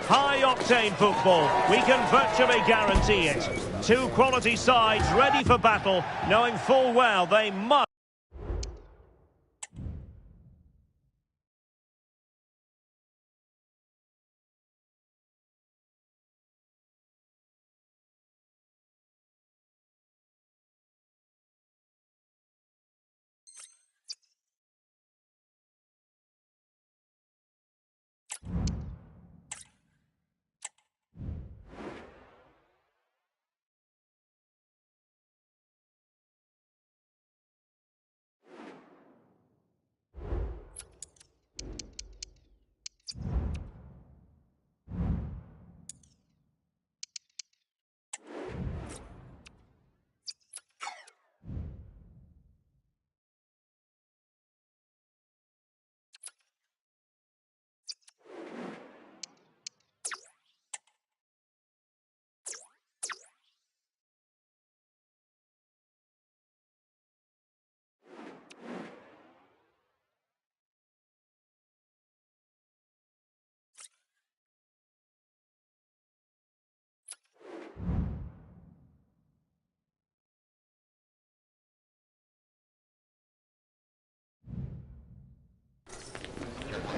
High-octane football, we can virtually guarantee it. Two quality sides ready for battle, knowing full well they must.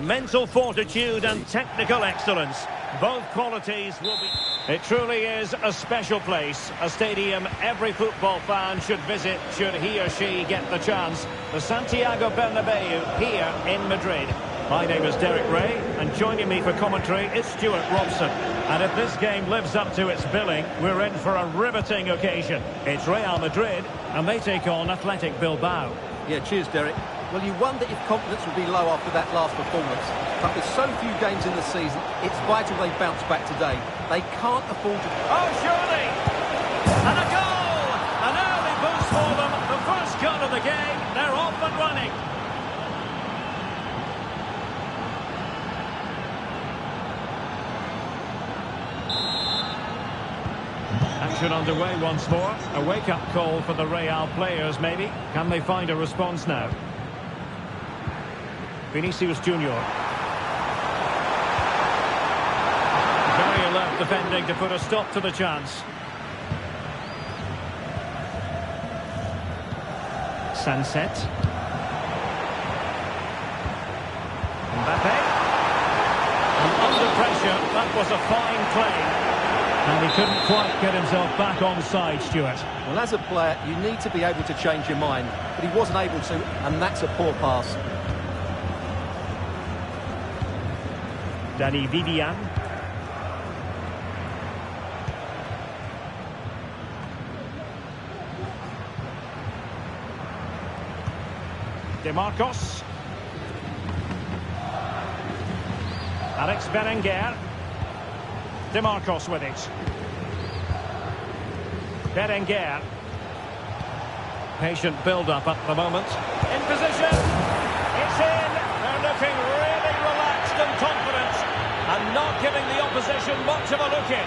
Mental fortitude and technical excellence. Both qualities will be... It truly is a special place. A stadium every football fan should visit should he or she get the chance. The Santiago Bernabeu here in Madrid. My name is Derek Ray, and joining me for commentary is Stuart Robson. And if this game lives up to its billing, we're in for a riveting occasion. It's Real Madrid, and they take on Athletic Bilbao. Yeah, cheers, Derek. Well, you wonder if confidence will be low after that last performance. But with so few games in the season, it's vital they bounce back today. They can't afford to... Oh, surely! And a goal! An early boost for them. The first cut of the game. They're off and running. Action underway once more. A wake-up call for the Real players, maybe. Can they find a response now? Vinicius Junior. Very alert defending to put a stop to the chance. Sunset. Mbappe. And under pressure, that was a fine play. And he couldn't quite get himself back on side, Stuart. Well, as a player, you need to be able to change your mind. But he wasn't able to, and that's a poor pass. Danny Vivian. DeMarcos. Alex Berenguer. DeMarcos with it. Berenguer. Patient build-up at the moment. In position. It's in. They're looking really relaxed and confident. And not giving the opposition much of a look in.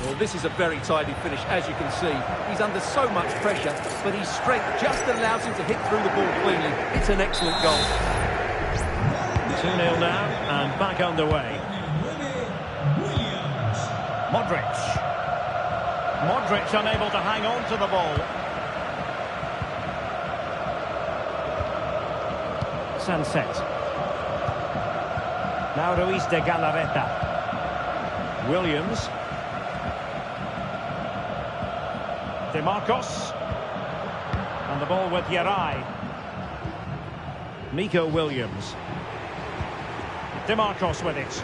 Well, this is a very tidy finish, as you can see. He's under so much pressure, but his strength just allows him to hit through the ball cleanly. It's an excellent goal. 2-0 now, and back underway. Modric. Modric unable to hang on to the ball. Sunset. Now Ruiz de Galarreta. Williams. DeMarcos. And the ball with Yarai. Nico Williams. DeMarcos with it.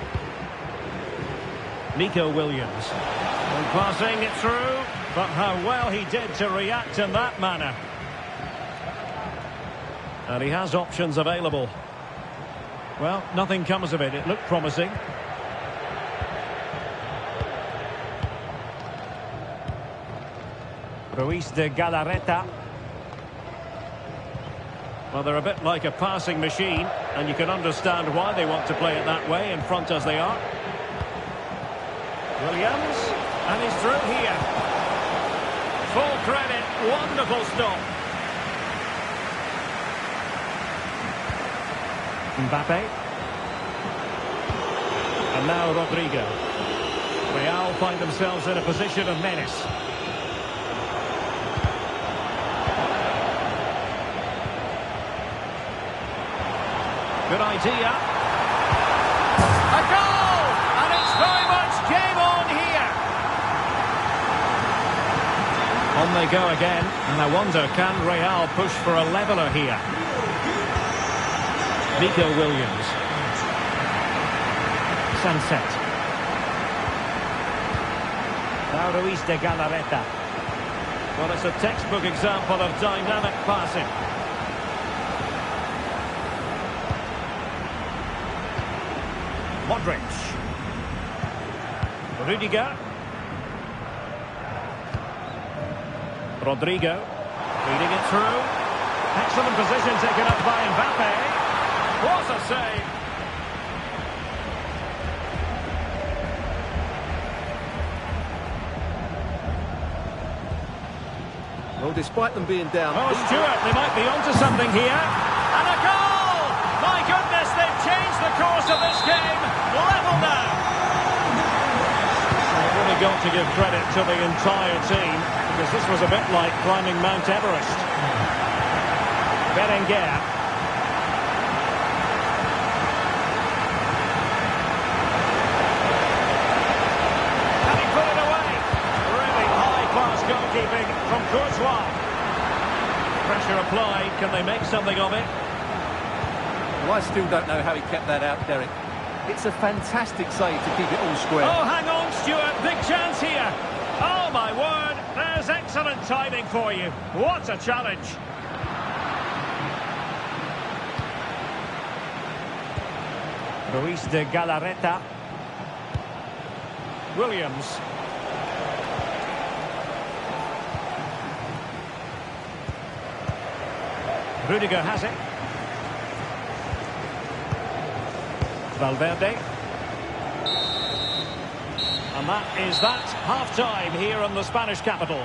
Nico Williams. And passing it through, but how well he did to react in that manner. And he has options available. Well, nothing comes of it. It looked promising. Ruiz de Galarreta. Well, they're a bit like a passing machine, and you can understand why they want to play it that way, in front as they are. Williams, and he's through here. Full credit, wonderful stop. Mbappe. And now Rodrigo. Real find themselves in a position of menace. Good idea. A goal! And it's very much game on here. On they go again. And I wonder, can Real push for a leveller here? Nico Williams. Sunset. Now Ruiz de Galarreta. Well, it's a textbook example of dynamic passing. Modric. Rudiger. Rodrigo. Feeding it through. Excellent position taken up by Mbappe. What a save. Well, despite them being down... Oh, Stuart, they might be onto something here. And a goal! My goodness, they've changed the course of this game. Level now. I've really got to give credit to the entire team, because this was a bit like climbing Mount Everest. Berenguer. Can he put it away? Really high-class goalkeeping from Courtois. Pressure applied. Can they make something of it? Well, I still don't know how he kept that out, Derek. It's a fantastic save to keep it all square. Oh, hang on, Stuart. Big chance here. Oh, my word. There's excellent timing for you. What a challenge. Ruiz de Galarreta. Williams. Rudiger has it. Valverde. And that is that. Half-time here in the Spanish capital.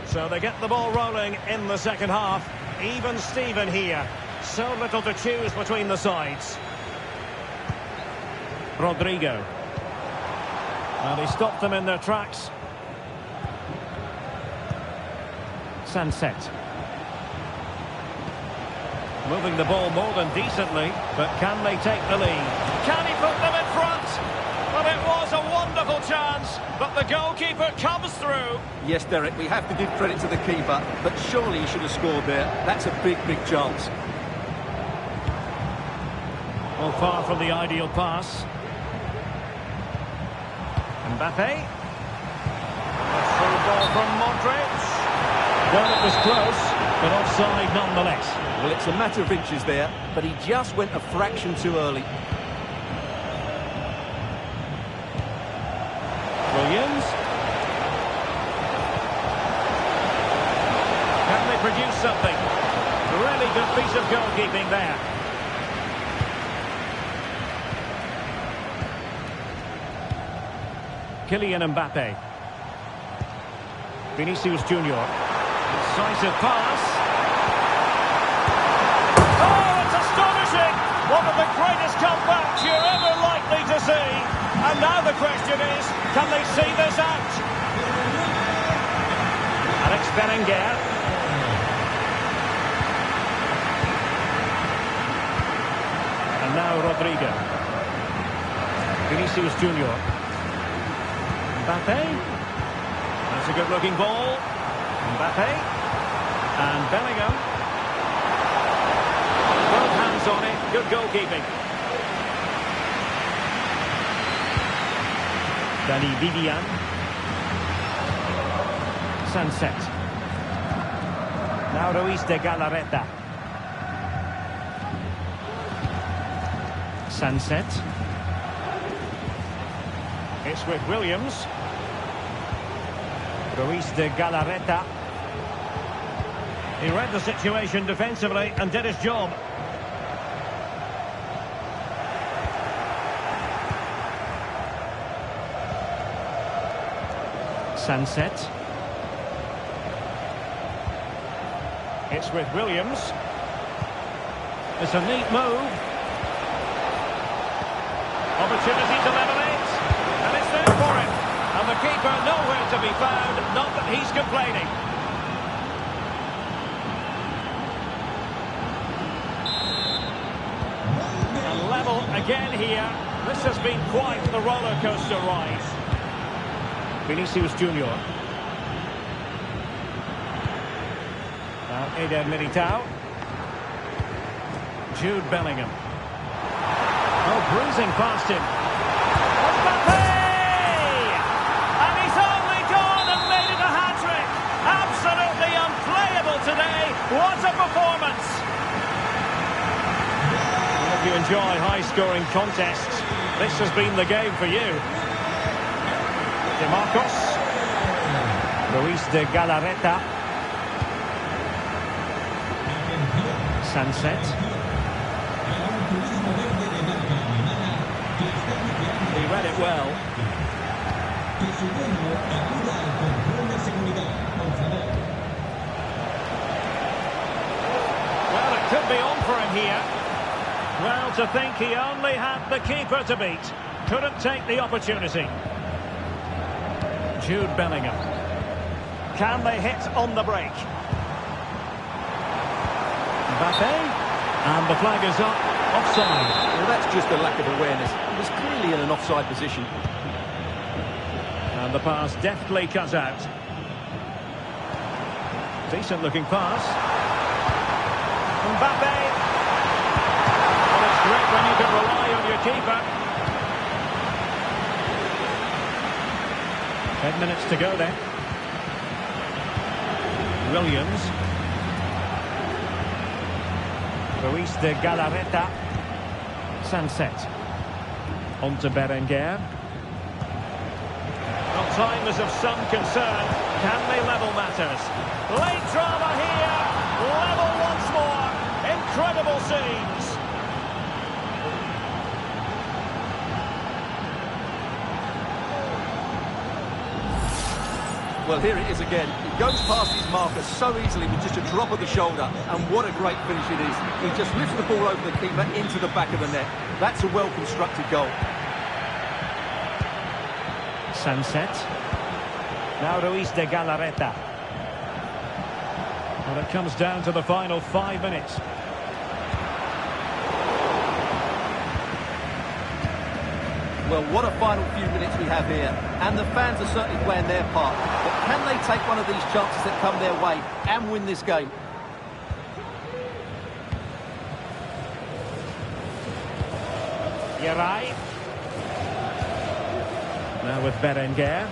So they get the ball rolling in the second half. Even Steven here. So little to choose between the sides. Rodrigo. And he stopped them in their tracks. Sunset. Moving the ball more than decently, but can they take the lead? Can he put them in front? Well, it was a wonderful chance, but the goalkeeper comes through. Yes, Derek, we have to give credit to the keeper, but surely he should have scored there. That's a big, big chance. Well, far from the ideal pass. Mbappe. A through ball from Modric. Well, it was close, but offside nonetheless. Well, it's a matter of inches there, but he just went a fraction too early. Williams. Can they produce something? A really good piece of goalkeeping there. Kylian Mbappe. Vinicius Junior. Decisive pass. Oh, it's astonishing! One of the greatest comebacks you're ever likely to see. And now the question is, can they see this out? Alex Berenguer. And now Rodrigo. Vinicius Junior. Mbappe. That's a good-looking ball. Mbappe. And Bellingham. Both hands on it. Good goalkeeping. Dani Vivian. Sunset. Now Ruiz de Galarreta. Sunset. It's with Williams. Ruiz de Galarreta. He read the situation defensively and did his job. Sunset. It's with Williams. It's a neat move. Opportunity to level it. And it's there for him. And the keeper nowhere to be found. Not that he's complaining. And level again here. This has been quite the roller coaster ride. Vinicius Junior. Now Eder Militao. Jude Bellingham. Oh, bruising past him. Mbappe! And he's only gone and made it a hat-trick. Absolutely unplayable today. What a performance! If you enjoy high-scoring contests, this has been the game for you. De Marcos. Luis de Galarreta. Sunset. He read it well. Well, it could be on for him here. Well, to think he only had the keeper to beat. Couldn't take the opportunity. Jude Bellingham. Can they hit on the break? Mbappe. And the flag is up. Offside. Well, that's just a lack of awareness. He was clearly in an offside position. And the pass deftly cut out. Decent looking pass. Mbappe. Well, it's great when you can rely on your keeper. 10 minutes to go then. Williams. Luis de Galarreta. Sunset. On to Berenguer. Well, time is of some concern. Can they level matters? Late drama here. Level once more. Incredible scenes. Well, here it is again. He goes past his marker so easily with just a drop of the shoulder. And what a great finish it is. He just lifts the ball over the keeper into the back of the net. That's a well-constructed goal. Sunset. Now Luis de Galarreta. Well, it comes down to the final 5 minutes. Well, what a final few minutes we have here. And the fans are certainly playing their part. But can they take one of these chances that come their way and win this game? Yeray. Now with Berenguer.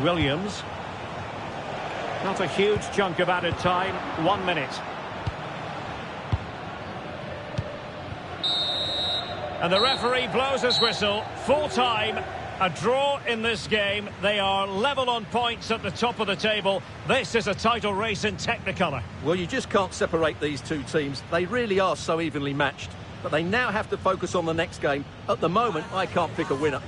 Williams. Not a huge chunk of added time. 1 minute. And the referee blows his whistle. Full time. A draw in this game. They are level on points at the top of the table. This is a title race in Technicolor. Well, you just can't separate these two teams. They really are so evenly matched. But they now have to focus on the next game. At the moment, I can't pick a winner.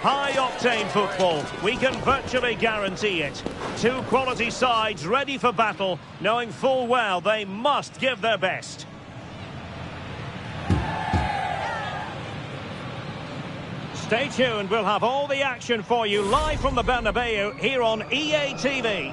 High-octane football, we can virtually guarantee it. Two quality sides ready for battle, knowing full well they must give their best. Stay tuned, we'll have all the action for you live from the Bernabeu here on EA TV.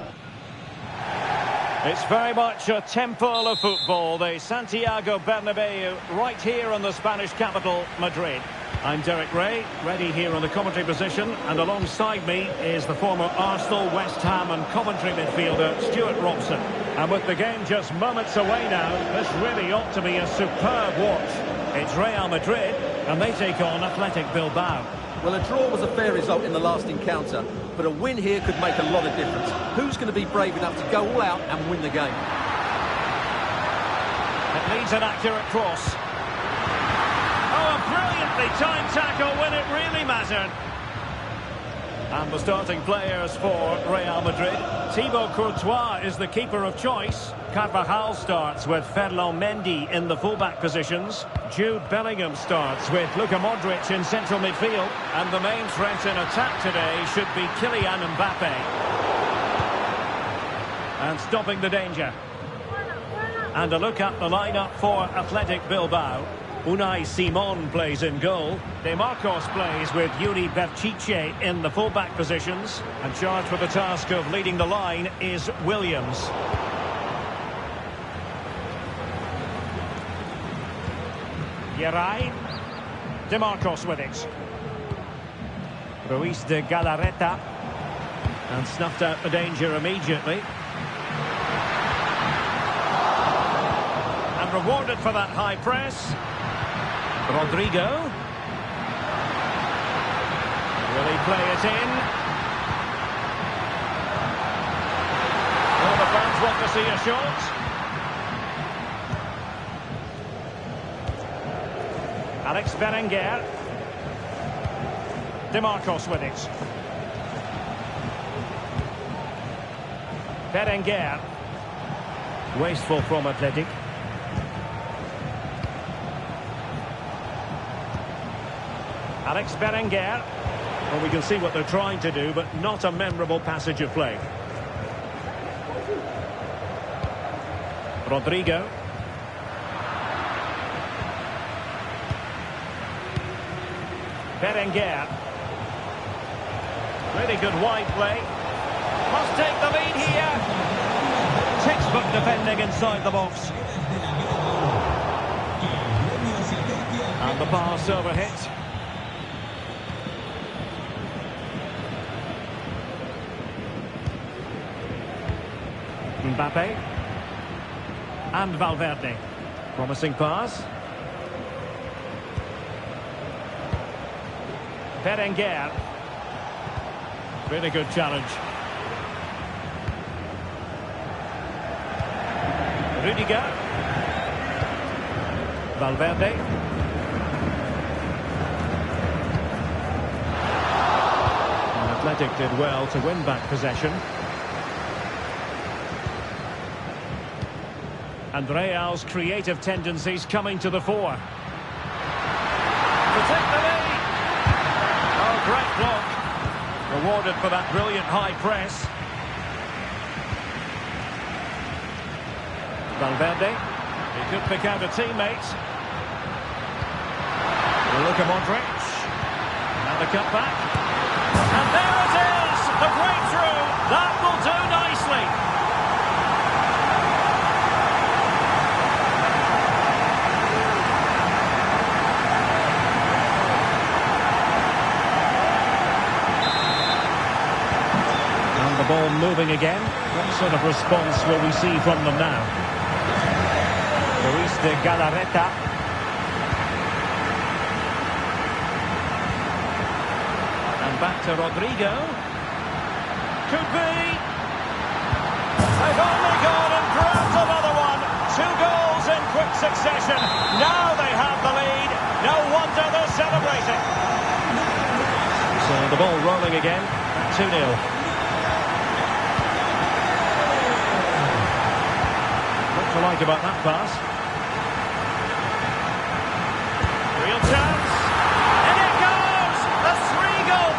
It's very much a temple of football, the Santiago Bernabeu, right here in the Spanish capital, Madrid. I'm Derek Ray, ready here in the commentary position, and alongside me is the former Arsenal, West Ham and Coventry midfielder, Stuart Robson. And with the game just moments away now, this really ought to be a superb watch. It's Real Madrid, and they take on Athletic Bilbao. Well, a draw was a fair result in the last encounter, but a win here could make a lot of difference. Who's going to be brave enough to go all out and win the game? It needs an accurate cross. Oh, a brilliantly timed tackle when it really mattered. And the starting players for Real Madrid. Thibaut Courtois is the keeper of choice. Carvajal starts with Ferland Mendy in the fullback positions. Jude Bellingham starts with Luka Modric in central midfield. And the main threat in attack today should be Kylian Mbappe. And stopping the danger. And a look at the lineup for Athletic Bilbao. Unai Simon plays in goal. De Marcos plays with Yuri Berchiche in the fullback positions. And charged with the task of leading the line is Williams. Yeray. De Marcos with it. Ruiz de Galarreta. And snuffed out the danger immediately. And rewarded for that high press. Rodrigo. Will he play it in? All the fans want to see a shot. Alex Berenguer. De Marcos with it. Berenguer. Wasteful from Athletic. Alex Berenguer. Well, we can see what they're trying to do, but not a memorable passage of play. Rodrigo. Berenguer. Really good wide play. Must take the lead here. Textbook defending inside the box. And the pass overhit. Mbappe and Valverde. Promising pass. Berenguer. Really good challenge. Rudiger. Valverde. And Athletic did well to win back possession. And Real's creative tendencies coming to the fore. To take the lead. Oh, great block. Rewarded for that brilliant high press. Valverde. He could pick out a teammate. Luka Modric. And the cutback. And there it is! The breakthrough! That will do nicely. Ball moving again. What sort of response will we see from them now? Ruiz de Galarreta. And back to Rodrigo. Could be. They've only gone and grabbed another one. 2 goals in quick succession. Now they have the lead. No wonder they're celebrating. So the ball rolling again. 2-0. I like about that pass. Real chance. And it goes! A 3-goal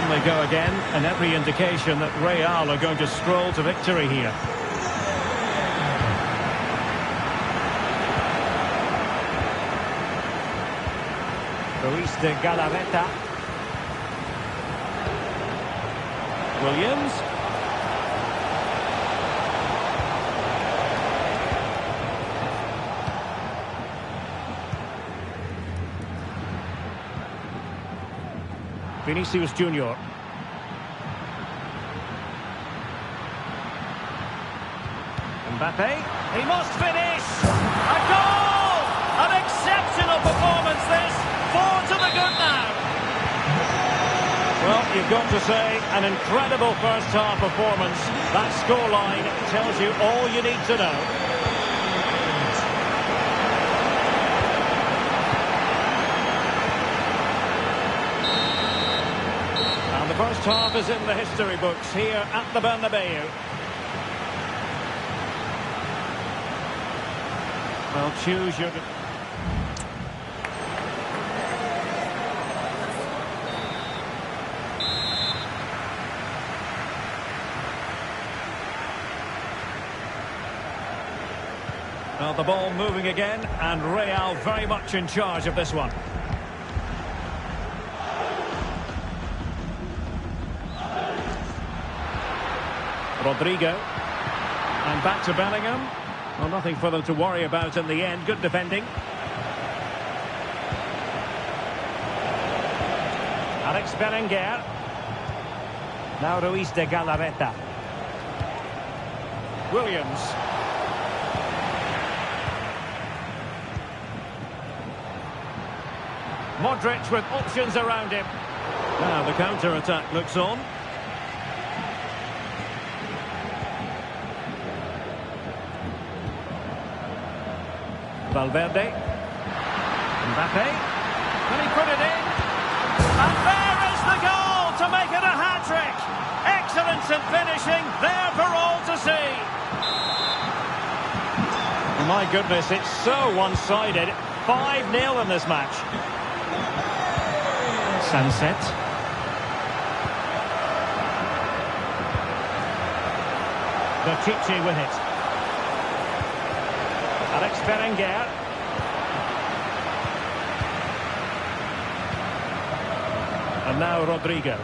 On they go again, and every indication that Real are going to stroll to victory here. Luis de Galarreta. Williams. Vinicius Junior. Mbappe. He must finish. A goal! An exceptional performance this. 4 to the good now. Well, you've got to say, an incredible first-half performance. That scoreline tells you all you need to know. And the first half is in the history books here at the Bernabeu. Well, choose your... Well, the ball moving again, and Real very much in charge of this one. Rodrigo. And back to Bellingham. Well, nothing for them to worry about in the end. Good defending. Alex Berenguer. Now Luis de Galarreta. Williams. Modric with options around him. Now the counter-attack looks on. Valverde. Mbappe. Can he put it in? And there is the goal to make it a hat-trick. Excellence in finishing, there for all to see. My goodness, it's so one-sided. 5-0 in this match. Sunset. Berchichi with it. Alex Berenguer. And now Rodrigo.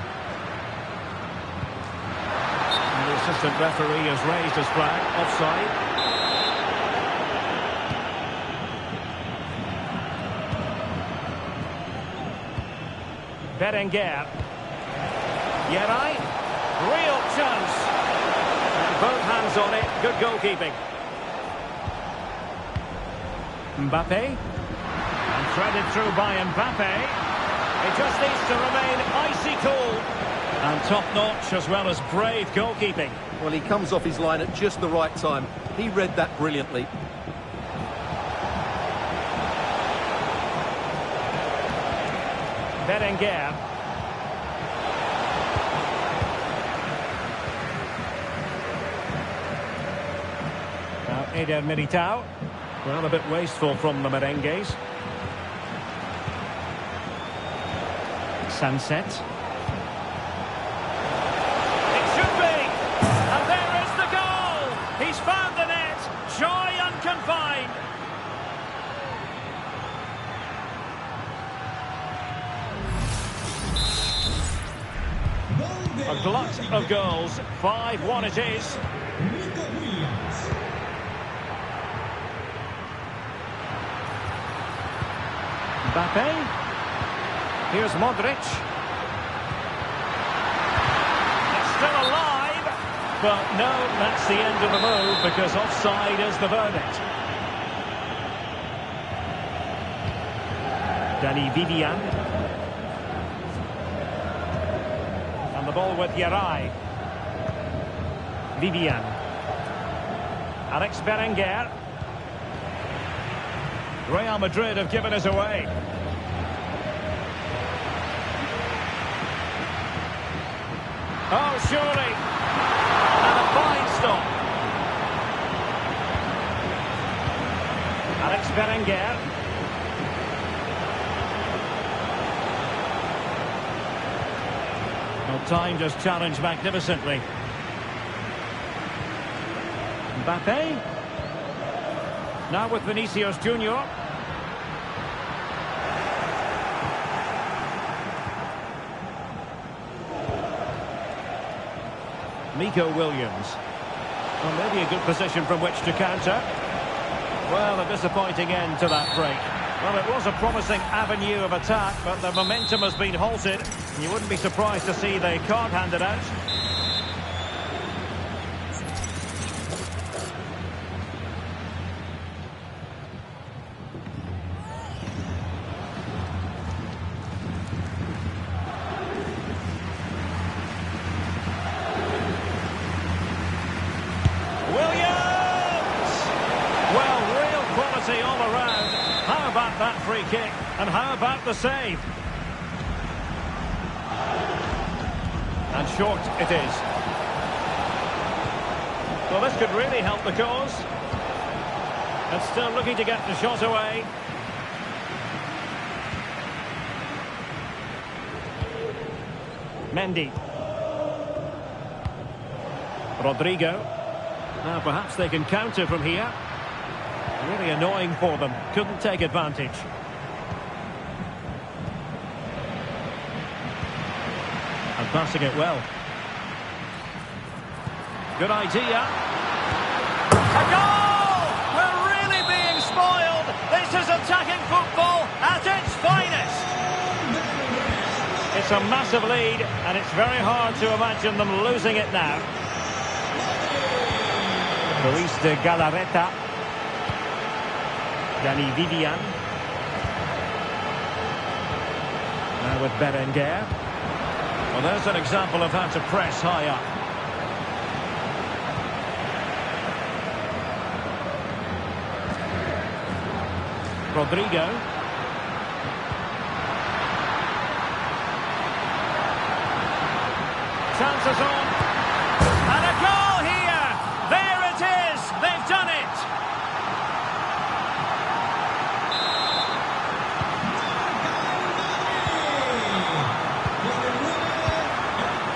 And the assistant referee has raised his flag. Offside. Berenguer. Yeray. Real chance. And both hands on it. Good goalkeeping. Mbappe. And threaded through by Mbappe. It just needs to remain icy cool. And top-notch as well as brave goalkeeping. Well, he comes off his line at just the right time. He read that brilliantly. Berenguer. Now Eder Militao. Well, a bit wasteful from the merengues. Sunset. It should be! And there is the goal! He's found the net! Joy unconfined! A glut of goals. 5-1 it is. Mbappe. Here's Modric. It's still alive. But no, that's the end of the move because offside is the verdict. Danny Vivian. And the ball with Yeray. Vivian. Alex Berenguer. Real Madrid have given us away. Oh, surely. And a fine stop. Alex Berenguer. Well, timed his challenge magnificently. Mbappe. Now with Vinicius Junior. Nico Williams. Well, maybe a good position from which to counter. Well, a disappointing end to that break. Well, it was a promising avenue of attack, but the momentum has been halted. You wouldn't be surprised to see they can't hand it out. All around. How about that free kick? And how about the save? And short it is. Well, this could really help the cause. And still looking to get the shot away. Mendy. Rodrigo. Now perhaps they can counter from here. Really annoying for them. Couldn't take advantage. And passing it well. Good idea. A goal! We're really being spoiled. This is attacking football at its finest. It's a massive lead, and it's very hard to imagine them losing it now. Luis de Galarreta. Danny Vivian. Now with Berenguer. Well, there's an example of how to press high up. Rodrigo. Chances on. And a goal here! There it is! They've done it!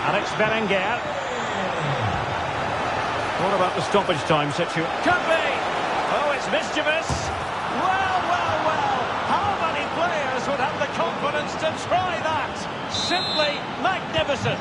Alex Berenguer. What about the stoppage time situation? Could be! Oh, it's mischievous! Well, well, well! How many players would have the confidence to try that? Simply magnificent!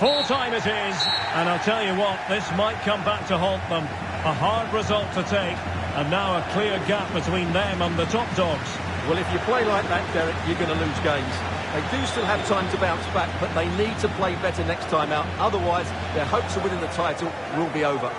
Full time it is, and I'll tell you what, this might come back to haunt them. A hard result to take, and now a clear gap between them and the top dogs. Well, if you play like that, Derek, you're going to lose games. They do still have time to bounce back, but they need to play better next time out. Otherwise, their hopes of winning the title will be over.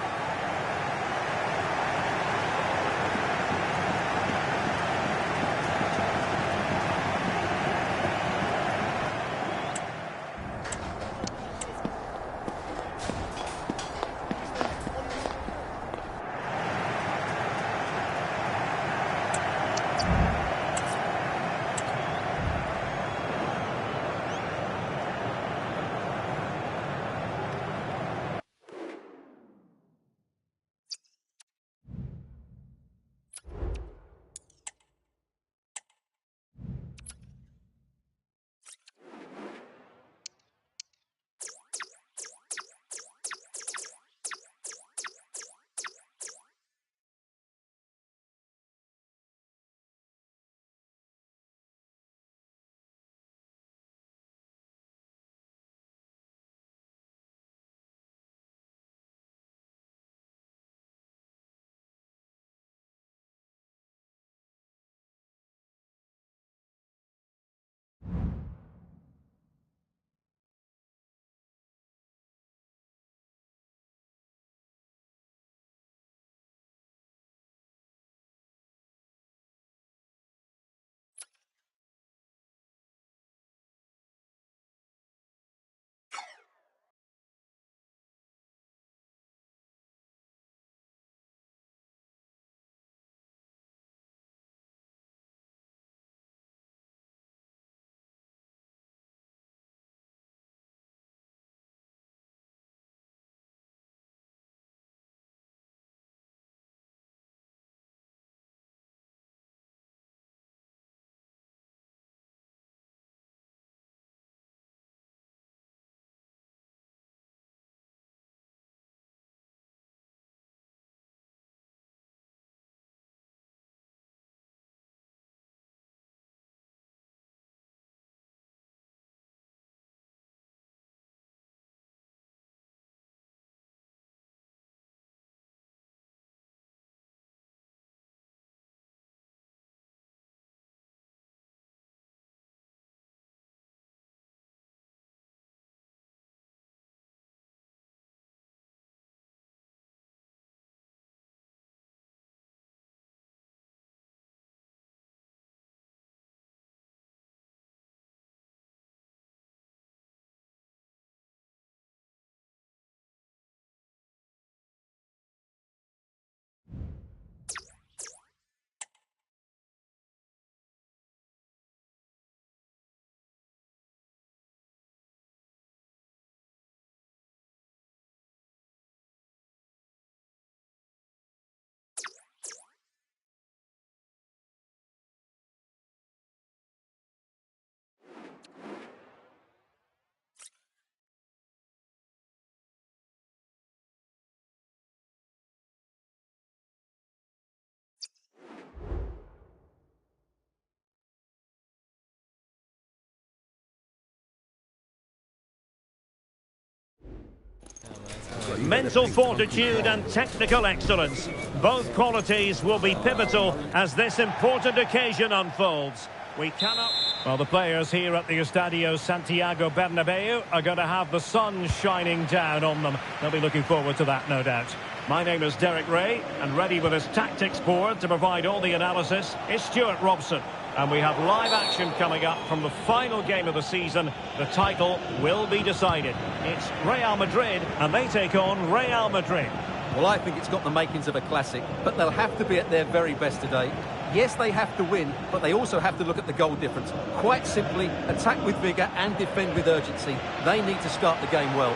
Mental fortitude and technical excellence. Both qualities will be pivotal as this important occasion unfolds. We cannot... Well, the players here at the Estadio Santiago Bernabeu are going to have the sun shining down on them. They'll be looking forward to that, no doubt. My name is Derek Ray, and ready with his tactics board to provide all the analysis is Stuart Robson. And we have live action coming up from the final game of the season. The title will be decided. It's Real Madrid, and they take on Real Madrid. Well, I think it's got the makings of a classic, but they'll have to be at their very best today. Yes, they have to win, but they also have to look at the goal difference. Quite simply, attack with vigour and defend with urgency. They need to start the game well.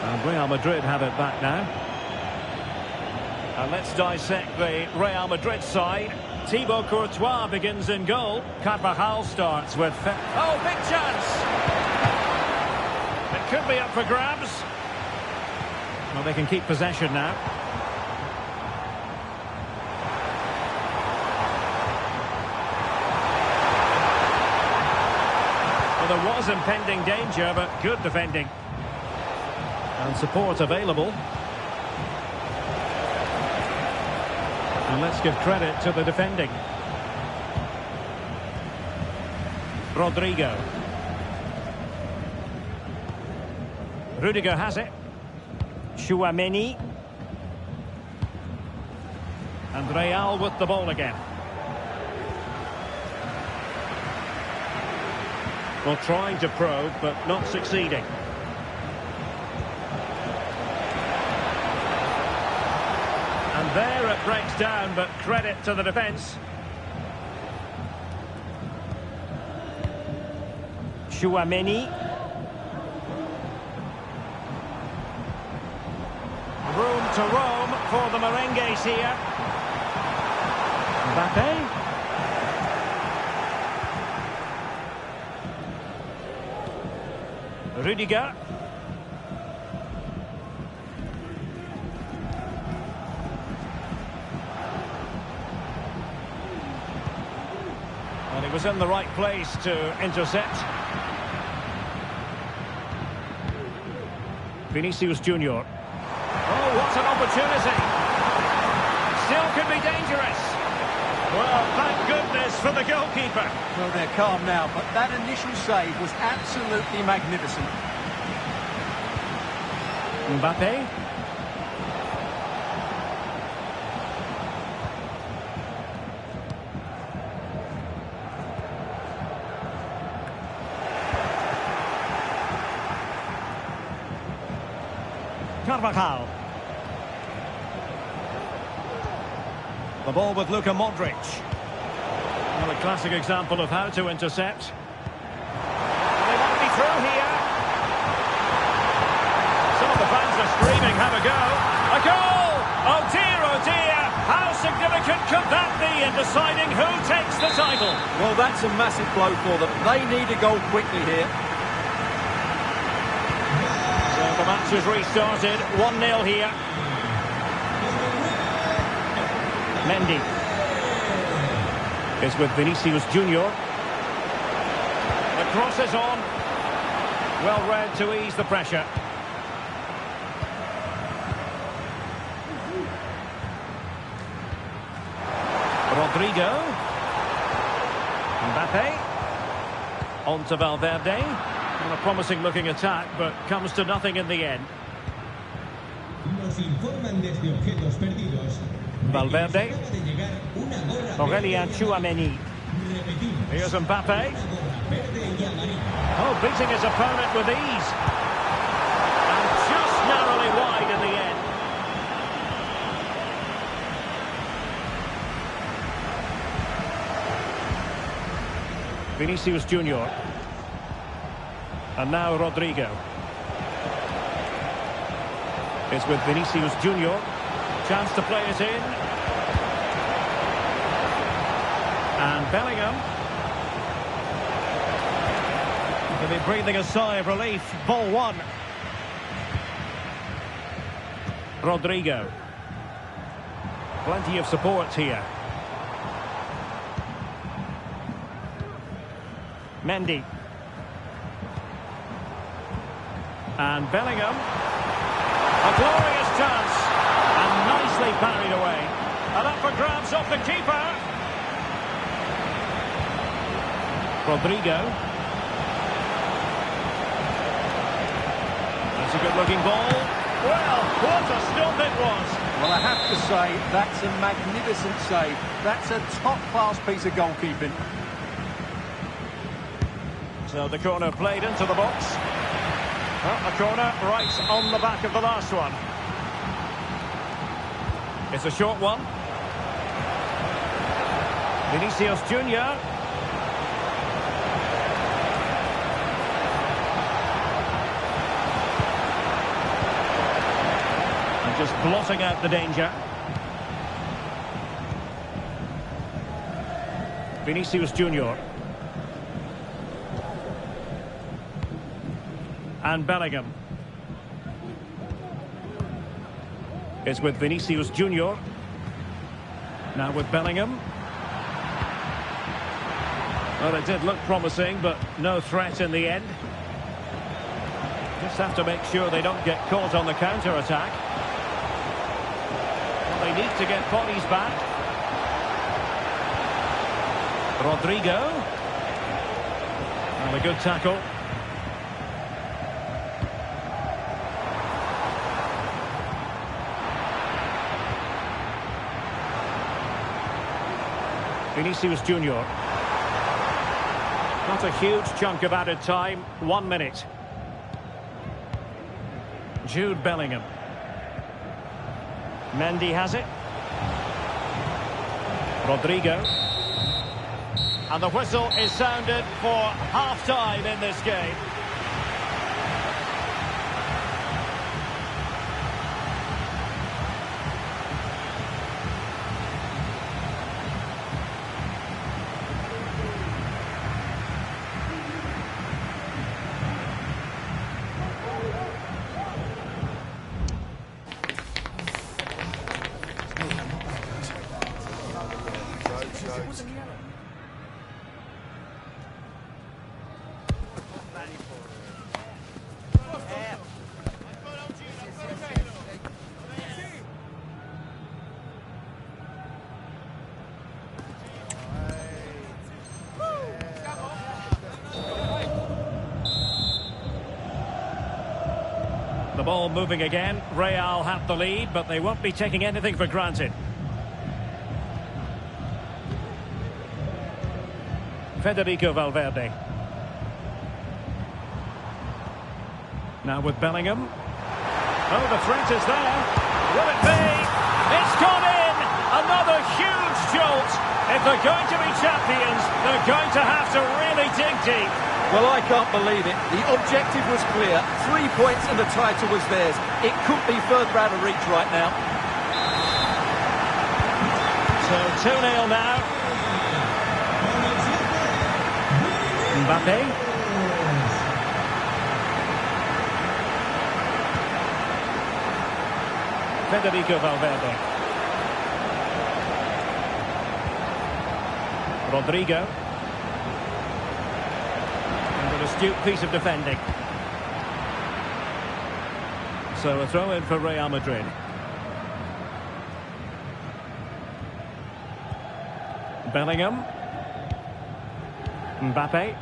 And Real Madrid have it back now. And let's dissect the Real Madrid side. Thibaut Courtois begins in goal. Carvajal starts with... Oh, big chance! It could be up for grabs. Well, they can keep possession now. Well, there was impending danger, but good defending. And support available. And let's give credit to the defending. Rodrigo. Rudiger has it. Tchouaméni. And Real with the ball again. Well, trying to probe, but not succeeding. And there it breaks down, but credit to the defence. Tchouaméni. Room to roam for the merengues here. Mbappe. Rudiger. And he was in the right place to intercept. Vinicius Junior. Oh, what an opportunity. Still could be dangerous. Well, thank goodness for the goalkeeper. Well, they're calm now, but that initial save was absolutely magnificent. Mbappe. Carvajal. The ball with Luka Modric. Well, a classic example of how to intercept. They might be through here. Some of the fans are screaming, have a go. A goal! Oh dear, how significant could that be in deciding who takes the title? Well, that's a massive blow for them. They need a goal quickly here. So the match has restarted, 1-0 here. Mendy is with Vinicius Junior. The cross is on. Well read to ease the pressure. Rodrigo. Mbappe. On to Valverde. And a promising looking attack, but comes to nothing in the end. Nos informan desde objetos perdidos. Valverde. Aurélien Tchouaméni. Here's Mbappe. Oh, beating his opponent with ease. And just narrowly wide in the end. Vinicius Junior. And now Rodrigo. It's with Vinicius Junior. Chance to play it in. And Bellingham. They'll be breathing a sigh of relief. Ball one. Rodrigo. Plenty of support here. Mendy. And Bellingham. A glorious chance. And nicely parried away. And up for grabs off the keeper. Rodrigo. That's a good-looking ball. Well, what a stop it was. Well, I have to say, that's a magnificent save. That's a top-class piece of goalkeeping. So the corner played into the box. Well, a corner right on the back of the last one. It's a short one. Vinicius Junior. And just blotting out the danger. Vinicius Junior. And Bellingham. It's with Vinicius Junior. Now with Bellingham. Well, it did look promising, but no threat in the end. Just have to make sure they don't get caught on the counter-attack. Well, they need to get bodies back. Rodrigo. And a good tackle. Vinicius Junior. Not a huge chunk of added time. 1 minute. Jude Bellingham. Mendy has it. Rodrigo. And the whistle is sounded for half-time in this game. The ball moving again. Real have the lead, but they won't be taking anything for granted. Federico Valverde. Now with Bellingham. Oh, the threat is there. Will it be? It's gone in! Another huge jolt. If they're going to be champions, they're going to have to really dig deep. Well, I can't believe it. The objective was clear. 3 points and the title was theirs. It couldn't be further out of reach right now. So 2-0 now. Mbappe. Federico Valverde. Rodrigo. And an astute piece of defending. So a throw in for Real Madrid. Bellingham. Mbappe.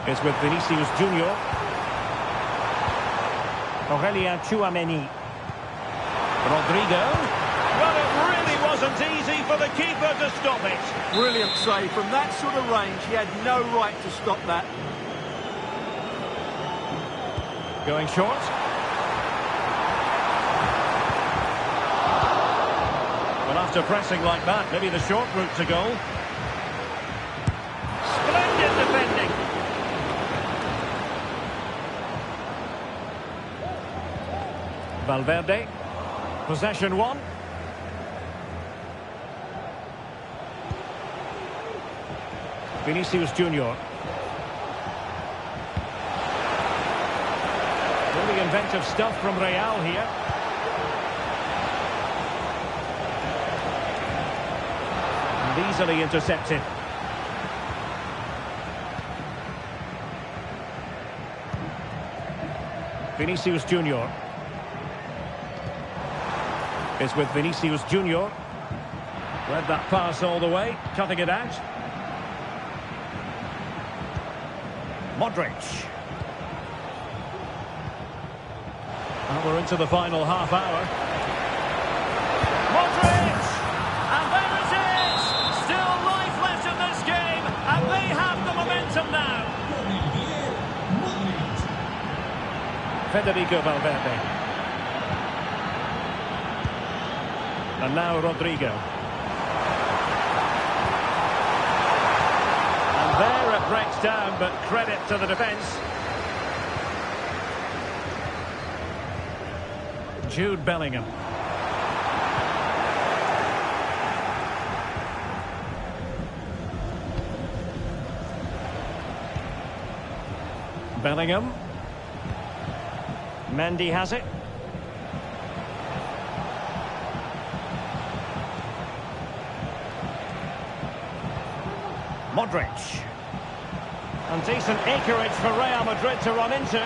It's with Vinicius Junior. Aurelien Tchouameni. Rodrigo. Well, it really wasn't easy for the keeper to stop it. Brilliant save. From that sort of range, he had no right to stop that. Going short. Well, after pressing like that, maybe the short route to goal. Splendid defending. Valverde. Possession one. Vinicius Junior. Really inventive stuff from Real here. And easily intercepted. Vinicius Junior. It's with Vinicius Junior. Read that pass all the way, cutting it out. Modric. And we're into the final half hour. Modric! And there it is! Still life left in this game, and they have the momentum now. Federico Valverde. And now Rodrigo. And there it breaks down, but credit to the defence. Jude Bellingham. Bellingham. Mendy has it. Modric. And decent acreage for Real Madrid to run into.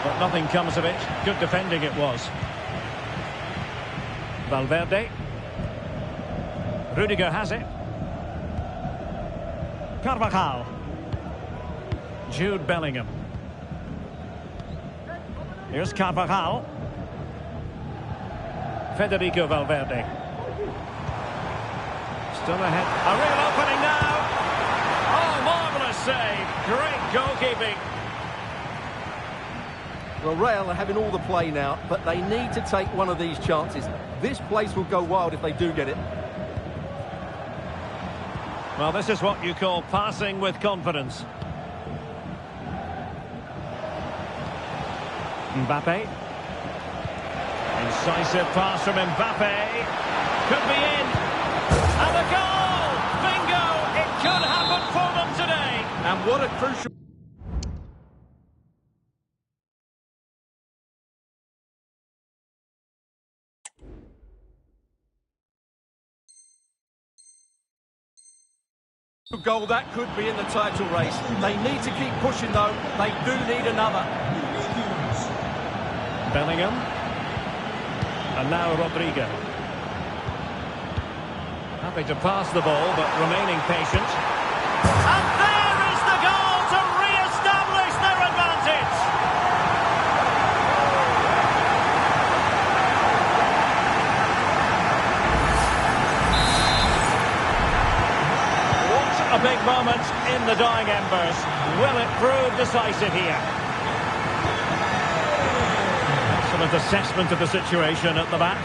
But nothing comes of it. Good defending it was. Valverde. Rudiger has it. Carvajal. Jude Bellingham. Here's Carvajal. Federico Valverde. Still ahead. A real opening now. Oh, marvellous save. Great goalkeeping. Well, Real are having all the play now, but they need to take one of these chances. This place will go wild if they do get it. Well, this is what you call passing with confidence. Mbappe. Incisive pass from Mbappe. Could be in. And a goal! Bingo! It could happen for them today. And what a crucial... goal that could be in the title race. They need to keep pushing though. They do need another. Bellingham. And now Rodrigo. Happy to pass the ball, but remaining patient. And there is the goal to re-establish their advantage. What a big moment in the dying embers. Will it prove decisive here? Excellent assessment of the situation at the back.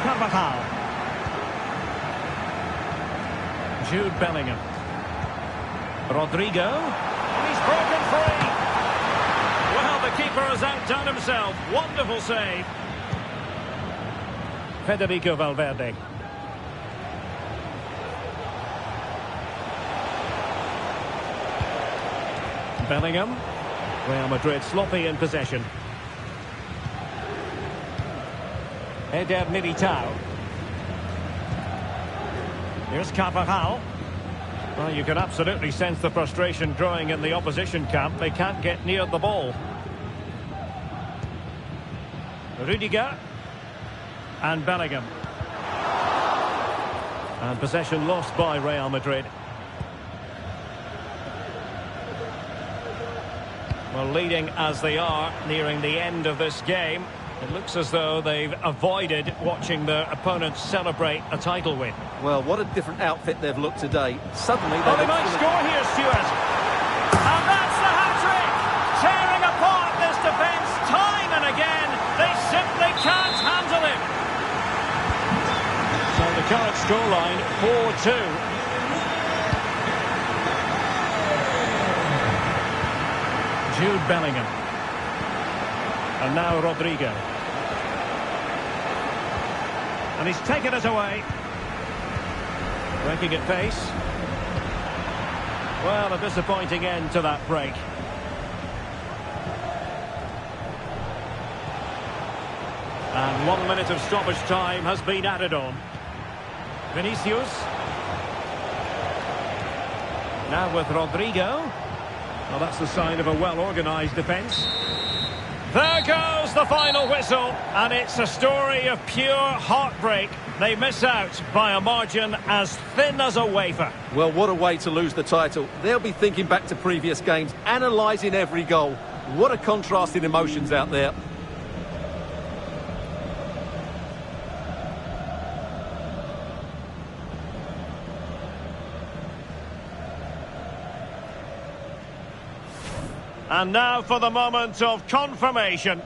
Carvajal. Jude Bellingham. Rodrigo. And he's broken free. Well, the keeper has outdone himself. Wonderful save. Federico Valverde. Bellingham. Real Madrid sloppy in possession. Eder Militao. Here's Carvajal. Well, you can absolutely sense the frustration growing in the opposition camp. They can't get near the ball. Rudiger. And Bellingham. And possession lost by Real Madrid. Well, leading as they are, nearing the end of this game, it looks as though they've avoided watching their opponents celebrate a title win. Well, what a different outfit they've looked today. Suddenly they might score here, Stuart. And that's the hat-trick! Tearing apart this defence time and again. They simply can't handle it. So the current scoreline, 4-2. Jude Bellingham. And now Rodrigo. And he's taken it away. Breaking at pace. Well, a disappointing end to that break. And 1 minute of stoppage time has been added on. Vinicius. Now with Rodrigo. Well, that's the sign of a well-organised defence. There goes the final whistle, and it's a story of pure heartbreak. They miss out by a margin as thin as a wafer. Well, what a way to lose the title. They'll be thinking back to previous games, analysing every goal. What a contrast in emotions out there. And now for the moment of confirmation.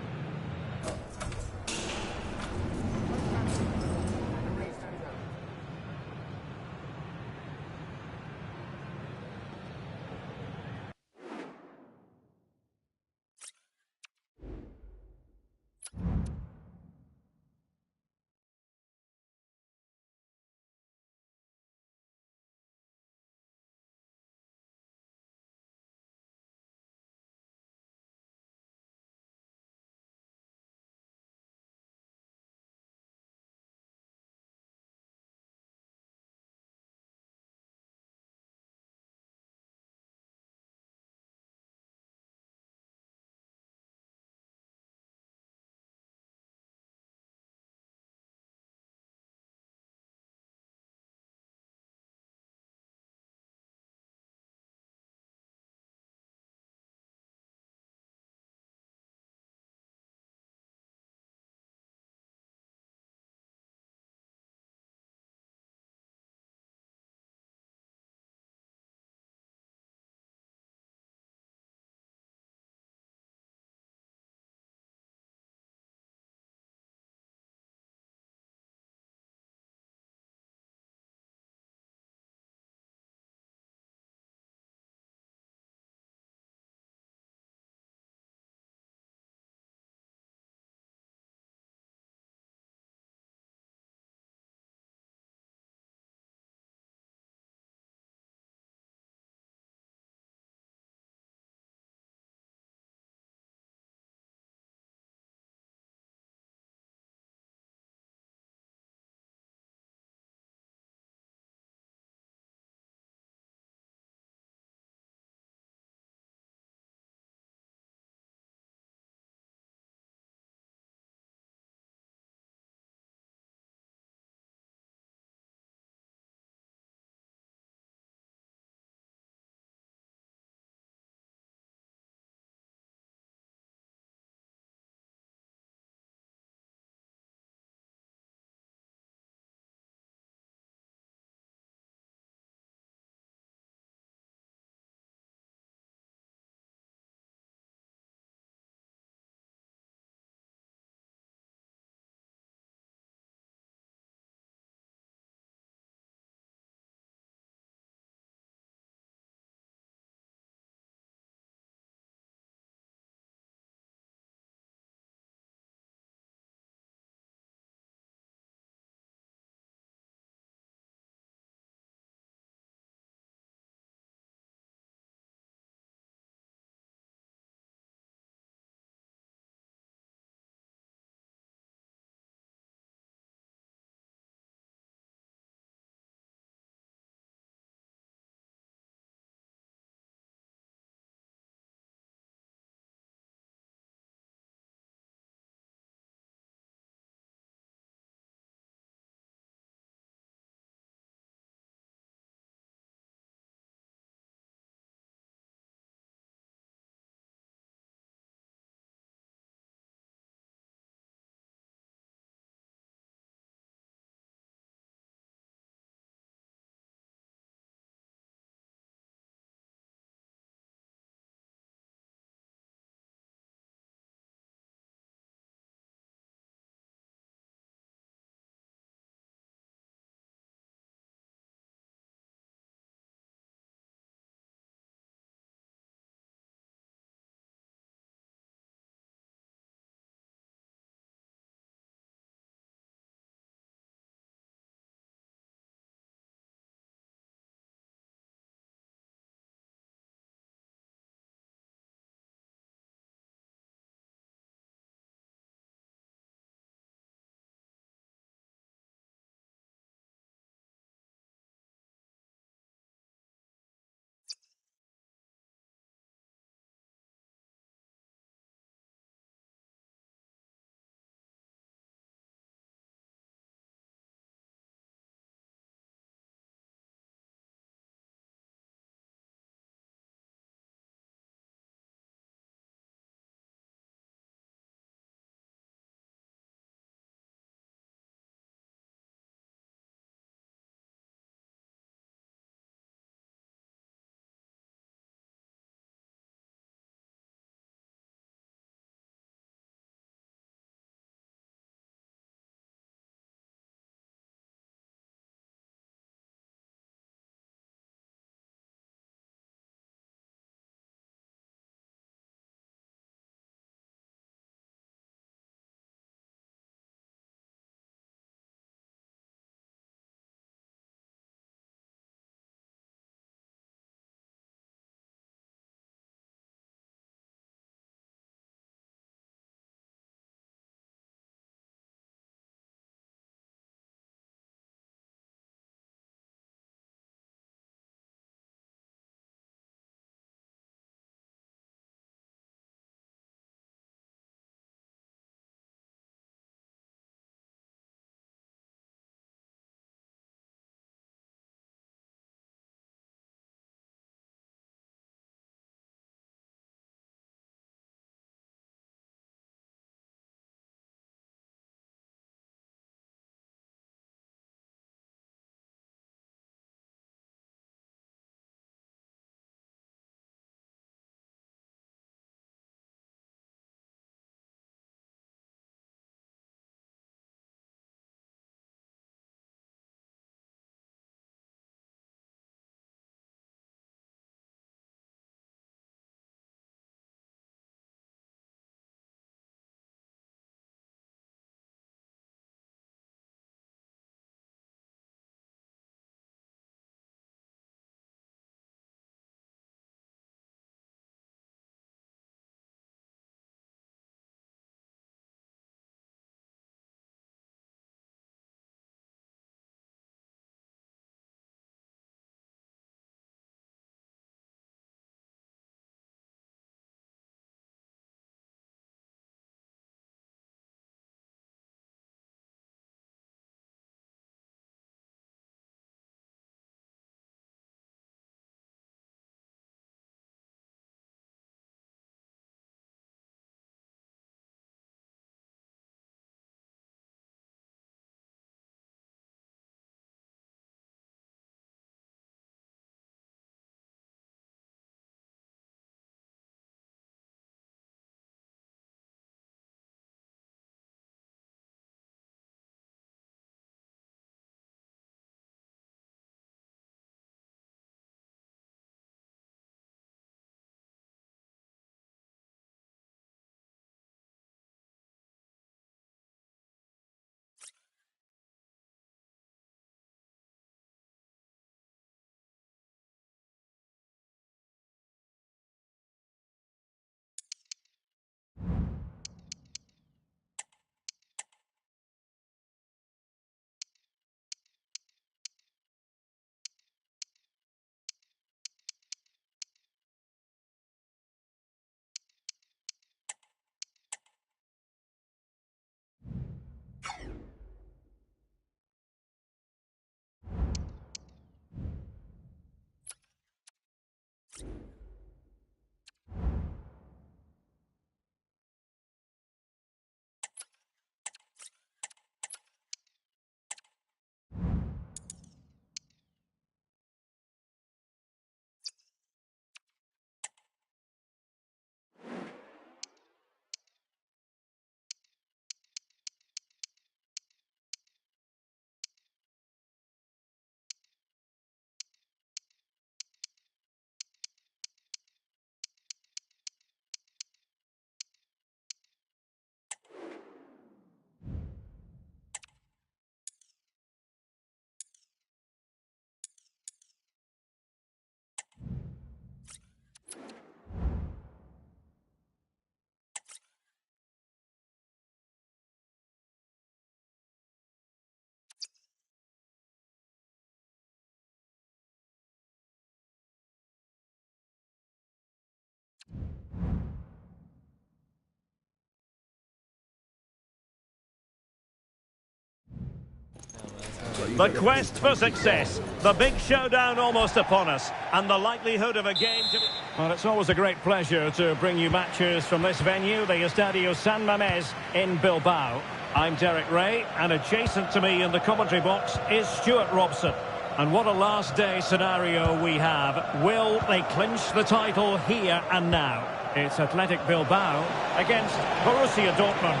The quest for success, the big showdown almost upon us, and the likelihood of a game to be... Well, it's always a great pleasure to bring you matches from this venue, the Estadio San Mamés in Bilbao. I'm Derek Ray, and adjacent to me in the commentary box is Stuart Robson. And what a last day scenario we have. Will they clinch the title here and now? It's Athletic Bilbao against Borussia Dortmund.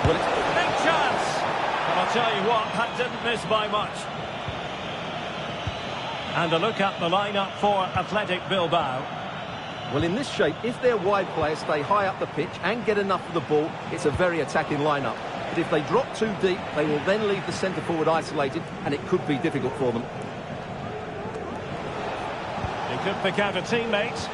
Well, big chance! And I'll tell you what, that didn't miss by much. And a look at the lineup for Athletic Bilbao. Well, in this shape, if their wide players stay high up the pitch and get enough of the ball, it's a very attacking lineup. But if they drop too deep, they will then leave the centre-forward isolated, and it could be difficult for them. He could pick out a teammate.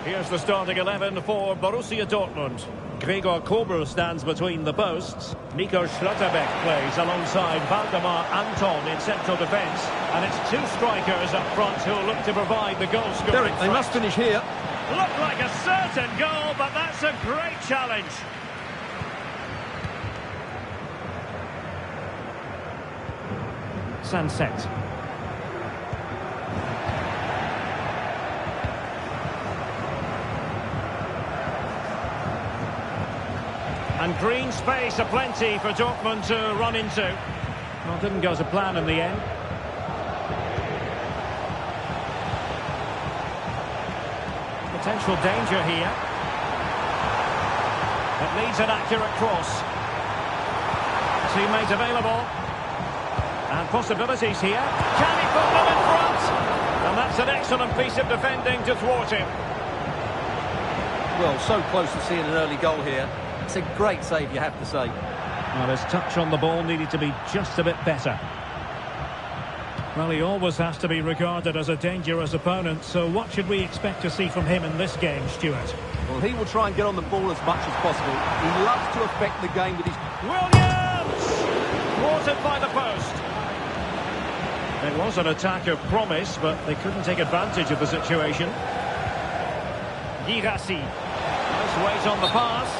Here's the starting 11 for Borussia Dortmund. Gregor Kobel stands between the posts. Nico Schlotterbeck plays alongside Valdemar Anton in central defence. And it's two strikers up front who will look to provide the goal scoring. Derek, they must finish here. Looked like a certain goal, but that's a great challenge. Sunset. And green space aplenty for Dortmund to run into. Well, didn't go to plan in the end. Potential danger here. It needs an accurate cross. Teammate available. And possibilities here. Can he put them in front? And that's an excellent piece of defending to thwart him. Well, so close to seeing an early goal here. It's a great save, you have to say. Well, his touch on the ball needed to be just a bit better. Well, he always has to be regarded as a dangerous opponent, so what should we expect to see from him in this game, Stuart? Well, he will try and get on the ball as much as possible. He loves to affect the game with his... Williams! Thwarted by the post. It was an attack of promise, but they couldn't take advantage of the situation. Girassi. Nice weight on the pass.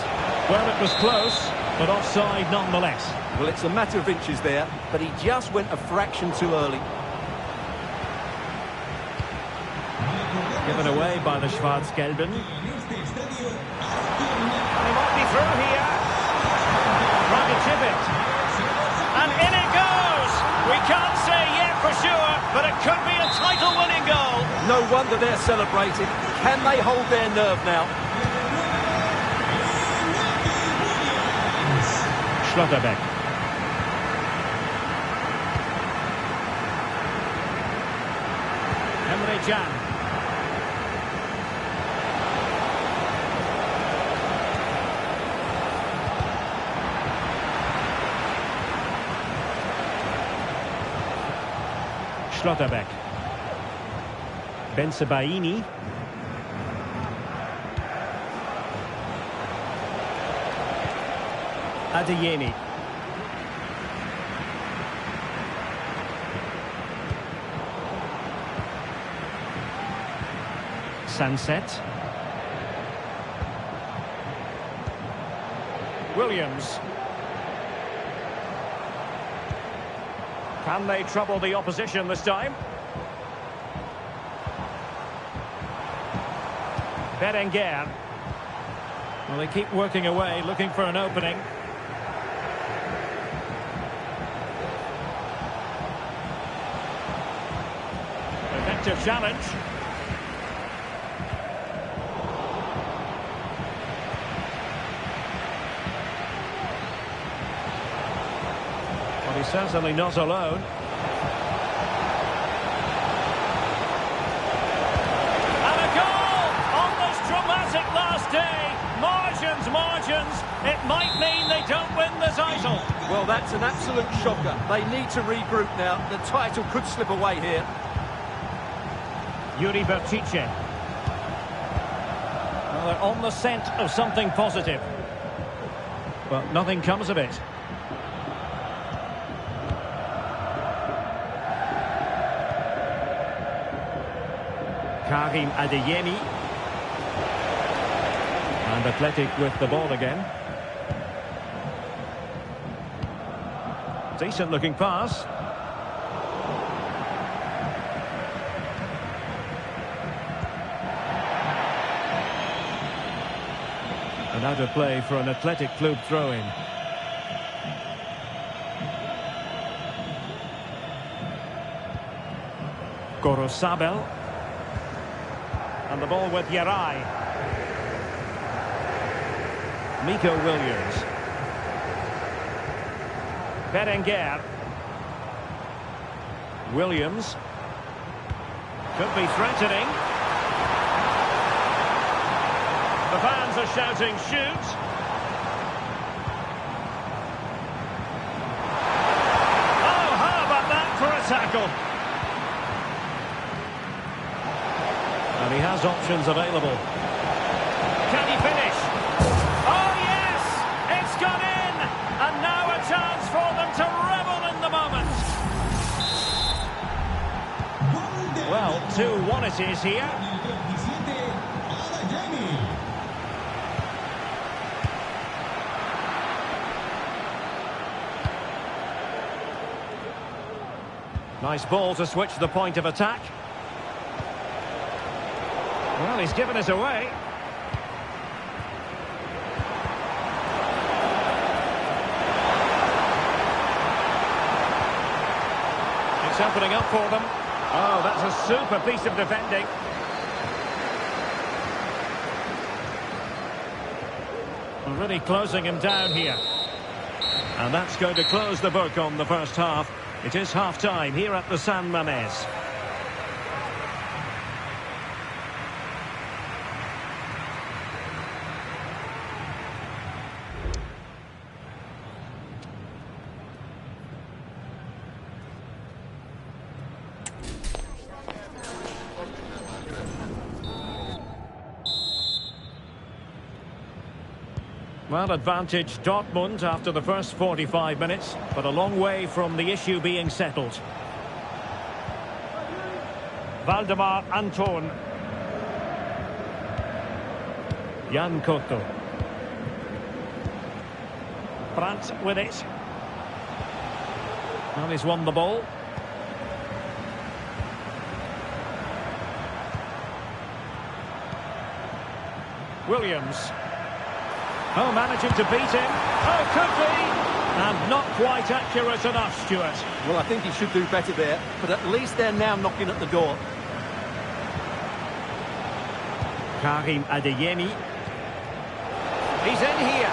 Well, it was close, but offside nonetheless. Well, it's a matter of inches there, but he just went a fraction too early. Given away by the Schwarz-Gelben. He might be through here. Trying to chip it. And in it goes! We can't say yet for sure, but it could be a title-winning goal. No wonder they're celebrating. Can they hold their nerve now? Schlotterbeck. Emre Can. Schlotterbeck. Bensebaini. Adeyemi. Sunset. Williams. Can they trouble the opposition this time? Berenguer. Well, they keep working away, looking for an opening. Effective challenge. Well, he's certainly not alone. And a goal on this dramatic last day. Margins. It might mean they don't win the title. Well, that's an absolute shocker. They need to regroup now. The title could slip away here. Yuri Berchiche. Well, they're on the scent of something positive. But nothing comes of it. Karim Adeyemi. And Athletic with the ball again. Decent looking pass. And out of play for an Athletic Club throw-in. Gorosabel. And the ball with Yarai. Miko Williams. Berenguer. Williams. Could be threatening. The fans are shouting, shoot! Oh, how about that for a tackle? And he has options available. Can he finish? Oh, yes! It's gone in! And now a chance for them to revel in the moment. Well, 2-1 it is here. Nice ball to switch the point of attack. Well, he's given us away. It's opening up for them. Oh, that's a super piece of defending. Really closing him down here. And that's going to close the book on the first half. It is half-time here at the San Mamés. Well, advantage Dortmund after the first 45 minutes, but a long way from the issue being settled. Valdemar Anton. Jan Cotto. Brandt with it. Well, he's won the ball. Williams. Oh, managing to beat him. Oh, could be. And not quite accurate enough, Stuart. Well, I think he should do better there, but at least they're now knocking at the door. Karim Adeyemi. He's in here.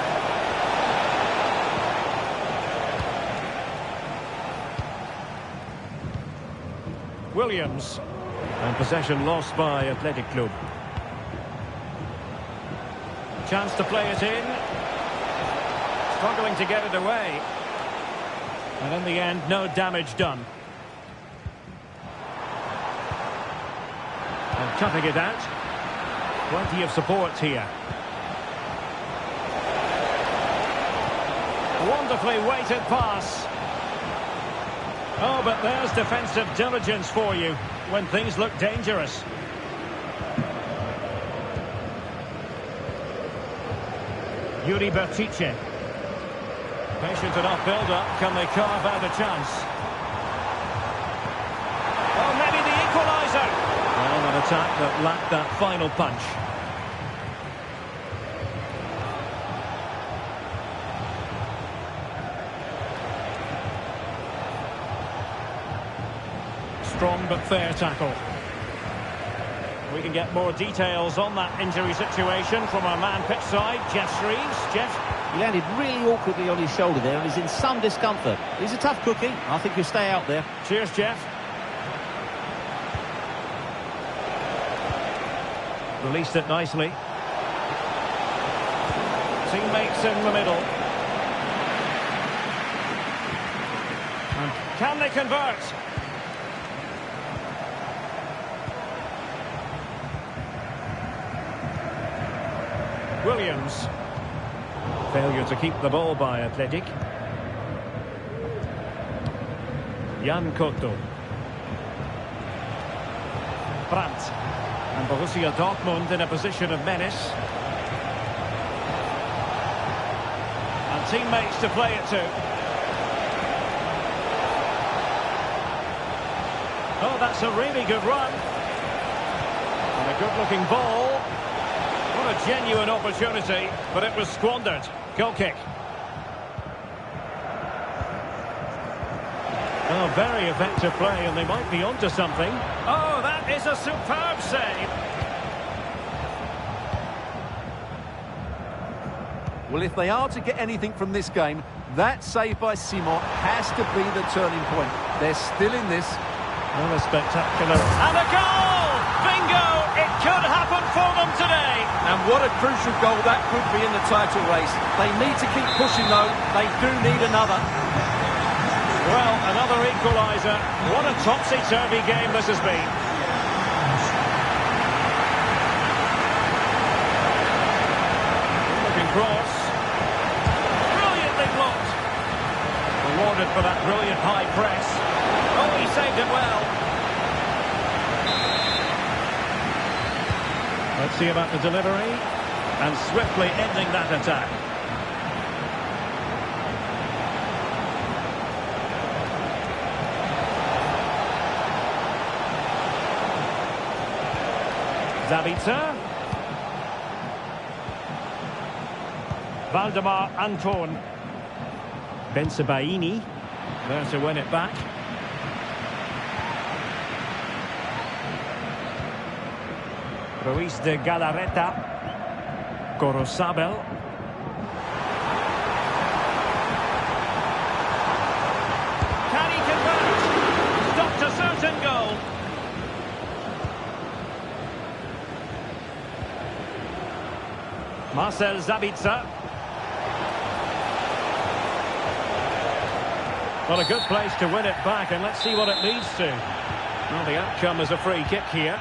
Williams. And possession lost by Athletic Club. Chance to play it in. Struggling to get it away. And in the end, no damage done. And cutting it out. Plenty of support here. Wonderfully weighted pass. Oh, but there's defensive diligence for you when things look dangerous. Yuri Bertice. Patient enough build-up. Can they carve out a chance? Oh, maybe the equaliser. Well, an attack that lacked that final punch. Strong but fair tackle. We can get more details on that injury situation from our man pitch side, Jeff Shreves. Jeff? He landed really awkwardly on his shoulder there and is in some discomfort. He's a tough cookie. I think he'll stay out there. Cheers, Jeff. Released it nicely. Teammates in the middle. And can they convert? Williams. Failure to keep the ball by Athletic. Jan Cotto. Brandt. And Borussia Dortmund in a position of menace. And teammates to play it to. Oh, that's a really good run. And a good-looking ball. What a genuine opportunity, but it was squandered. Goal kick. Oh, very effective play, and they might be onto something. Oh, that is a superb save. Well, if they are to get anything from this game, that save by Simon has to be the turning point. They're still in this. Well, a spectacular... And a goal! Bingo! It could happen for them today. And what a crucial goal that could be in the title race. They need to keep pushing, though. They do need another. Well, another equaliser. What a topsy-turvy game this has been. Looking cross. Brilliantly blocked. Rewarded for that brilliant high press. Oh, he saved it well. Let's see about the delivery. And swiftly ending that attack. Zabitzer. Valdemar Anton. Bensebaini. There to win it back. Ruiz de Galarreta. Gorosabel. Can he convert? Stopped a certain goal. Marcel Zabitzer. Well, a good place to win it back, and let's see what it leads to. Well, the outcome is a free kick here.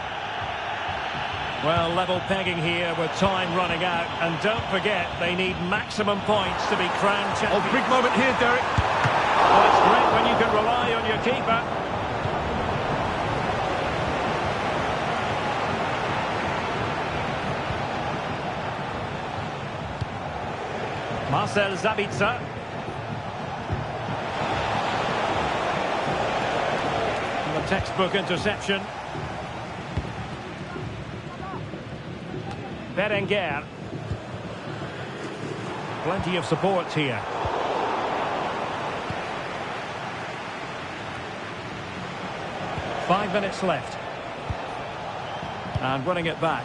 Well, level pegging here with time running out. And don't forget, they need maximum points to be crowned champion. Oh, big moment here, Derek. Well, it's great when you can rely on your keeper. Marcel Zabitzer. A textbook interception. Berenguer. Plenty of support here. Five minutes left. And winning it back.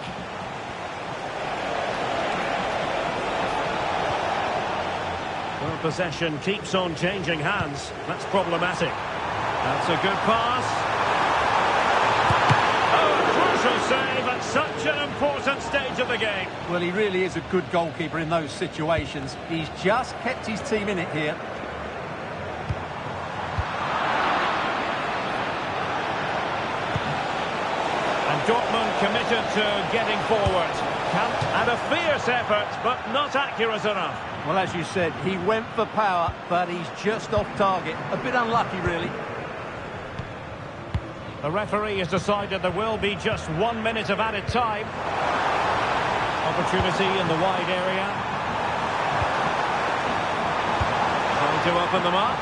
Well, possession keeps on changing hands. That's problematic. That's a good pass. Oh, a crucial save at such an important stage of the game. Well, he really is a good goalkeeper in those situations. He's just kept his team in it here. And Dortmund committed to getting forward. And a fierce effort, but not accurate enough. Well, as you said, he went for power, but he's just off target. A bit unlucky, really. The referee has decided there will be just 1 minute of added time. Opportunity in the wide area. Trying to open them up.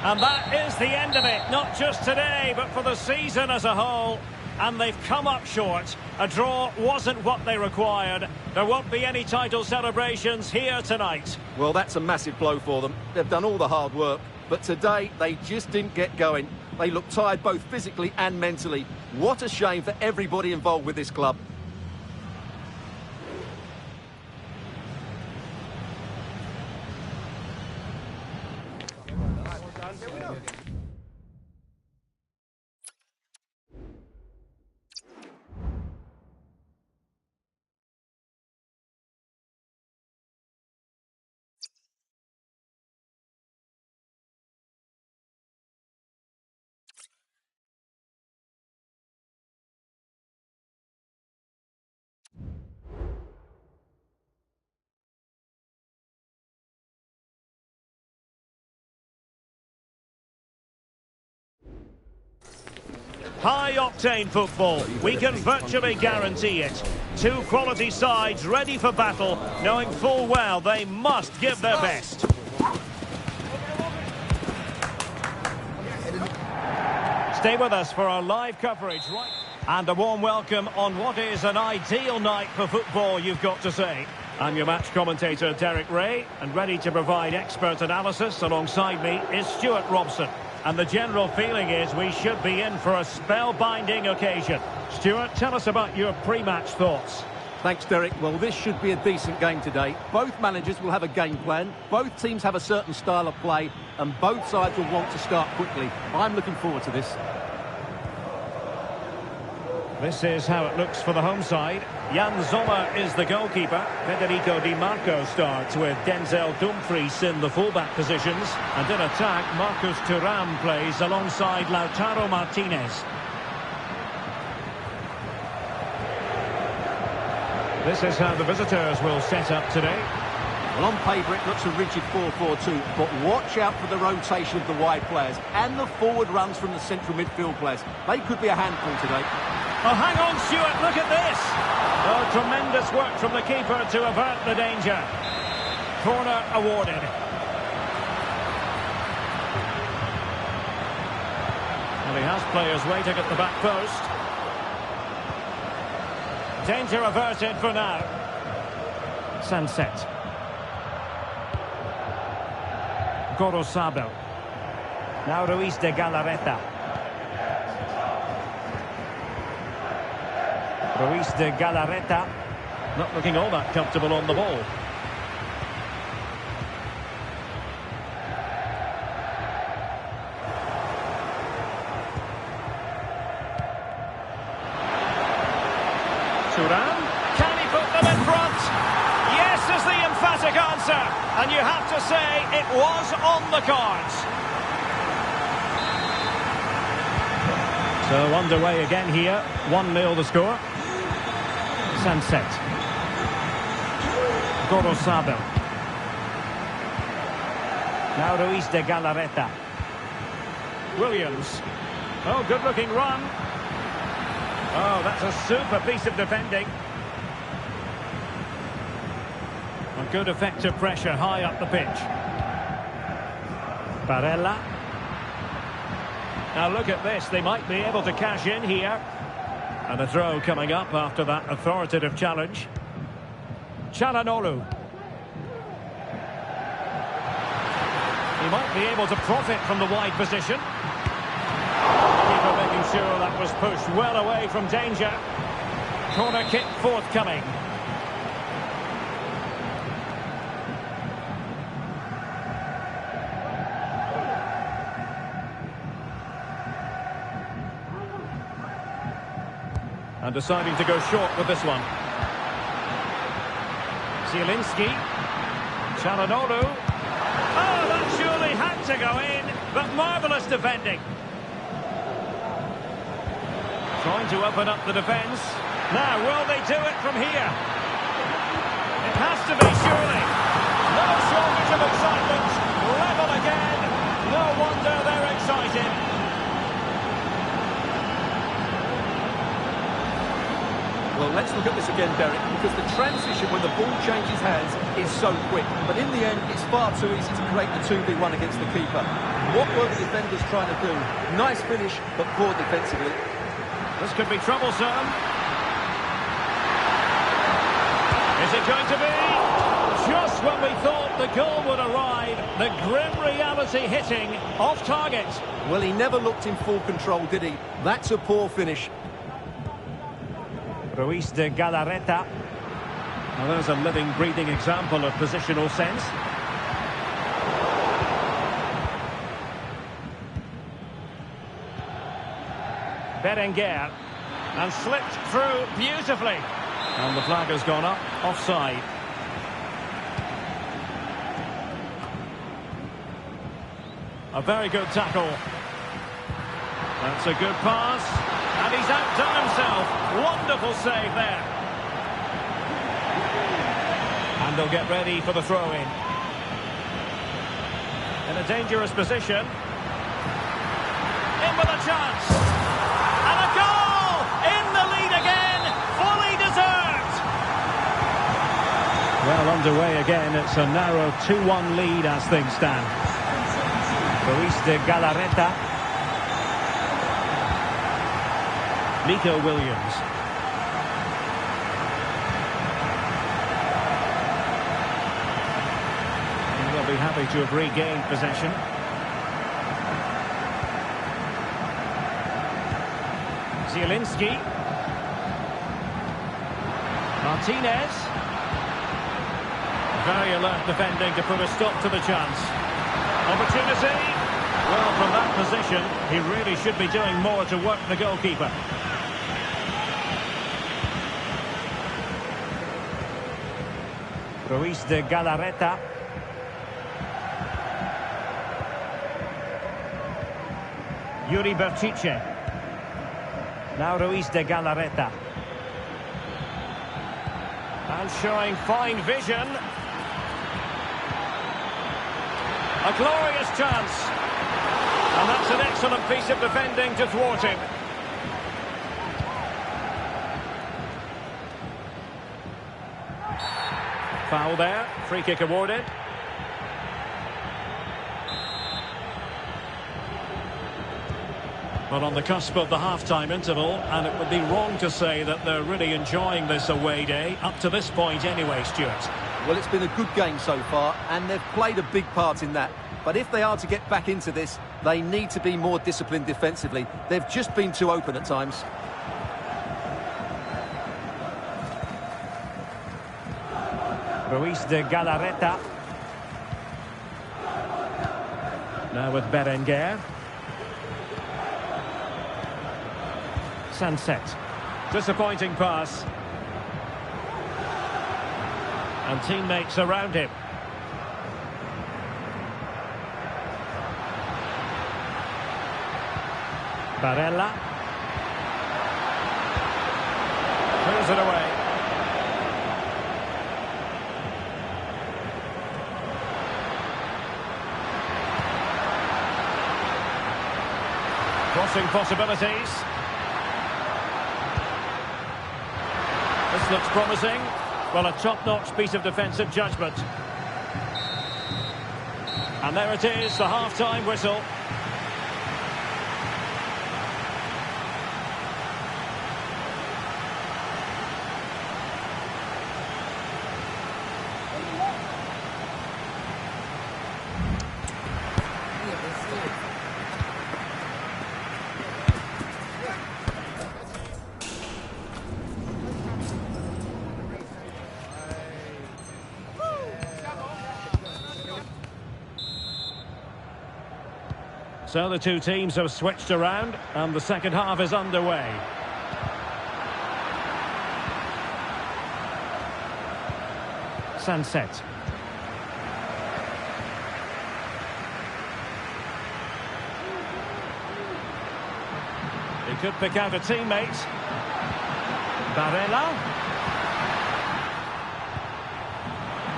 And that is the end of it, not just today, but for the season as a whole. And they've come up short. A draw wasn't what they required. There won't be any title celebrations here tonight. Well, that's a massive blow for them. They've done all the hard work, but today they just didn't get going. They look tired both physically and mentally. What a shame for everybody involved with this club. High-octane football, we can virtually guarantee it. Two quality sides ready for battle, knowing full well they must give their best. Stay with us for our live coverage, right? And a warm welcome on what is an ideal night for football, you've got to say. I'm your match commentator, Derek Ray, and ready to provide expert analysis alongside me is Stuart Robson. And the general feeling is we should be in for a spellbinding occasion. Stuart, tell us about your pre-match thoughts. Thanks, Derek. Well, this should be a decent game today. Both managers will have a game plan. Both teams have a certain style of play, and both sides will want to start quickly. I'm looking forward to this. This is how it looks for the home side. Jan Sommer is the goalkeeper. Federico Di Marco starts with Denzel Dumfries in the fullback positions. And in attack, Marcus Thuram plays alongside Lautaro Martinez. This is how the visitors will set up today. Well, on paper, it looks a rigid 4-4-2, but watch out for the rotation of the wide players and the forward runs from the central midfield players. They could be a handful today. Oh, hang on, Stuart, look at this. Oh, tremendous work from the keeper to avert the danger. Corner awarded. Well, he has players waiting at the back post. Danger averted for now. Sunset. Gorosabel. Now Ruiz de Galarreta. Ruiz de Galarreta. Not looking all that comfortable on the ball. Thuram, can he put them in front? Yes is the emphatic answer, and you have to say it was on the cards. So underway again here, 1-0 the score. Sunset. Gorosabel. Now Ruiz de Galarreta. Williams. Oh, good looking run. Oh, that's a super piece of defending. A good effective pressure high up the pitch. Barella. Now look at this, they might be able to cash in here. And a throw coming up after that authoritative challenge. Çalhanoğlu. He might be able to profit from the wide position. Keeper making sure that was pushed well away from danger. Corner kick forthcoming. And deciding to go short with this one. Zielinski. Çalhanoğlu. Oh, that surely had to go in, but marvellous defending. Trying to open up the defence. Now, will they do it from here? It has to be, surely. No shortage of excitement. Level again. No wonder they're excited. Well, let's look at this again, Derek, because the transition when the ball changes hands is so quick. But in the end, it's far too easy to create the 2v1 against the keeper. What were the defenders trying to do? Nice finish, but poor defensively. This could be troublesome. Is it going to be? Just when we thought the goal would arrive, the grim reality hitting off target. Well, he never looked in full control, did he? That's a poor finish. Ruiz de Galarreta. Now there's a living, breathing example of positional sense. Berenguer. And slipped through beautifully. And the flag has gone up, offside. A very good tackle. That's a good pass. And he's outdone himself. Wonderful save there. And they'll get ready for the throw-in. In a dangerous position. In with a chance. And a goal! In the lead again. Fully deserved. Well, underway again. It's a narrow 2-1 lead as things stand. Ruiz de Galarreta. Nico Williams. And they'll be happy to have regained possession. Zielinski. Martinez. Very alert defending to put a stop to the chance. Opportunity. Well, from that position, he really should be doing more to work the goalkeeper. Ruiz de Galarreta. Yuri Berchiche. Now Ruiz de Galarreta. And showing fine vision. A glorious chance. And that's an excellent piece of defending to thwart him. Foul there. Free kick awarded. Well, on the cusp of the half-time interval, and it would be wrong to say that they're really enjoying this away day, up to this point anyway, Stuart. Well, it's been a good game so far, and they've played a big part in that. But if they are to get back into this, they need to be more disciplined defensively. They've just been too open at times. Ruiz de Galarreta. Now with Berenguer. Sunset. Disappointing pass. And teammates around him. Barella. Clears it away. Crossing possibilities. This looks promising. Well, a top-notch piece of defensive judgment. And there it is, the half-time whistle. So the two teams have switched around and the second half is underway. Sunset. He could pick out a teammate. Barella.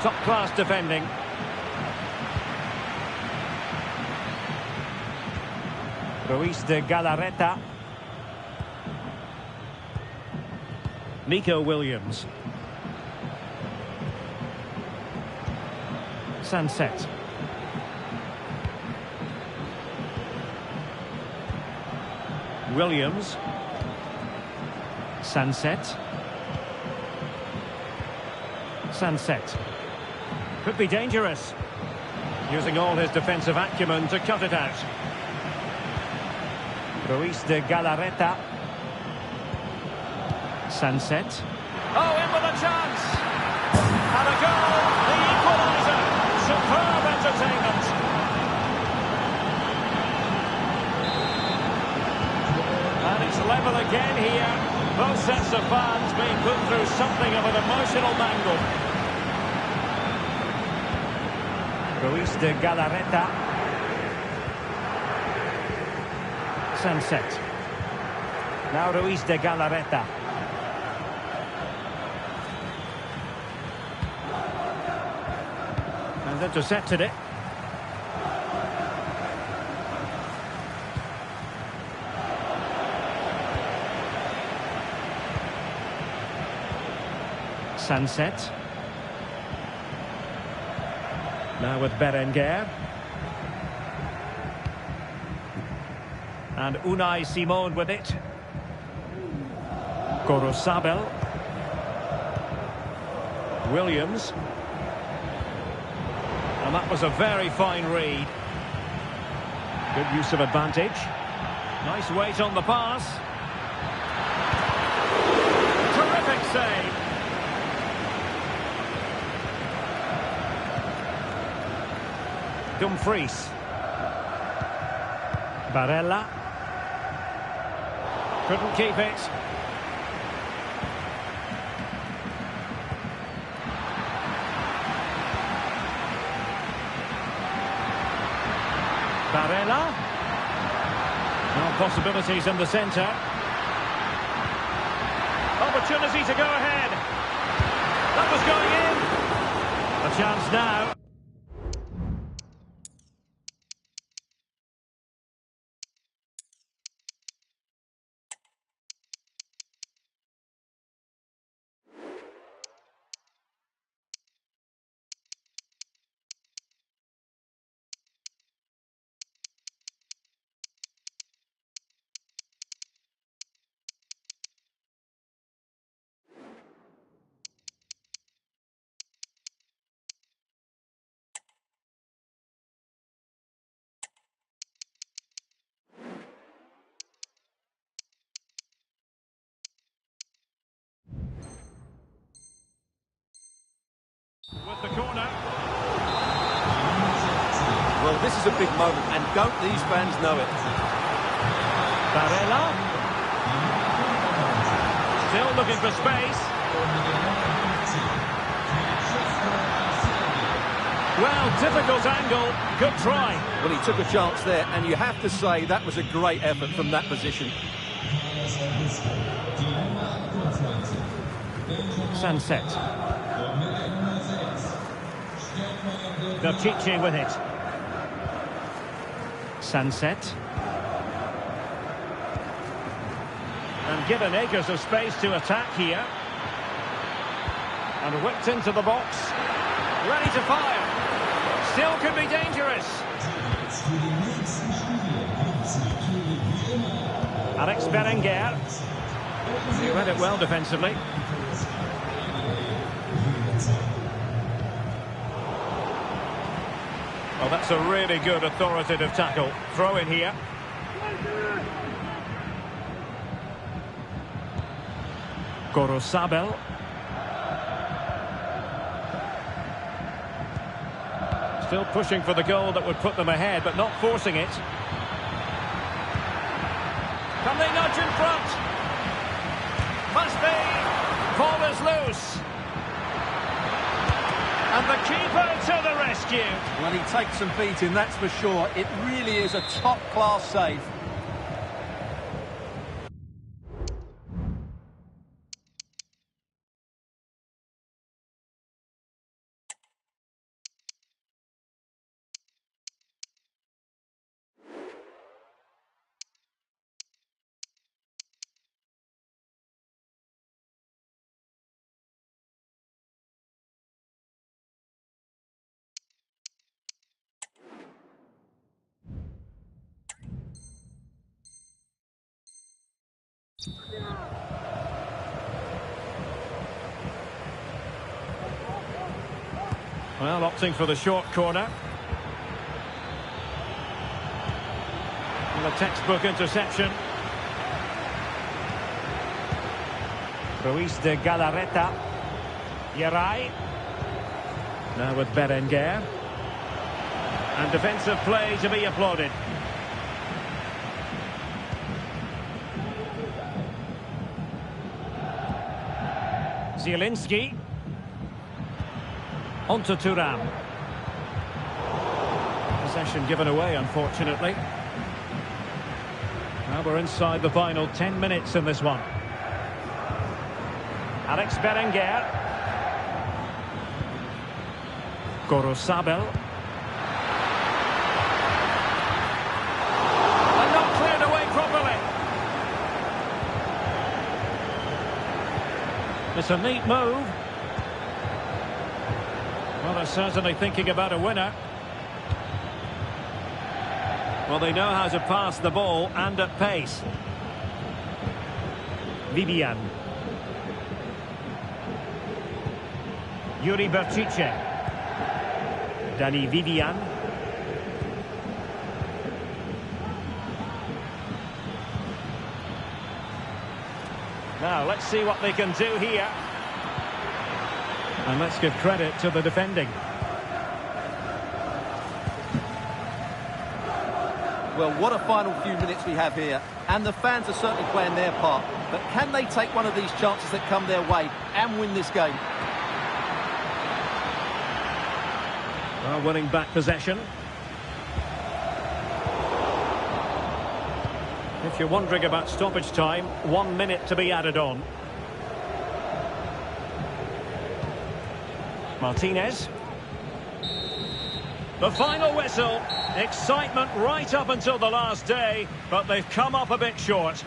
Top-class defending. Ruiz de Galarreta. Nico Williams. Sunset. Williams. Sunset. Sunset. Could be dangerous. Using all his defensive acumen to cut it out. Ruiz de Galarreta. Sunset. Oh, in with a chance! And a goal! The equaliser! Superb entertainment! And it's level again here. Both sets of fans being put through something of an emotional mangle. Ruiz de Galarreta. Sunset. Now Ruiz de Galarreta. And intercepted it. Sunset. Now with Berenguer. And Unai Simon with it. Gorosabel. Williams. And that was a very fine read. Good use of advantage. Nice weight on the pass. Terrific save. Dumfries. Barella. Couldn't keep it. Barella. Now possibilities in the centre. Opportunity to go ahead. That was going in. A chance now. With the corner. Well, this is a big moment, and don't these fans know it? Barella. Still looking for space. Well, difficult angle. Good try. Well, he took a chance there, and you have to say that was a great effort from that position. Sunset. Berchiche with it. Sunset. And given acres of space to attack here. And whipped into the box. Ready to fire. Still could be dangerous. Alex Berenguer. He read it well defensively. Well, that's a really good authoritative tackle. Throw in here. Gorosabel. Still pushing for the goal that would put them ahead, but not forcing it. Can they nudge in front? Must be. Ball is loose. And the keeper to the rescue. Well, he takes some beating, that's for sure. It really is a top-class save. Well, opting for the short corner. And a textbook interception. Ruiz de Galarreta. Yeray. Now with Berenguer. And defensive play to be applauded. Zielinski. On to Thuram. Possession given away, unfortunately. Now we're inside the final 10 minutes in this one. Alex Berenguer. Gorosabel. And not cleared away properly. It's a neat move. Well, they're certainly thinking about a winner. Well, they know how to pass the ball and at pace. Vivian. Yuri Berchiche. Danny Vivian. Now, let's see what they can do here. And let's give credit to the defending. Well, what a final few minutes we have here. And the fans are certainly playing their part. But can they take one of these chances that come their way and win this game? Well, winning back possession. If you're wondering about stoppage time, 1 minute to be added on. Martinez. The final whistle. Excitement right up until the last day, but they've come up a bit short.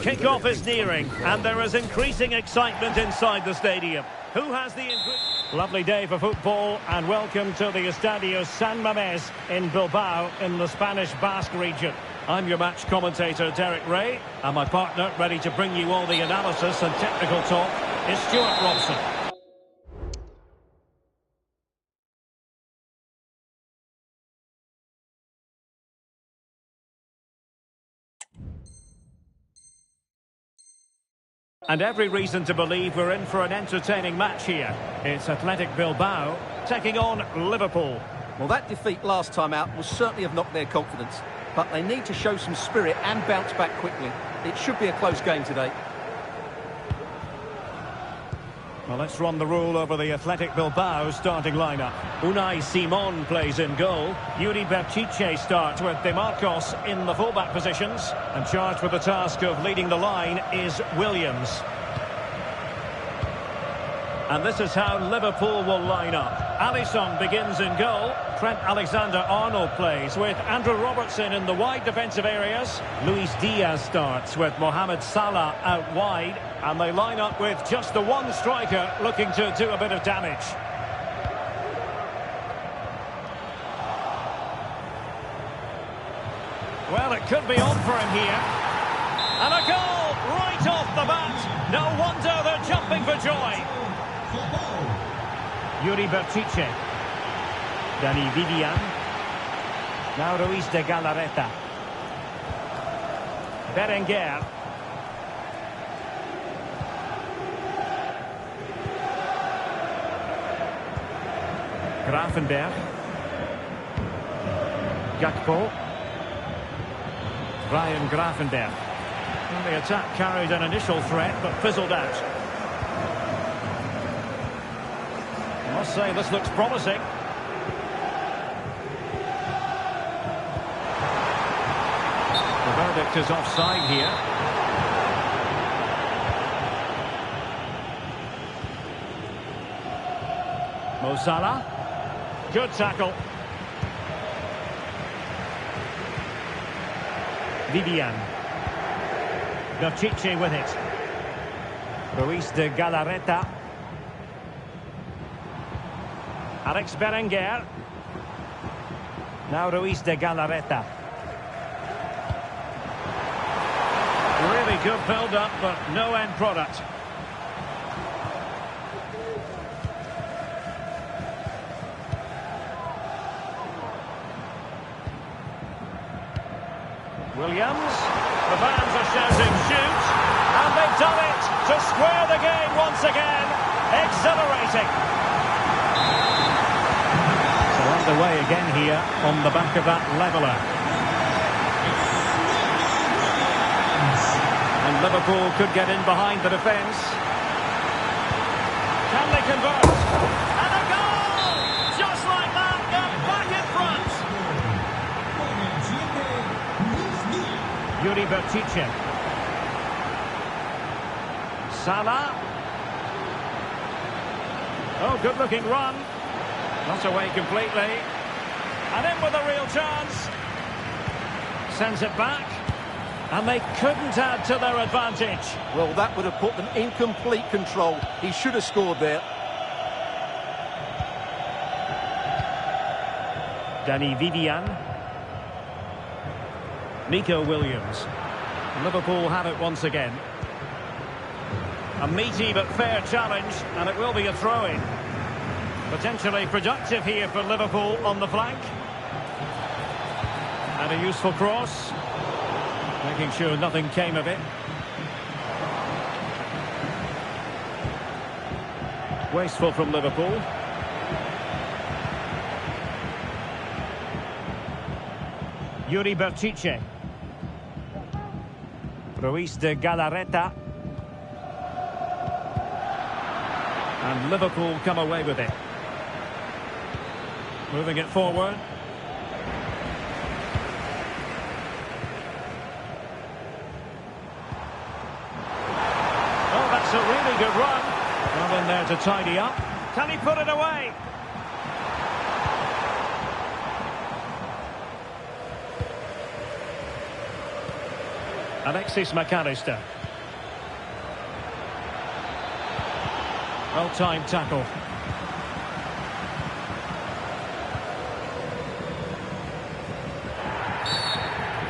Kick-off is nearing, and there is increasing excitement inside the stadium. Who has the... Lovely day for football, and welcome to the Estadio San Mamés in Bilbao in the Spanish Basque region. I'm your match commentator, Derek Ray, and my partner, ready to bring you all the analysis and technical talk, is Stuart Robson. And every reason to believe we're in for an entertaining match here. It's Athletic Bilbao taking on Liverpool. Well, that defeat last time out will certainly have knocked their confidence, but they need to show some spirit and bounce back quickly. It should be a close game today. Well, let's run the rule over the Athletic Bilbao starting lineup. Unai Simon plays in goal. Yuri Berchiche starts with De Marcos in the fullback positions. And charged with the task of leading the line is Williams. And this is how Liverpool will line up. Alisson begins in goal. Trent Alexander-Arnold plays with Andrew Robertson in the wide defensive areas. Luis Diaz starts with Mohamed Salah out wide. And they line up with just the one striker looking to do a bit of damage. Well, it could be on for him here. And a goal right off the bat. No wonder they're jumping for joy. Yuri Berchiche. Dani Vivian. Now Ruiz de Galarreta. Berenguer. Gravenberch. Gakpo. Ryan Gravenberch. Well, the attack carried an initial threat but fizzled out. I must say this looks promising. The verdict is offside here. Mo Salah. Good tackle. Vivian. Berchiche with it. Ruiz de Galarreta. Alex Berenguer. Now Ruiz de Galarreta. Really good build-up, but no end product. Williams. The fans are shouting shoot. And they've done it to square the game once again. Exhilarating. So underway again here on the back of that leveller. And Liverpool could get in behind the defence. Can they convert? And a goal! Just like that, they're back in front. Yuri Berchiche. Salah. Oh, good-looking run. Not away completely. And in with a real chance. Sends it back. And they couldn't add to their advantage. Well, that would have put them in complete control. He should have scored there. Dani Vivian. Nico Williams. Liverpool have it once again. A meaty but fair challenge, and it will be a throw-in. Potentially productive here for Liverpool on the flank. And a useful cross. Making sure nothing came of it. Wasteful from Liverpool. Yuri Berchiche. Ruiz de Galarreta. And Liverpool come away with it. Moving it forward. Oh, that's a really good run. Well in there to tidy up. Can he put it away? Alexis McAllister. Well-timed tackle.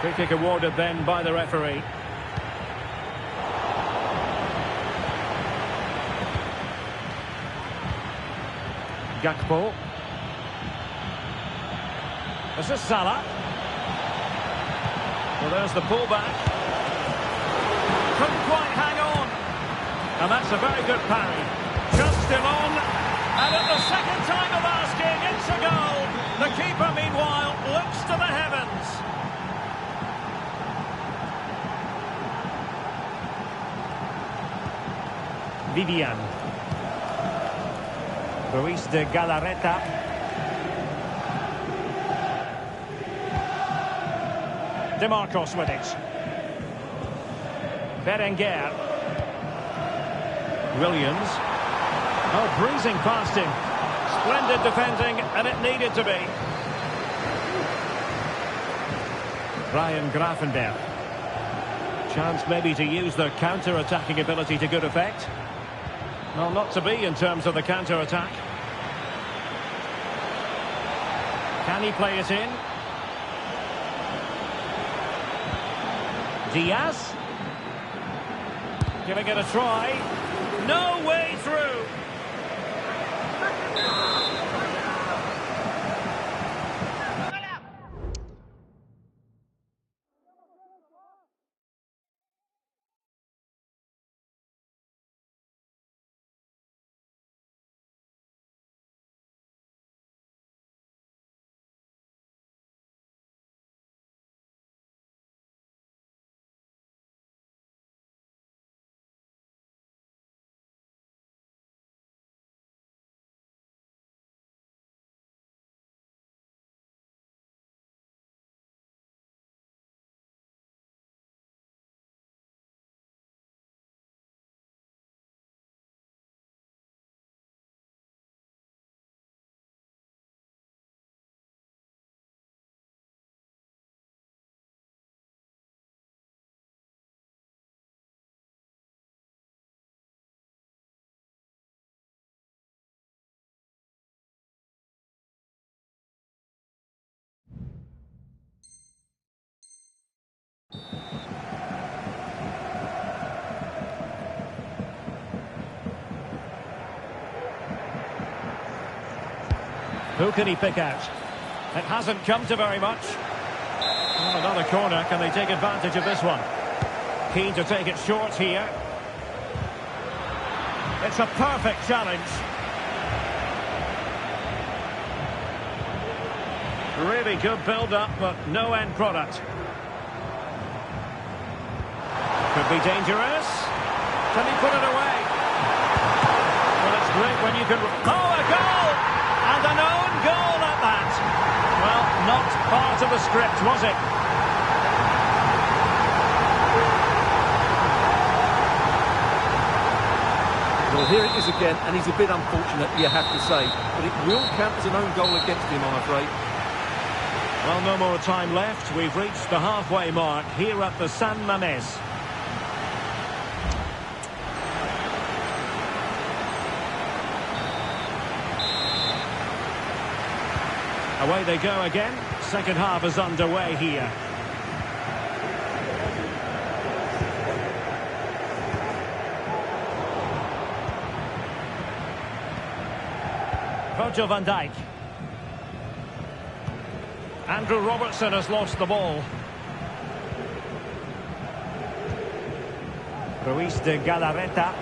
Free kick awarded then by the referee. Gakpo. This is Salah. Well, there's the pullback. Couldn't quite hang on. And that's a very good parry. Just still on. And at the second time of asking, it's a goal. The keeper, meanwhile, looks to the heavens. Vivian. Ruiz de Galarreta. DeMarcos with it. Berenguer. Williams. Oh, breezing past him. Splendid defending, and it needed to be. Ryan Grafenberg. Chance maybe to use their counter-attacking ability to good effect. Well, not to be in terms of the counter-attack. Can he play it in? Diaz. Giving it a try. No way through. Who can he pick out? It hasn't come to very much. Well, another corner. Can they take advantage of this one? Keen to take it short here. It's a perfect challenge. Really good build-up, but no end product. Could be dangerous. Can he put it away? Well, it's great when you can... Oh, a goal! And an own goal at that. Well, not part of the script, was it? Well, here it is again, and he's a bit unfortunate, you have to say. But it will count as an own goal against him, I'm afraid. Well, no more time left. We've reached the halfway mark here at the San Mamés. Away they go again. Second half is underway here. Virgil van Dijk. Andrew Robertson has lost the ball. Ruiz de Galarreta.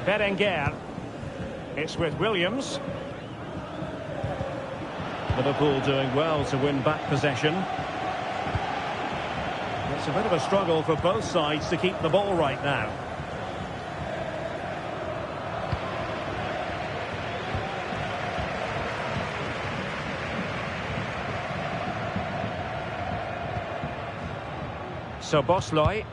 Berenguer. It's with Williams. Liverpool doing well to win back possession. It's a bit of a struggle for both sides to keep the ball right now. So Bosloy.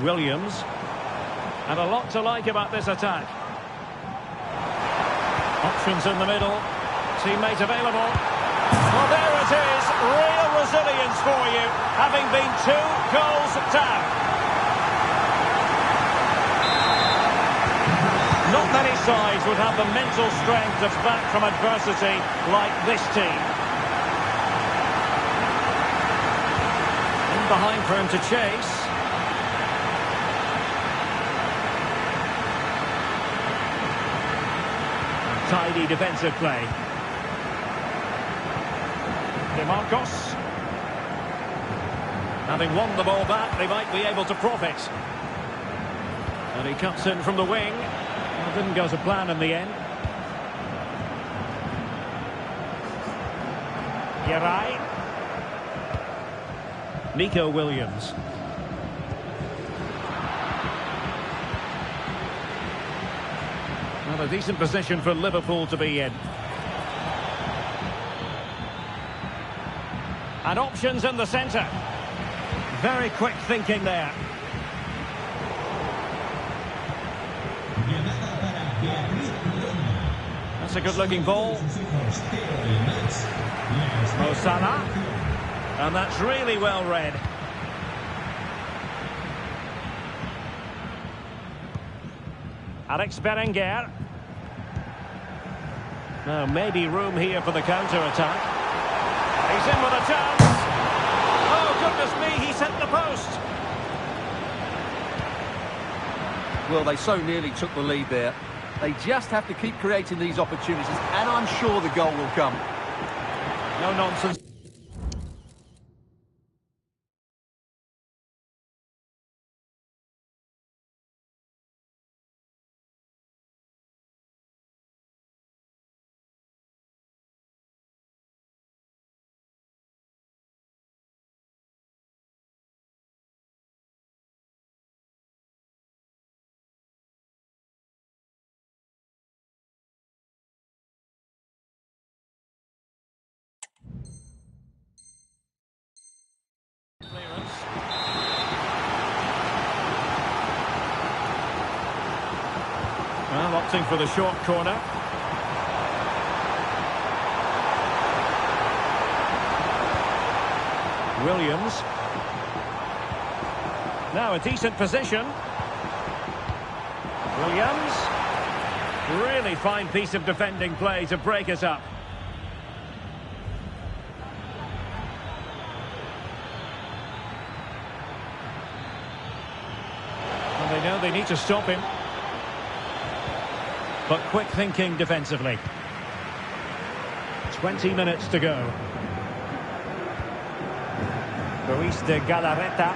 Williams. And a lot to like about this attack. Options in the middle. Teammate available. Well, there it is. Real resilience for you, having been 2 goals down. Not many sides would have the mental strength to back from adversity like this team. In behind for him to chase. Tidy defensive play. DeMarcos. Having won the ball back, they might be able to profit. And he cuts in from the wing. Well, didn't go to plan in the end. Yarai. Nico Williams. Well, a decent position for Liverpool to be in. And options in the centre. Very quick thinking there. That's a good-looking ball. Mo Salah. And that's really well read. Alex Berenguer. Now, maybe room here for the counter-attack. He's in with a chance. Oh, goodness me, he's hit the post. Well, they so nearly took the lead there. They just have to keep creating these opportunities, and I'm sure the goal will come. No nonsense. Well, opting for the short corner. Williams. Now a decent position. Williams. Really fine piece of defending play to break us up. And they know they need to stop him. But quick thinking defensively. 20 minutes to go. Ruiz de Galarreta.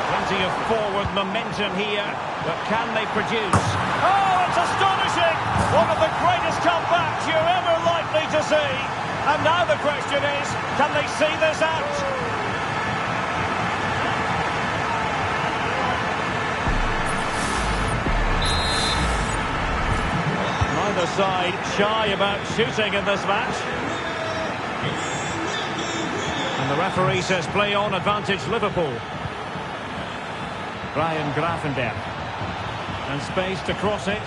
Plenty of forward momentum here, but can they produce? Oh, it's astonishing! One of the greatest comebacks you're ever likely to see. And now the question is, can they see this out? Neither side shy about shooting in this match. And the referee says play on, advantage Liverpool. Ryan Gravenberch. And space to cross it.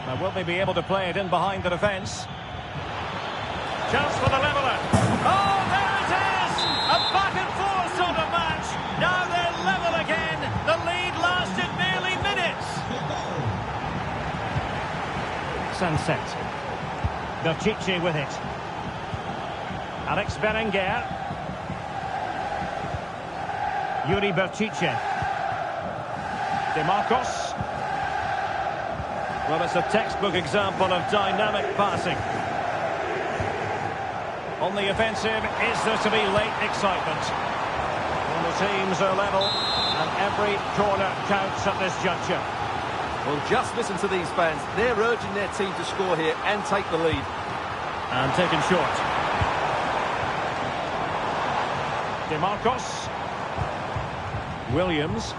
Now will they be able to play it in behind the defence? Chance for the leveller. Oh, there it is! A back and forth sort of match. Now they're level again. The lead lasted merely minutes. Sunset. Berchiche with it. Alex Berenguer. Yuri Berchiche. DeMarcos. Well, it's a textbook example of dynamic passing. On the offensive, is there to be late excitement? Well, the teams are level, and every corner counts at this juncture. Well, just listen to these fans. They're urging their team to score here and take the lead. And taken short. DeMarcos. Williams.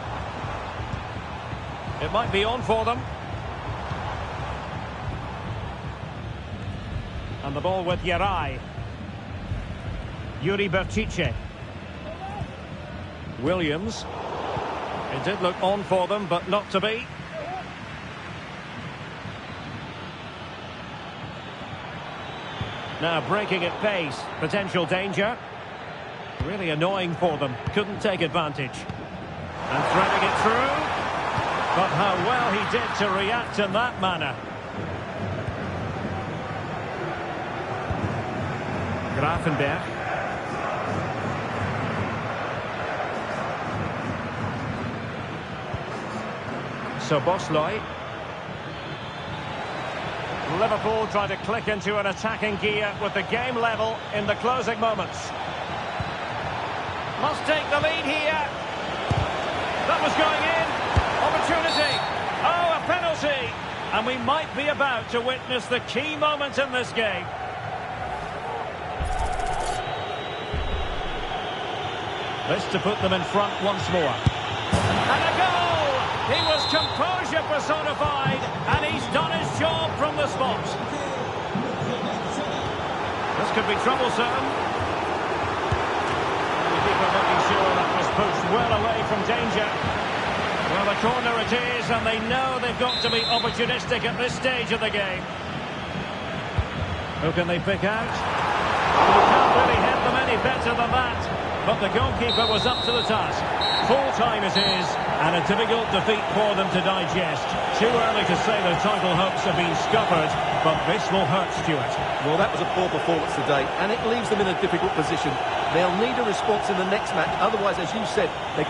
It might be on for them. And the ball with Yarai. Yuri Berchiche. Williams. It did look on for them, but not to be. Now breaking at pace. Potential danger. Really annoying for them. Couldn't take advantage. And threading it through. But how well he did to react in that manner. Gravenberch. Szoboszlai. Liverpool trying to click into an attacking gear with the game level in the closing moments. Must take the lead here. That was going in. Opportunity. A and we might be about to witness the key moment in this game. This to put them in front once more. And a goal! He was composure personified, and he's done his job from the spot. This could be troublesome. The keeper making sure that was pushed well away from danger. Well, the corner it is, and they know they've got to be opportunistic at this stage of the game. Who can they pick out? You can't really hit them any better than that. But the goalkeeper was up to the task. Full time it is, and a difficult defeat for them to digest. Too early to say their title hopes have been scuppered, but this will hurt, Stuart. Well, that was a poor performance today, and it leaves them in a difficult position. They'll need a response in the next match, otherwise, as you said, they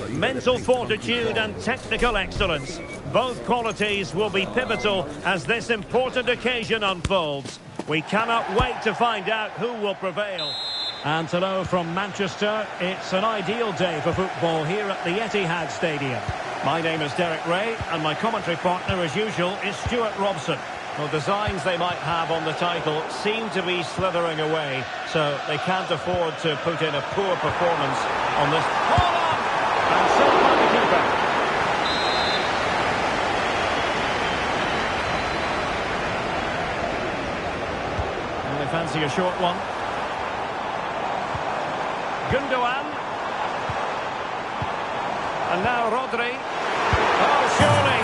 Mental fortitude and technical excellence. Both qualities will be pivotal as this important occasion unfolds. We cannot wait to find out who will prevail. And hello from Manchester. It's an ideal day for football here at the Etihad Stadium. My name is Derek Ray, and my commentary partner, as usual, is Stuart Robson. Well, designs they might have on the title seem to be slithering away, so they can't afford to put in a poor performance on this. Hold on! And so by the keeper. And they fancy a short one. Gundogan. And now Rodri. Oh, surely.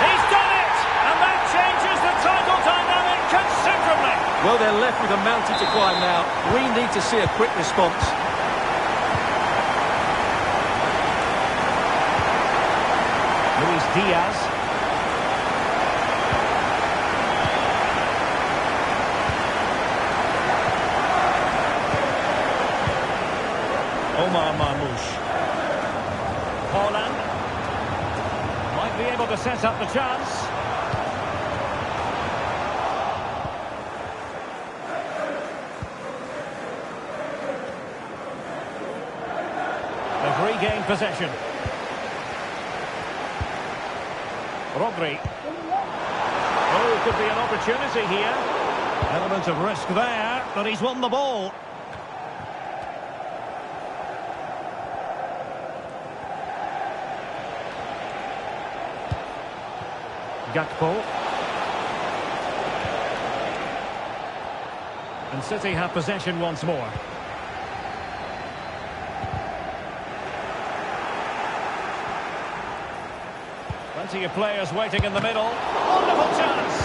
He's done it! And that changes the title dynamic considerably. Well, they're left with a mountain to climb now. We need to see a quick response. Luis Diaz. Omar Marmoush. Haaland might be able to set up the chance. They've regained possession. Rodri. Oh, could be an opportunity here. Element of risk there, but he's won the ball. Gakpo. And City have possession once more. Plenty of players waiting in the middle. Wonderful chance.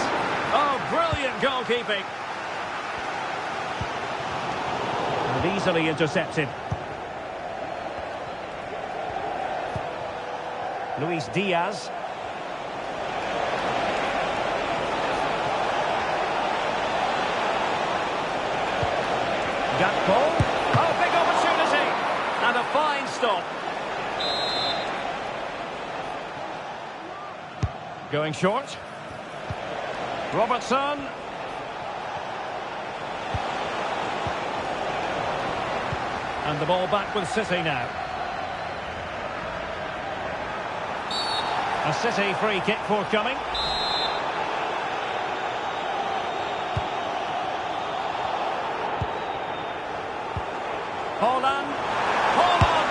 Oh, brilliant goalkeeping. And easily intercepted. Luis Diaz. Gakpo. Oh, big opportunity. And a fine stop. Going short. Robertson. And the ball back with City now. A City free kick forthcoming. Haaland. Haaland!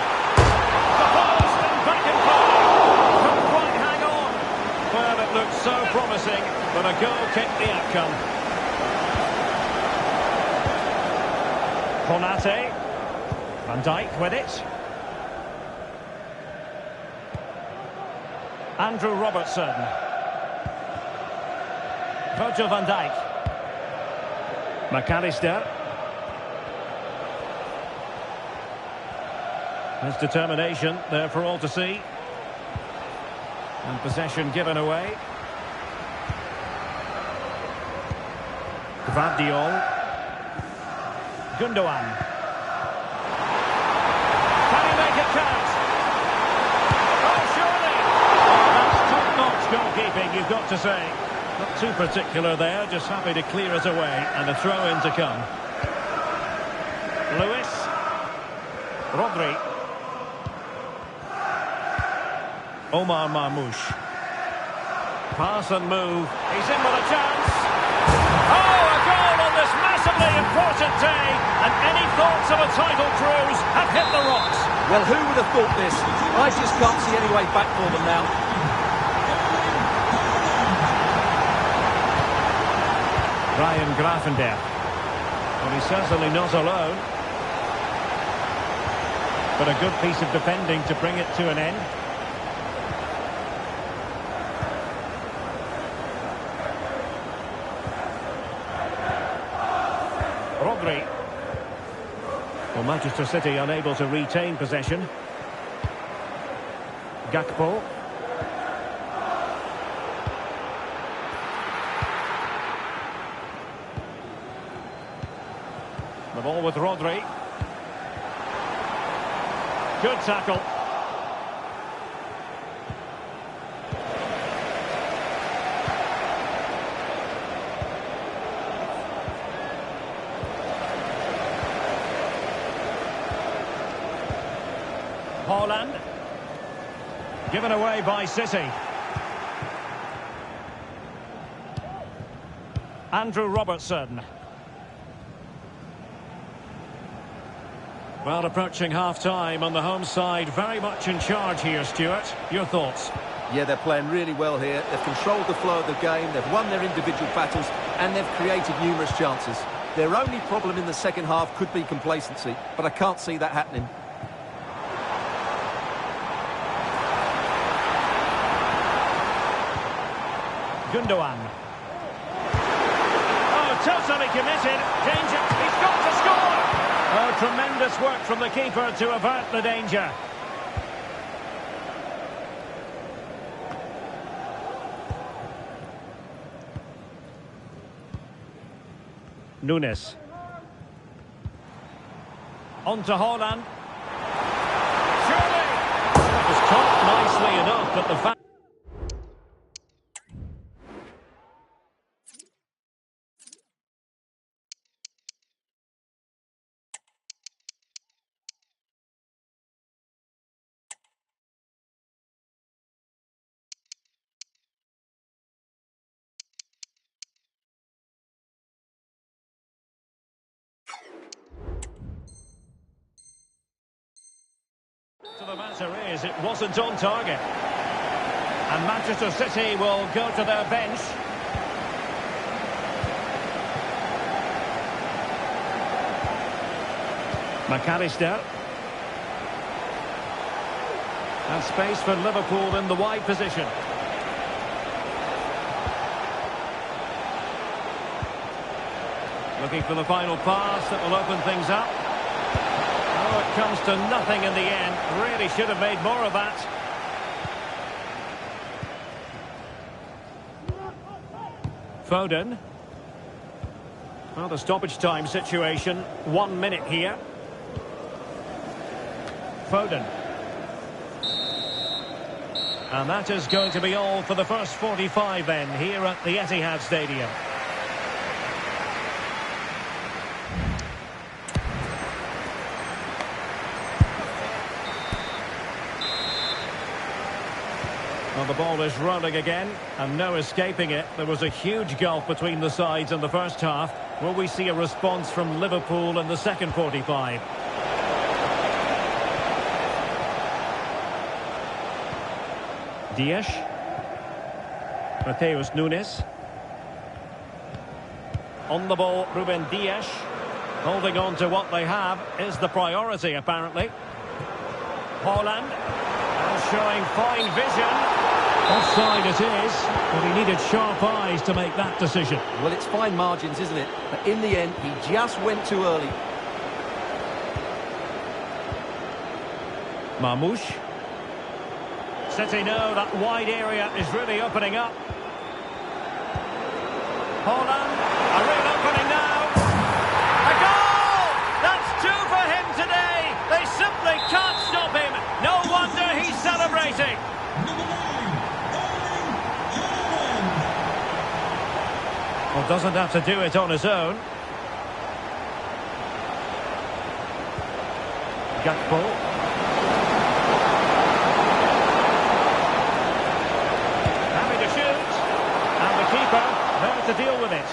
The post and back in play. Couldn't quite hang on. Well, it looked so promising, but a goal kicked the outcome. Konate. Van Dijk with it. Andrew Robertson. Virgil van Dijk. McAllister. His determination there for all to see. And possession given away. Gvardiol. Gundogan. Can he make it count? Oh, surely! That's top-notch goalkeeping, you've got to say. Not too particular there, just happy to clear it away. And a throw-in to come. Lewis. Rodri. Omar Marmoush. Pass and move. He's in with a chance. Oh, a goal on this massively important day. And any thoughts of a title cruise have hit the rocks. Well, who would have thought this? I just can't see any way back for them now. Ryan Gravenberch. Well, he's certainly not alone. But a good piece of defending to bring it to an end. Rodri. Well, Manchester City unable to retain possession. Gakpo. The ball with Rodri. Good tackle. Haaland. Given away by City. Andrew Robertson. Well, approaching half-time on the home side, very much in charge here, Stuart. Your thoughts? Yeah, they're playing really well here. They've controlled the flow of the game, they've won their individual battles, and they've created numerous chances. Their only problem in the second half could be complacency, but I can't see that happening. Gundogan. Oh, totally committed. Danger. He's got to score. Oh, tremendous work from the keeper to avert the danger. Nunes. On to Haaland. Surely! It was caught nicely enough, but the fact... The matter is, it wasn't on target. And Manchester City will go to their bench. McAllister. And space for Liverpool in the wide position. Looking for the final pass that will open things up. Oh, it comes to nothing in the end. Really should have made more of that. Foden. Well, the stoppage time situation. 1 minute here. Foden. And that is going to be all for the first 45 then, here at the Etihad Stadium. Well, the ball is rolling again, and no escaping it. There was a huge gulf between the sides in the first half. Will we see a response from Liverpool in the second 45? Dias. Mateus Nunes. On the ball, Ruben Dias. Holding on to what they have is the priority, apparently. Haaland. And showing fine vision. Offside it is, but he needed sharp eyes to make that decision. Well, it's fine margins, isn't it? But in the end, he just went too early. Marmoush. City know that wide area is really opening up. Haaland, a real opening now. A goal! That's two for him today. They simply can't stop him. No wonder he's celebrating. Well, doesn't have to do it on his own. Gakpo. Having to shoot. And the keeper there to deal with it.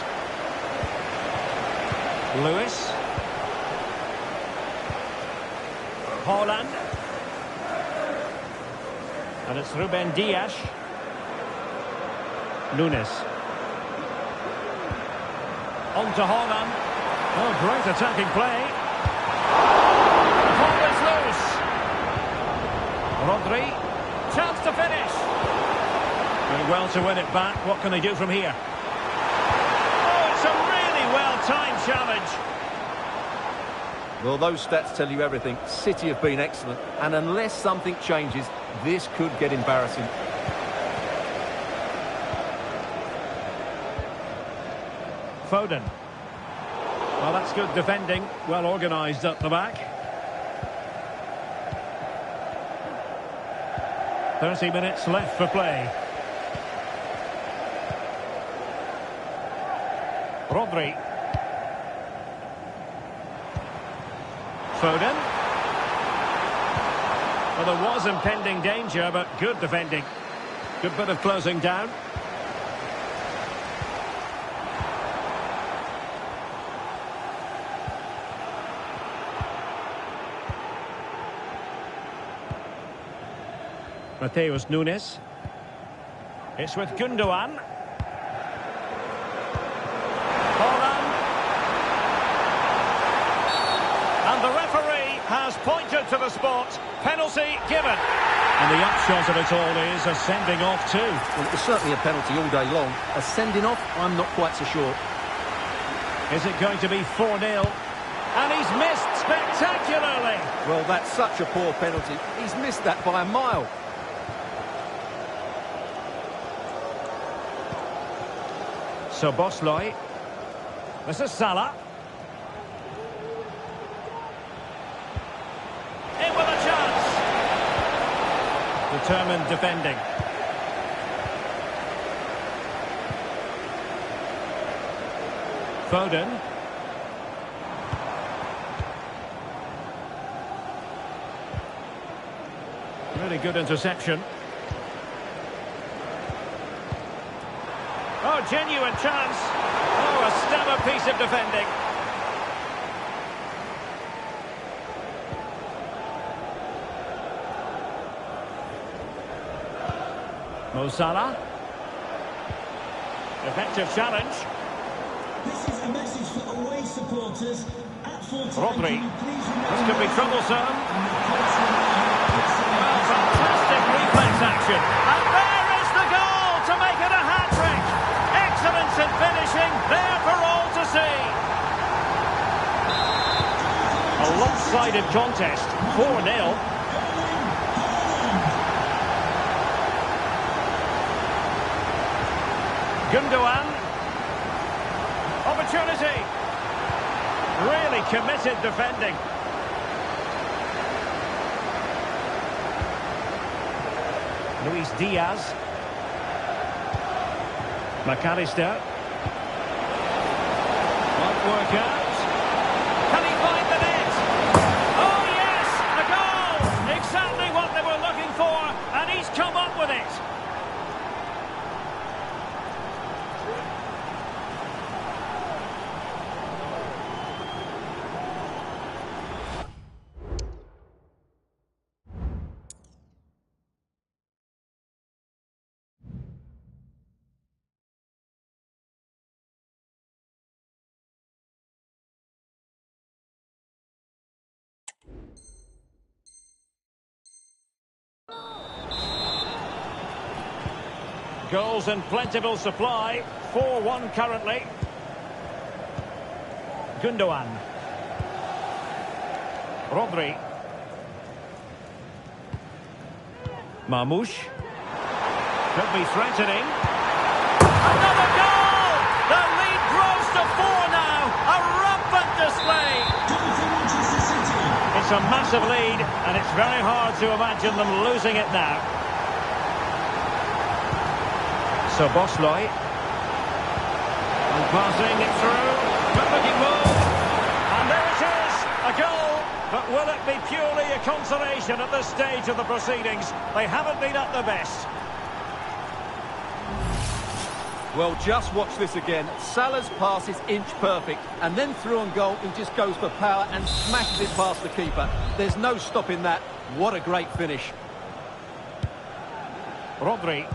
Lewis. Haaland. And it's Ruben Dias. Nunes. On to Haaland. Oh, great attacking play. The ball is loose. Rodri. Chance to finish. Doing well to win it back. What can they do from here? Oh, it's a really well-timed challenge. Well, those stats tell you everything. City have been excellent. And unless something changes, this could get embarrassing. Foden. Well, that's good defending. Well organised at the back. 30 minutes left for play. Rodri. Foden. Well, there was impending danger, but good defending. Good bit of closing down. Mateus Nunes. It's with Gundogan. Holland. And the referee has pointed to the spot. Penalty given. And the upshot of it all is a sending off too. Well, it was certainly a penalty all day long. A sending off, I'm not quite so sure. Is it going to be 4-0? And he's missed spectacularly. Well, that's such a poor penalty. He's missed that by a mile. So Bosley. This is Salah. In with a chance. Determined defending. Foden. Really good interception. Oh, genuine chance. Oh, a stellar piece of defending. Mo Salah. Effective challenge. This is a message for away supporters. At full time, Rodri. can you please This could be troublesome. remember- Well, fantastic reflex action. And there is the goal to make it a hat-trick. Excellence in finishing, there for all to see. A lopsided contest, 4-0. Gundogan. Opportunity. Really committed defending. Luis Diaz. McAllister. Won't work out. Can he find the net? Oh yes, a goal! Exactly what they were looking for, and he's come up with it. Goals in plentiful supply. 4-1 currently. Gundogan. Rodri. Marmoush. Could be threatening. Another goal! The lead grows to 4 now. A rampant display. It's a massive lead, and it's very hard to imagine them losing it now. So Bosley. And passing it through. Good looking move. And there it is. A goal. But will it be purely a consolation at this stage of the proceedings? They haven't been at their best. Well, just watch this again. Salah's pass is inch perfect, and then through on goal, he just goes for power and smashes it past the keeper. There's no stopping that. What a great finish. Rodri.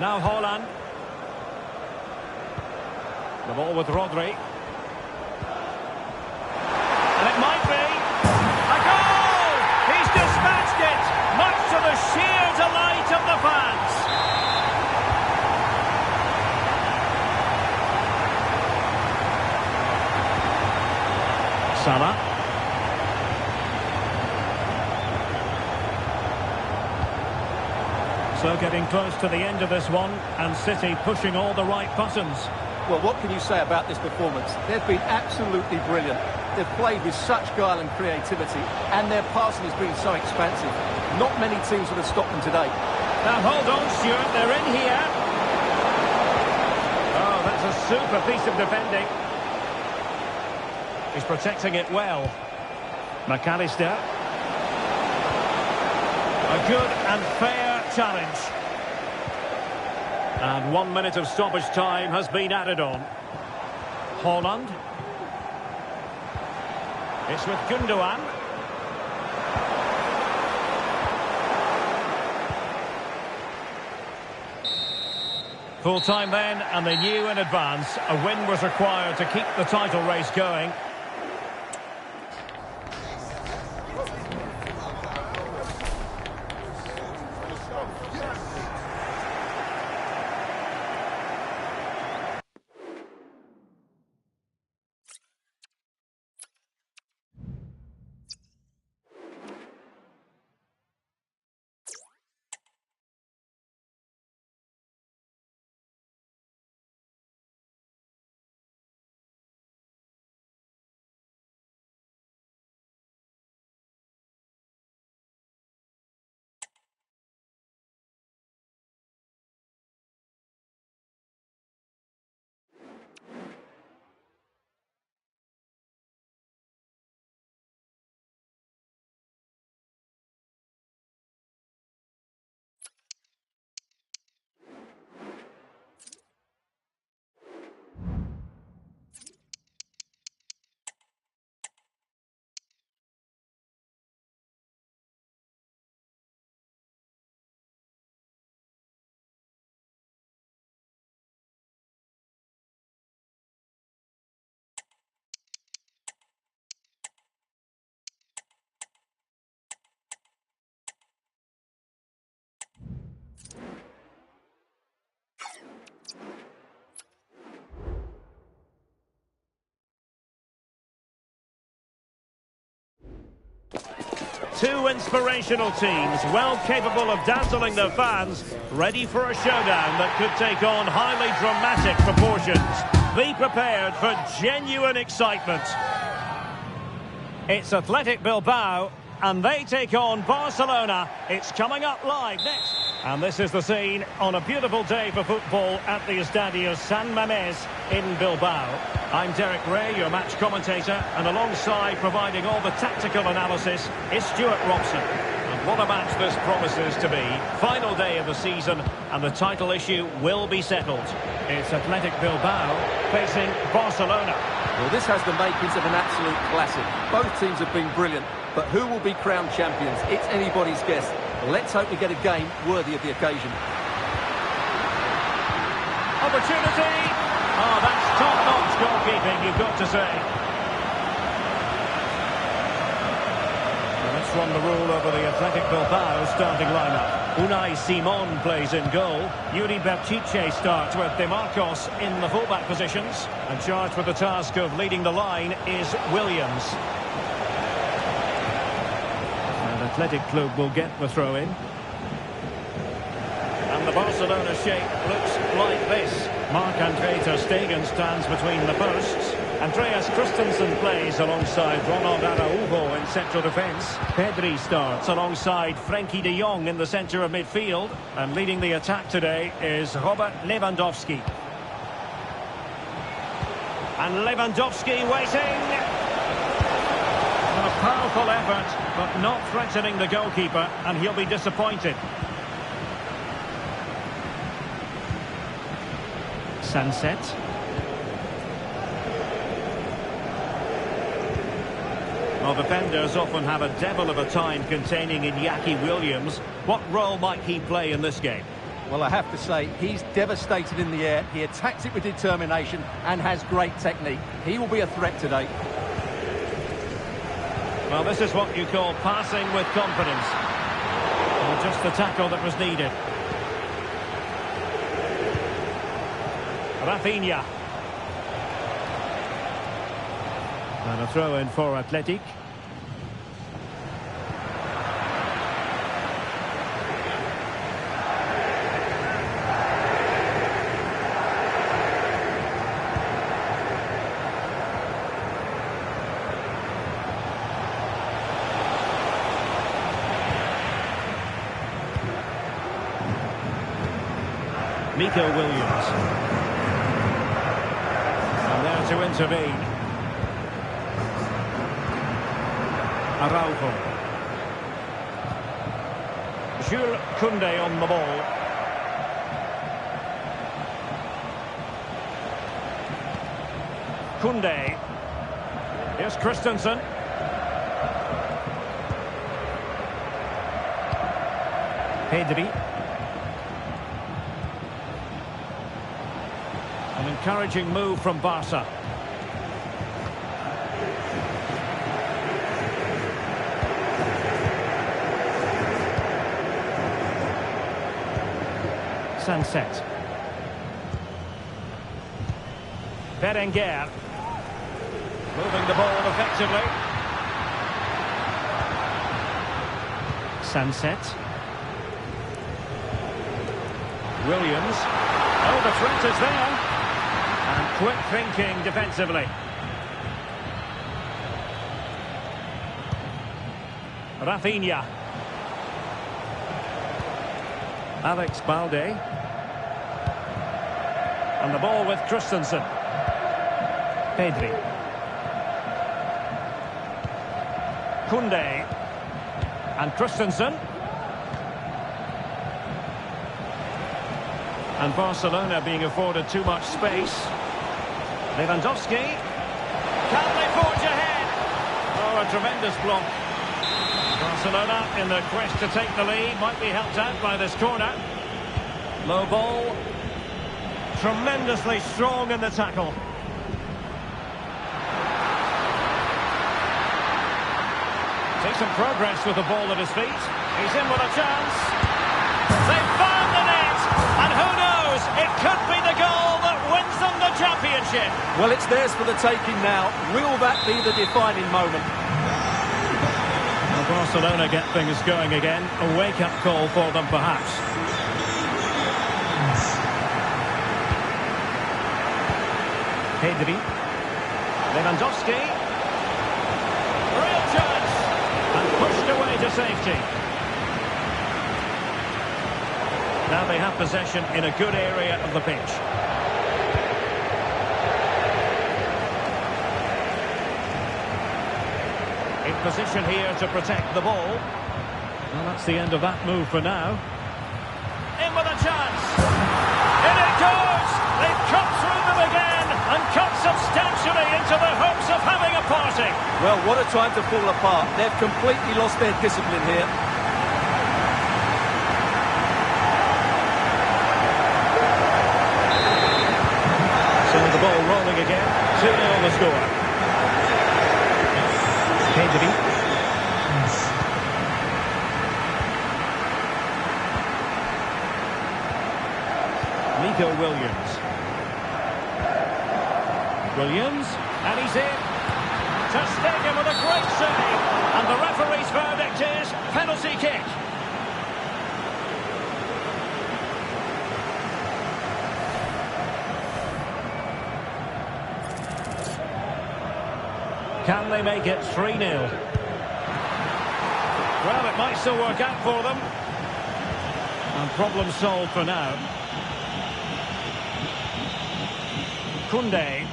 Now Holland. The ball with Rodri. And it might be a goal! He's dispatched it, much to the sheer delight of the fans. Salah. So getting close to the end of this one, and City pushing all the right buttons. Well, what can you say about this performance? They've been absolutely brilliant. They've played with such guile and creativity, and their passing has been so expansive. Not many teams would have stopped them today. Now hold on, Stuart, they're in here. Oh, that's a super piece of defending. He's protecting it well. McAllister. A good and fair challenge. And 1 minute of stoppage time has been added on. Holland. It's with Gundogan. Full time then, and they knew in advance a win was required to keep the title race going. Two inspirational teams, well capable of dazzling their fans, ready for a showdown that could take on highly dramatic proportions. Be prepared for genuine excitement. It's Athletic Bilbao, and they take on Barcelona. It's coming up live next. And this is the scene on a beautiful day for football at the Estadio San Mamés in Bilbao. I'm Derek Ray, your match commentator, and alongside providing all the tactical analysis is Stuart Robson. And what a match this promises to be. Final day of the season, and the title issue will be settled. It's Athletic Bilbao facing Barcelona. Well, this has the makings of an absolute classic. Both teams have been brilliant, but who will be crowned champions? It's anybody's guess. Let's hope we get a game worthy of the occasion. Opportunity! Oh, that's top-notch goalkeeping, you've got to say. Well, let's run the rule over the Athletic Bilbao starting lineup. Unai Simon plays in goal. Yuri Berchiche starts with De Marcos in the fullback positions. And charged with the task of leading the line is Williams. Athletic Club will get the throw-in. And the Barcelona shape looks like this. Marc-Andre ter Stegen stands between the posts. Andreas Christensen plays alongside Ronald Araujo in central defence. Pedri starts alongside Frenkie de Jong in the centre of midfield. And leading the attack today is Robert Lewandowski. And Lewandowski waiting. A powerful effort, but not threatening the goalkeeper, and he'll be disappointed. Sunset. Well, defenders often have a devil of a time containing Iñaki Williams. What role might he play in this game? Well, I have to say, he's devastated in the air. He attacks it with determination and has great technique. He will be a threat today. Well, this is what you call passing with confidence. Well, just the tackle that was needed. Rafinha. And a throw-in for Athletic. Nico Williams. And there to intervene. Araujo. Jules Koundé on the ball. Koundé. Here's Christensen. Pedri. An encouraging move from Barca. Sunset. Berenguer. Moving the ball effectively. Sunset. Williams. Oh, the threat is there. And quick thinking defensively. Rafinha. Alex Balde. And the ball with Christensen. Pedri. Koundé. And Christensen. And Barcelona being afforded too much space. Lewandowski. Can they forge ahead? Oh, a tremendous block. Barcelona in the quest to take the lead. Might be helped out by this corner. Low ball. Tremendously strong in the tackle. See some progress with the ball at his feet. He's in with a chance. They've found the net. And who knows, it could be the goal that wins them the championship. Well, it's theirs for the taking now. Will that be the defining moment? Well, Barcelona get things going again. A wake-up call for them, perhaps. Pedri. Lewandowski. Real chance. And pushed away to safety. Now they have possession in a good area of the pitch. In position here to protect the ball. Well, that's the end of that move for now. In with a chance. In it goes. They've cut through them again and cut substantially into the hopes of having a party. Well, what a time to fall apart. They've completely lost their discipline here. So the ball rolling again. 2-0 the score. Pedri. Nico Williams. Williams, and he's in. Ter Stegen with a great save. And the referee's verdict is penalty kick. Can they make it 3-0? Well, it might still work out for them. And problem solved for now. Koundé.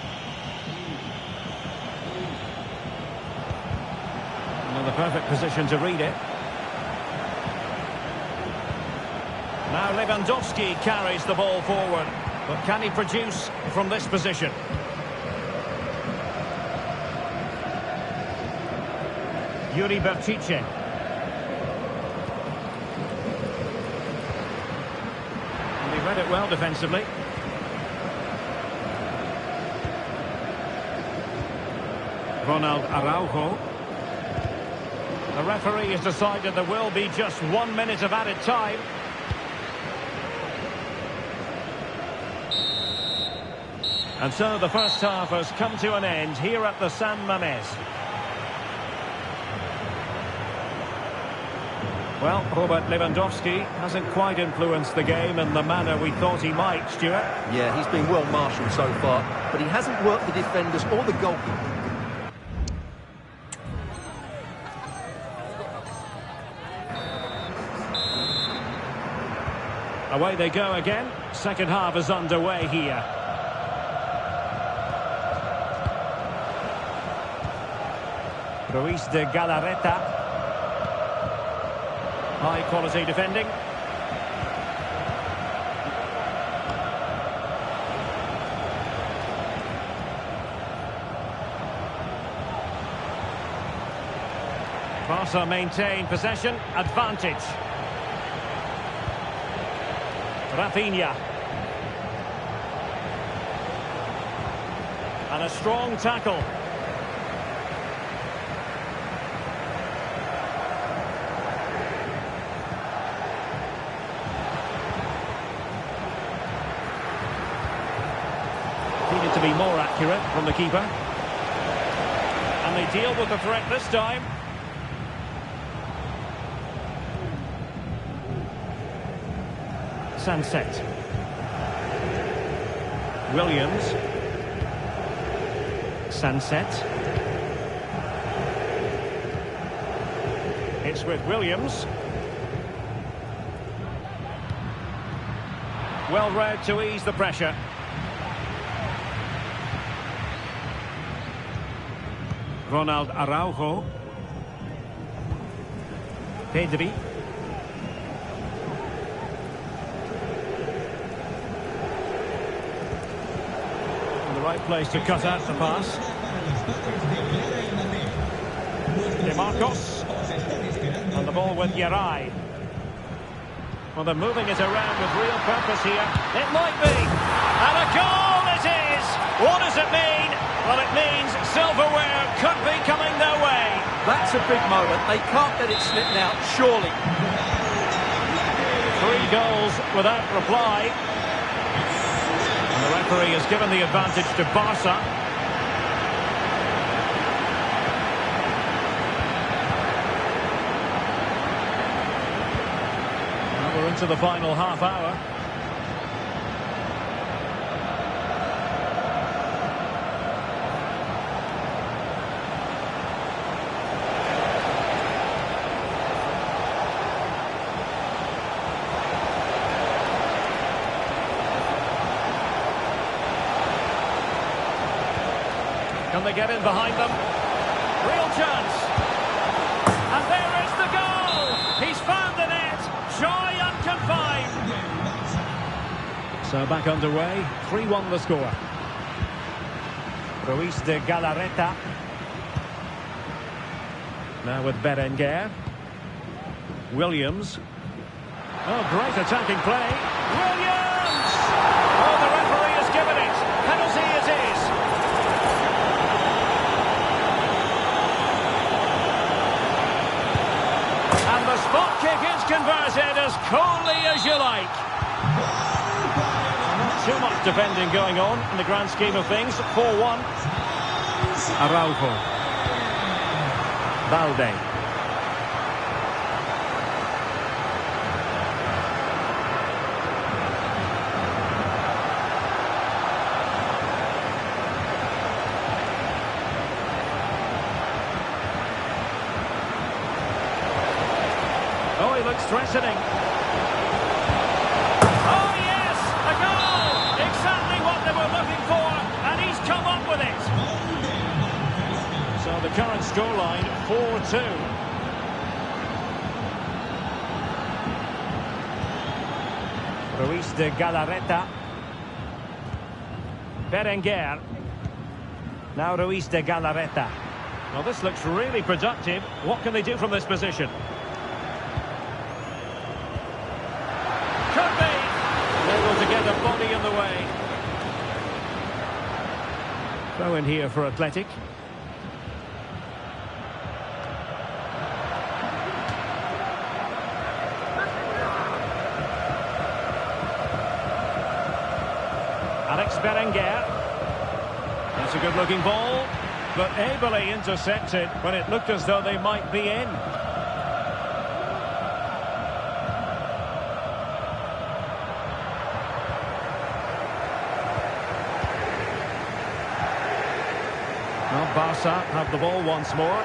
In the perfect position to read it. Now Lewandowski carries the ball forward. But can he produce from this position? Yuri Bertice. And he read it well defensively. Ronald Araujo. The referee has decided there will be just 1 minute of added time. And so the first half has come to an end here at the San Mamés. Well, Robert Lewandowski hasn't quite influenced the game in the manner we thought he might, Stuart. Yeah, he's been well marshalled so far, but he hasn't worked the defenders or the goalkeeper. A Away they go again. Second half is underway here. Ruiz de Galarreta. High quality defending. Barca maintain possession, advantage. Rafinha. And a strong tackle. Needed to be more accurate from the keeper. And they deal with the threat this time. Sunset. Williams. Sunset. It's with Williams. Well read to ease the pressure. Ronald Araujo. Pedri. Right place to cut out the pass. De Marcos. And the ball with Yarai. Well, they're moving it around with real purpose here. It might be. And a goal it is! What does it mean? Well, it means silverware could be coming their way. That's a big moment. They can't let it slip now, surely. 3 goals without reply. The referee has given the advantage to Barca. Now we're into the final half hour. Can they get in behind them? Real chance. And there is the goal! He's found the net. Joy unconfined. So back underway. 3-1 the score. Ruiz de Galarreta. Now with Berenguer. Williams. Oh, great attacking play. Williams! Oh, the referee has given it. Penalty it is. The spot kick is converted as coolly as you like. Not too much defending going on in the grand scheme of things. 4-1. Araujo. Valde. Oh, he looks threatening. Oh, yes! A goal! Exactly what they were looking for, and he's come up with it. So the current scoreline, 4-2. Ruiz de Galarreta. Berenguer. Now Ruiz de Galarreta. Well, this looks really productive. What can they do from this position? Able to get a body in the way. Throw in here for Athletic. Alex Berenguer. That's a good-looking ball, but ably intercepted when it looked as though they might be in. Well, Barca have the ball once more.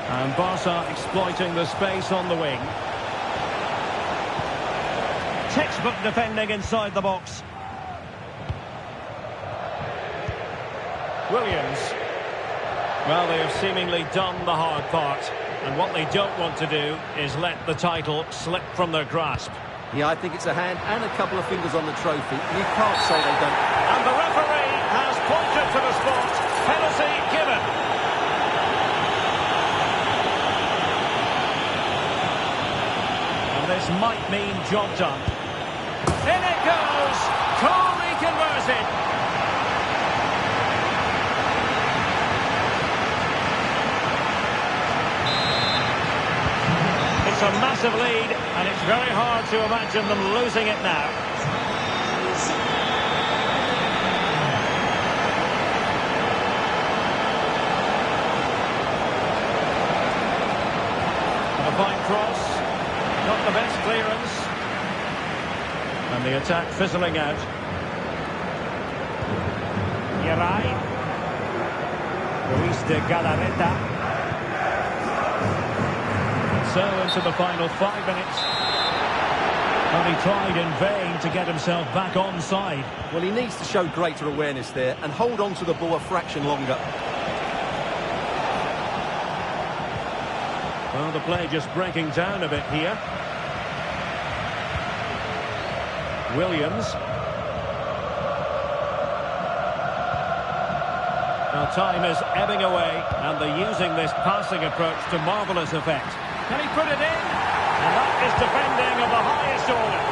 And Barca exploiting the space on the wing. Textbook defending inside the box. Williams. Well, they have seemingly done the hard part. And what they don't want to do is let the title slip from their grasp. Yeah, I think it's a hand and a couple of fingers on the trophy. You can't say they don't. And the referee has pointed to the spot. Penalty given. And this might mean job done. In it goes! Coolly converted. It's a massive lead, and it's very hard to imagine them losing it now. And a fine cross. Not the best clearance. And the attack fizzling out. Yarai. Luis de Galarreta. So into the final 5 minutes. But he tried in vain to get himself back onside. Well, he needs to show greater awareness there and hold on to the ball a fraction longer. Well, the play just breaking down a bit here. Williams. Now time is ebbing away, and they're using this passing approach to marvellous effect. Can he put it in? And that is defending of the highest order.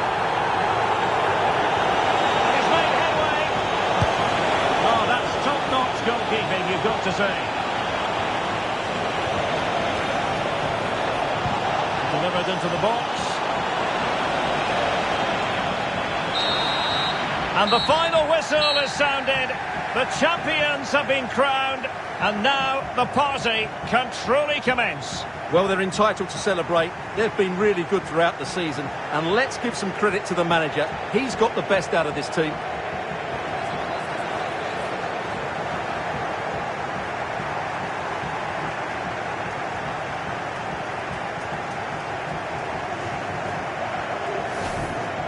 And he's made headway. Oh, that's top-notch goalkeeping, you've got to say. Delivered into the box. And the final whistle is sounded. The champions have been crowned, and now the party can truly commence. Well, they're entitled to celebrate. They've been really good throughout the season. And let's give some credit to the manager. He's got the best out of this team.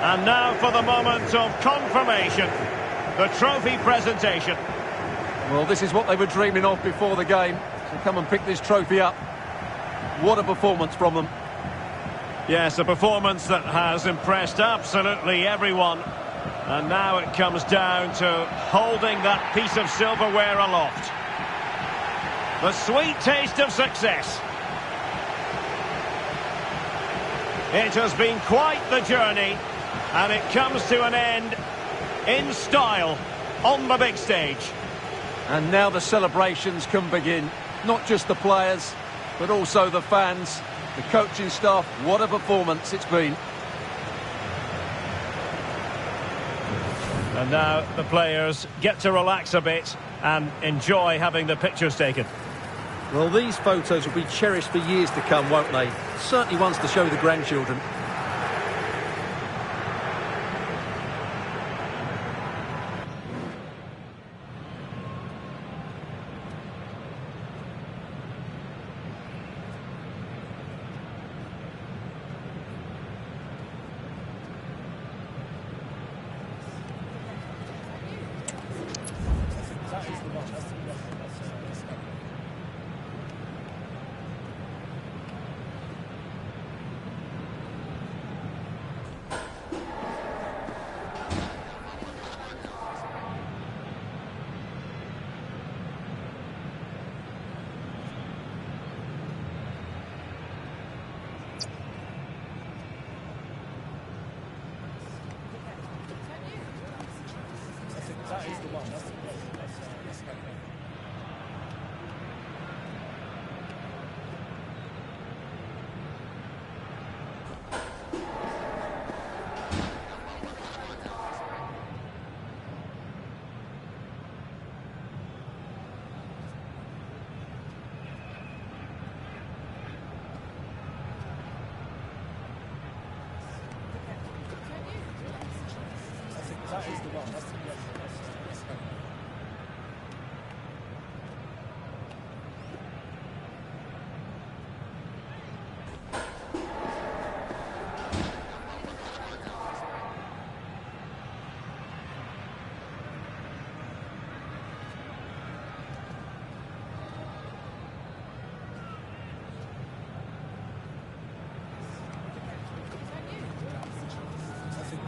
And now for the moment of confirmation. The trophy presentation. Well, this is what they were dreaming of before the game. To come and pick this trophy up. What a performance from them. Yes, a performance that has impressed absolutely everyone. And now it comes down to holding that piece of silverware aloft. The sweet taste of success. It has been quite the journey, and it comes to an end in style on the big stage. And now the celebrations can begin. Not just the players, but also the fans, the coaching staff. What a performance it's been. And now the players get to relax a bit and enjoy having the pictures taken. Well, these photos will be cherished for years to come, won't they? Certainly ones to show the grandchildren.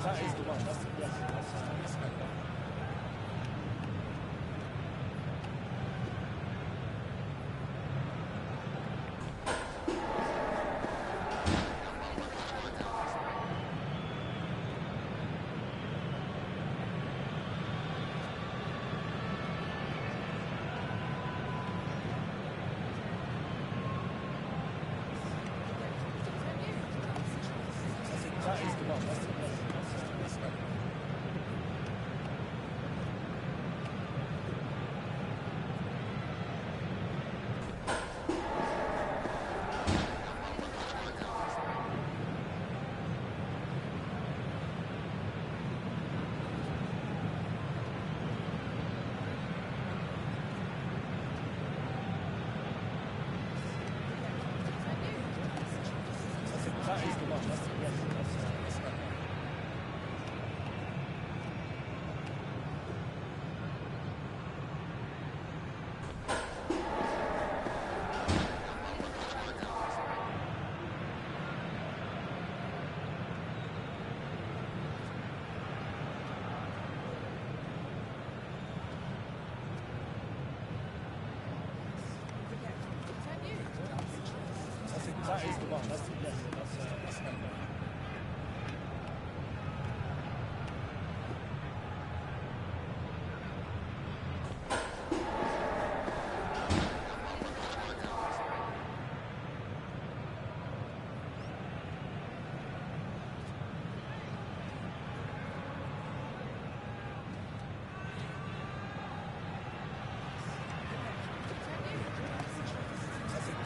That is the one. That's That is the one. That is the one. That is the one. That's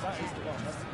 That is the one. That's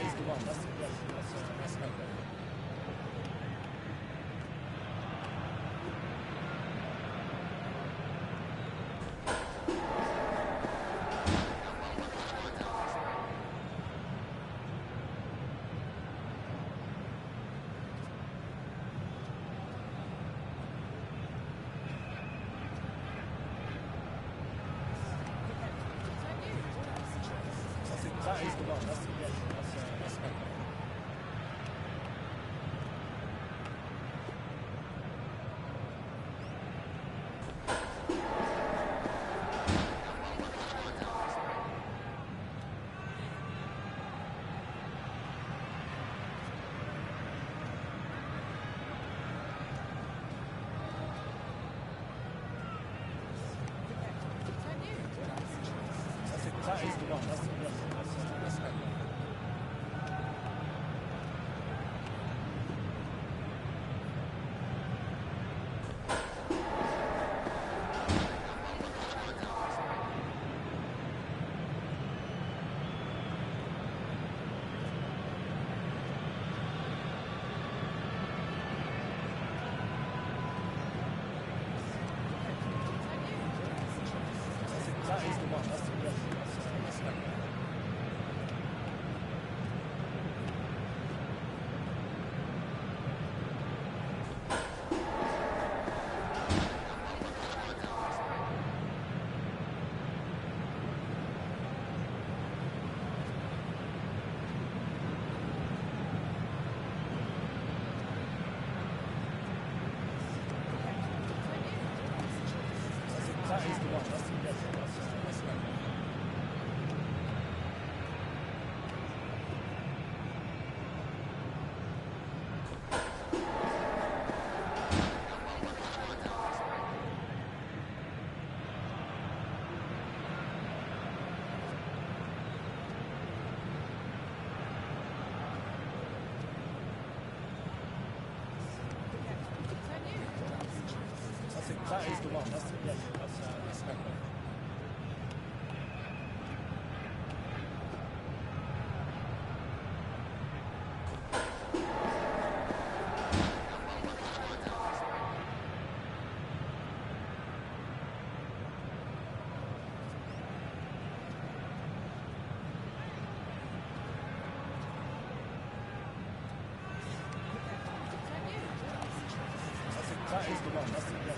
is the one. That's okay. That is the one. That's okay. That is the one. That's okay. That is the one. That's okay. That is the one. That's okay. That is the one. That's okay.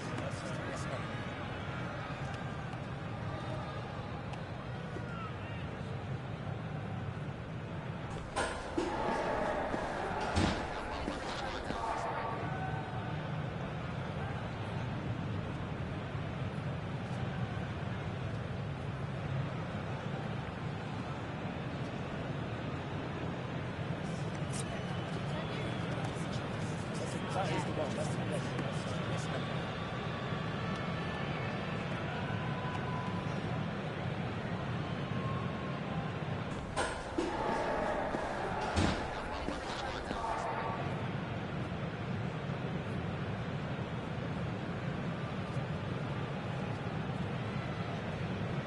That is the one. That's okay. That is the one. That's okay. That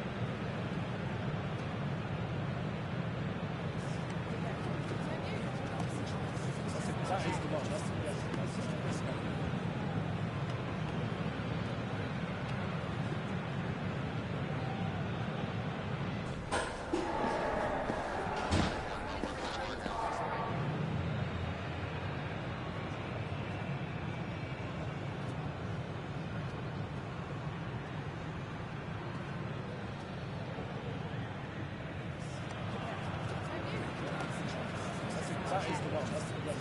is the one. That's okay. That is the one. That's okay.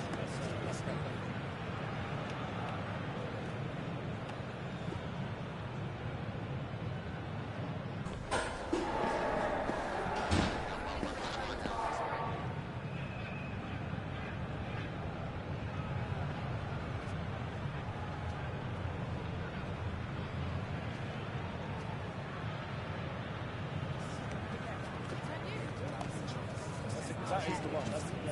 That is the one. That's okay.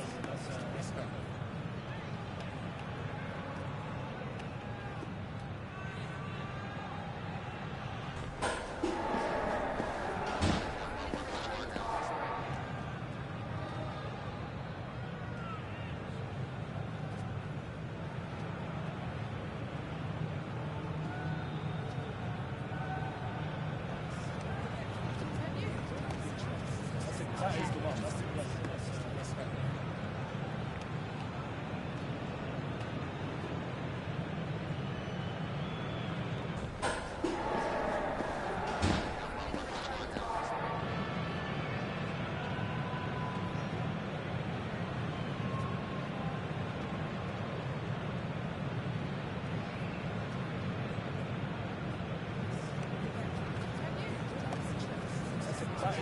That is the one. That's the one. That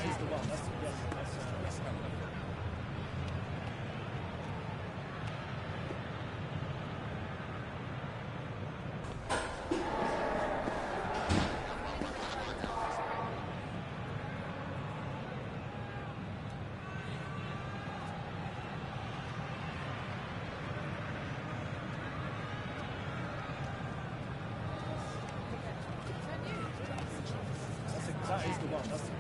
is the one. That's That is the one. That's the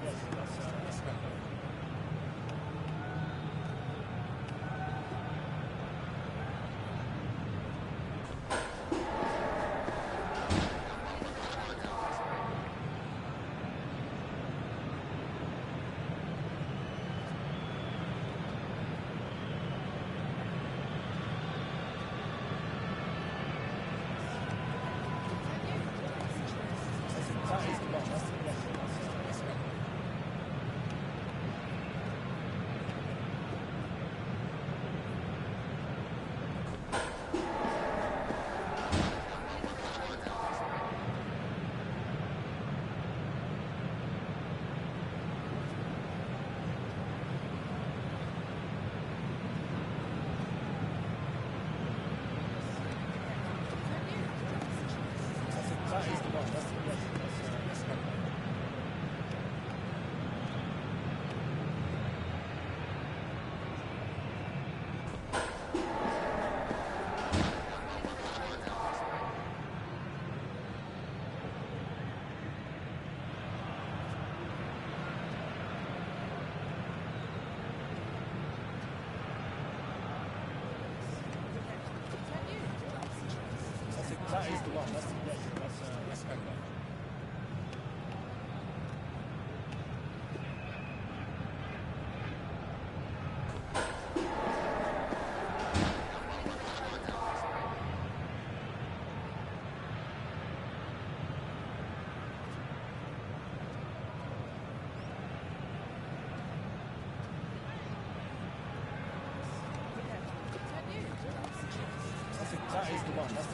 one. That's the one. That's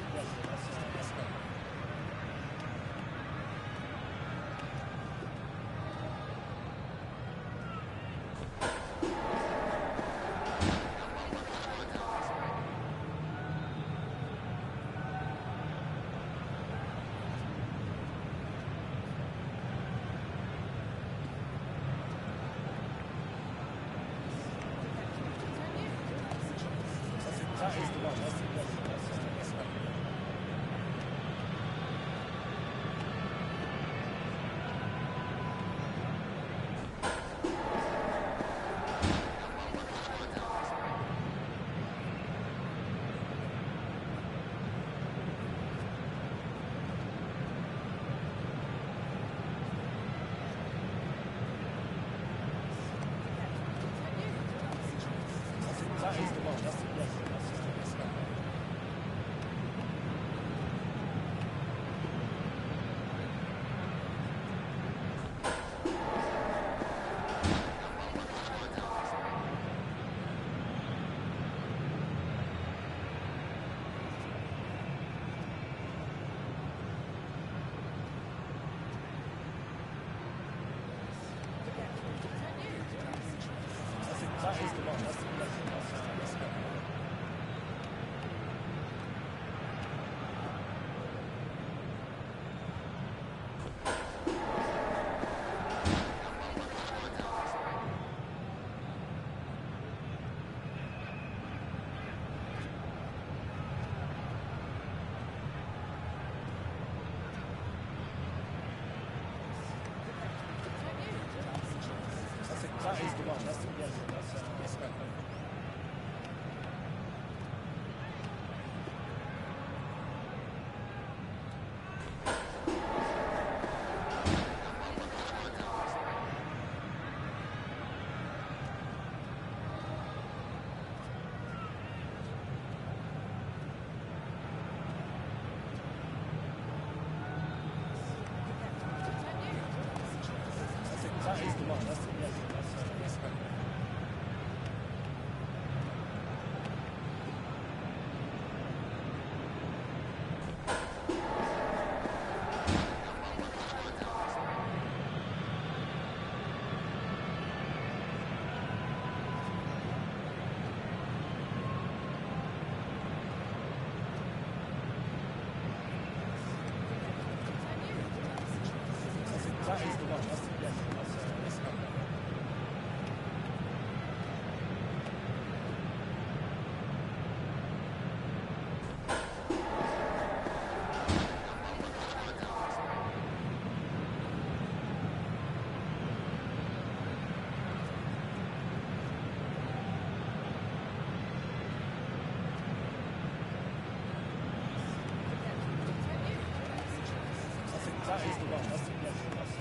That is the one. That's That is the one. That's it. Yes, that's That is the one. That's it. Yes, that's That is the one. That's it. Yes, that's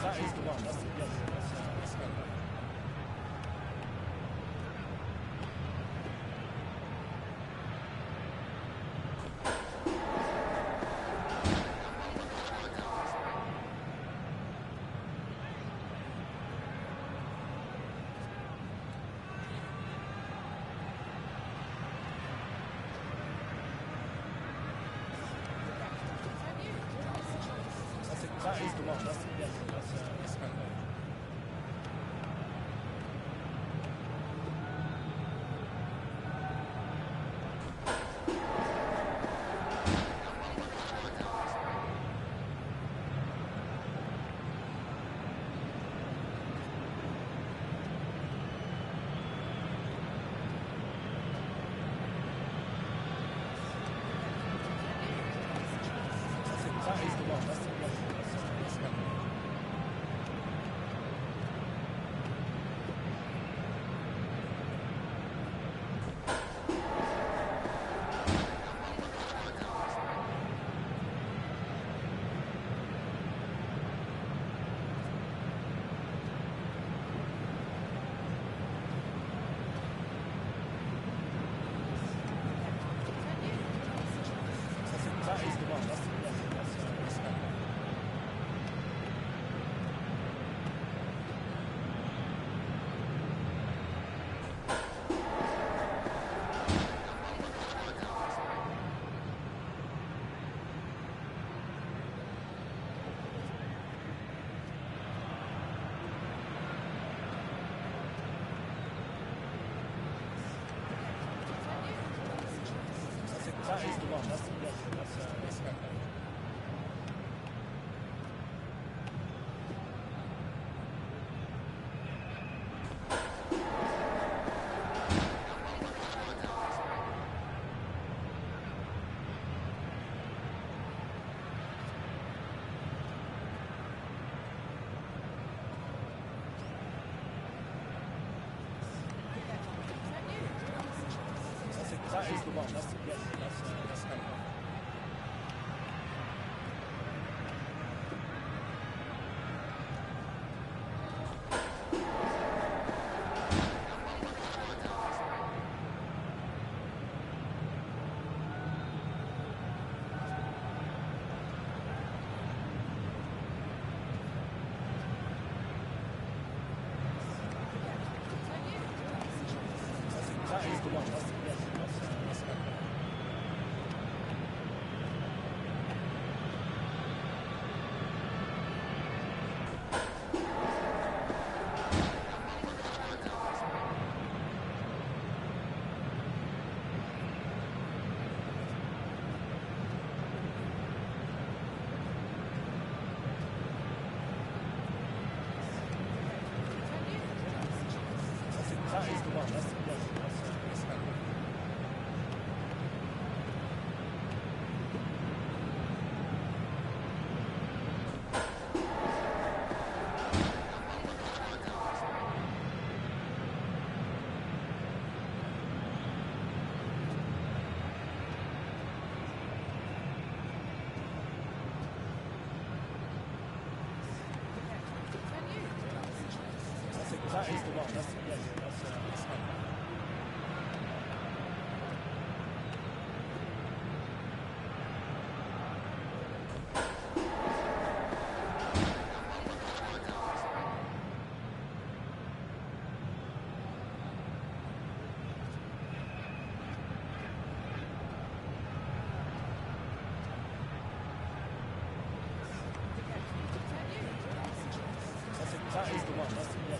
That is the one. That's it. Yes, that's That is the one. That's it. Yes, that's That is the one. That's it. Yes, that's That is the one. That's it. Yes, that's That is the one. That's it. Yes, that's That is the one. That's it. Yes, that's That is the one. That's it. Yes, that's That is the one. That's the one.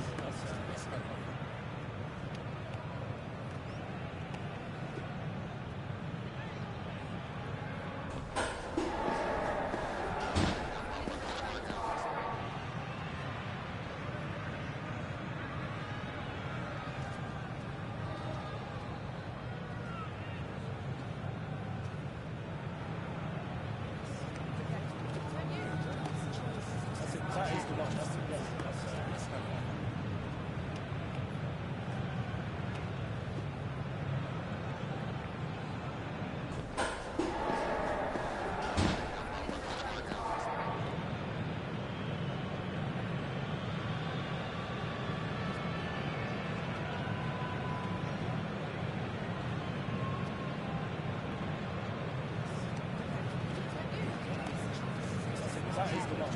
That is the one.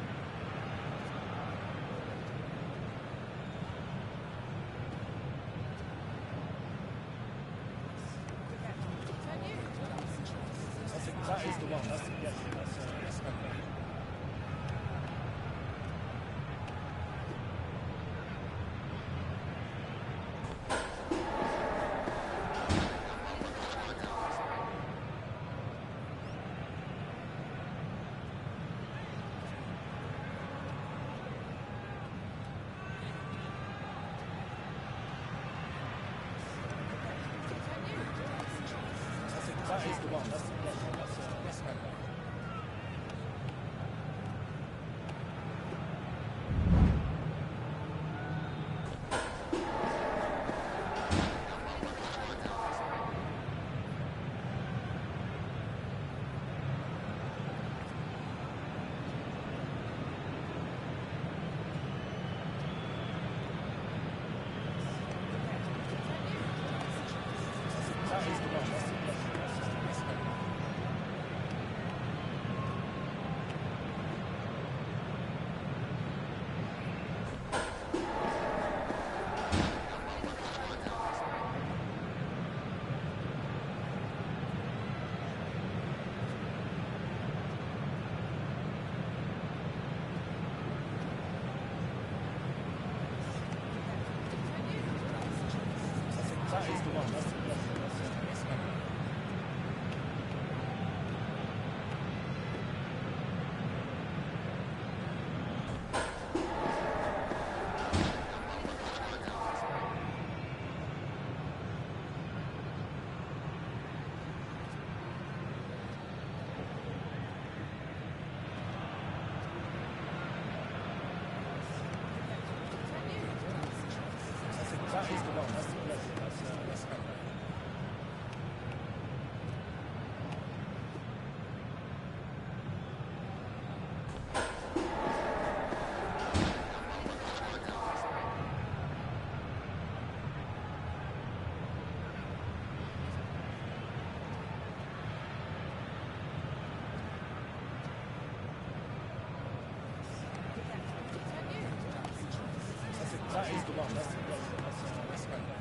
That is the one. That is the one. That is the one. That is the one. That is the one. That is the one.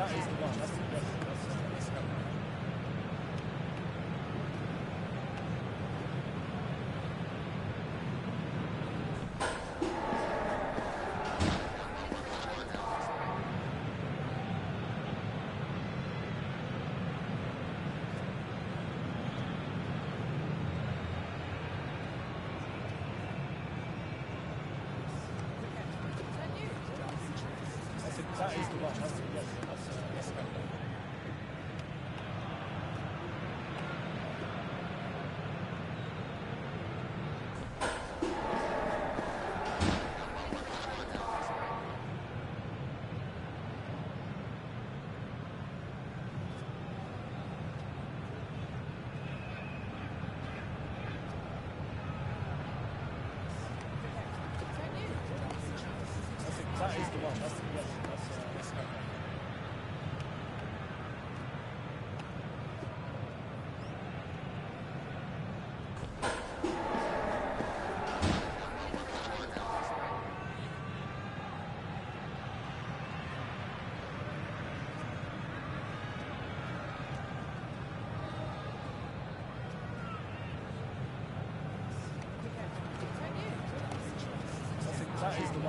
That is the one. That's the one.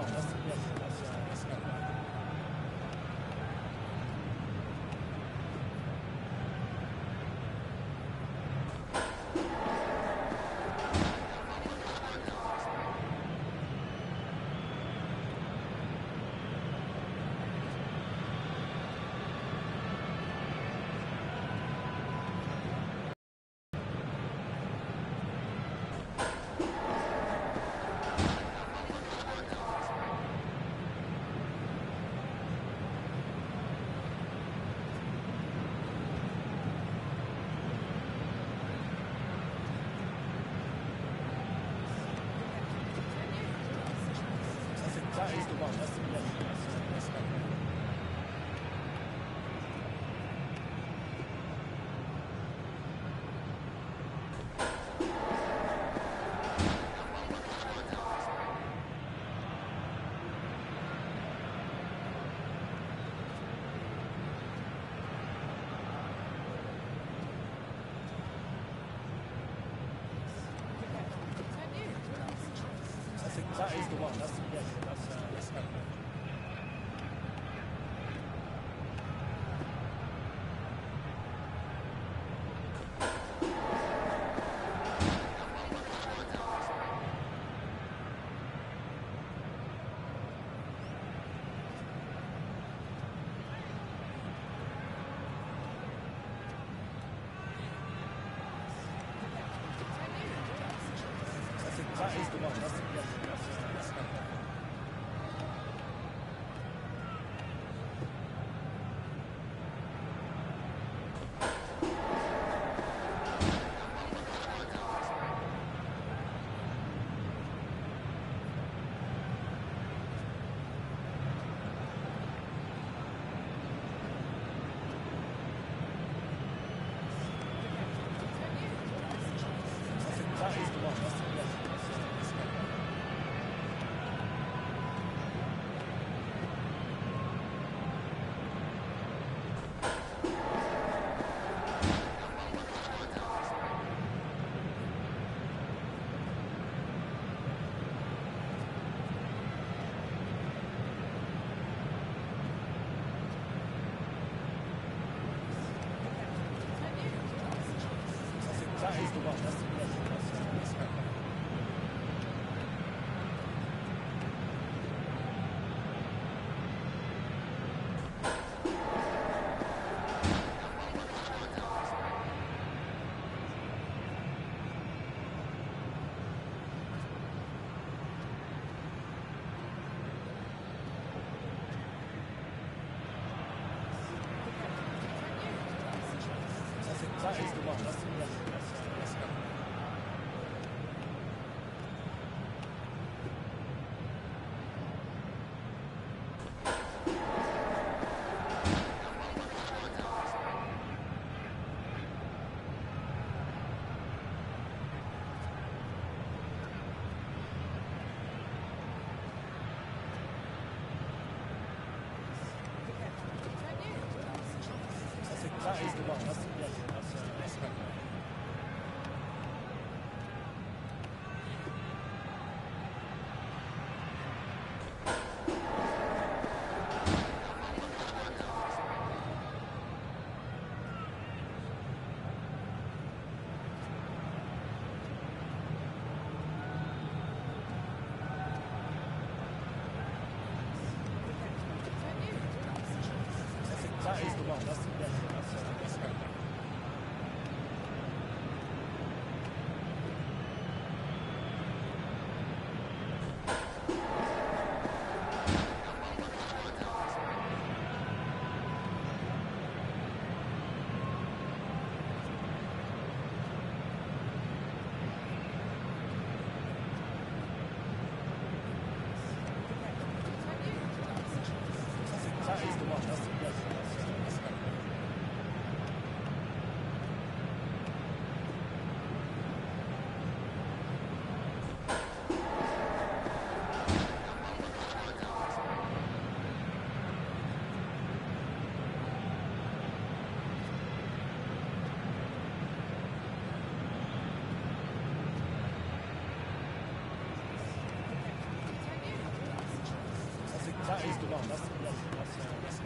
That's That is the one. That's the one. That is the one. That's That is the one. That's the one. That's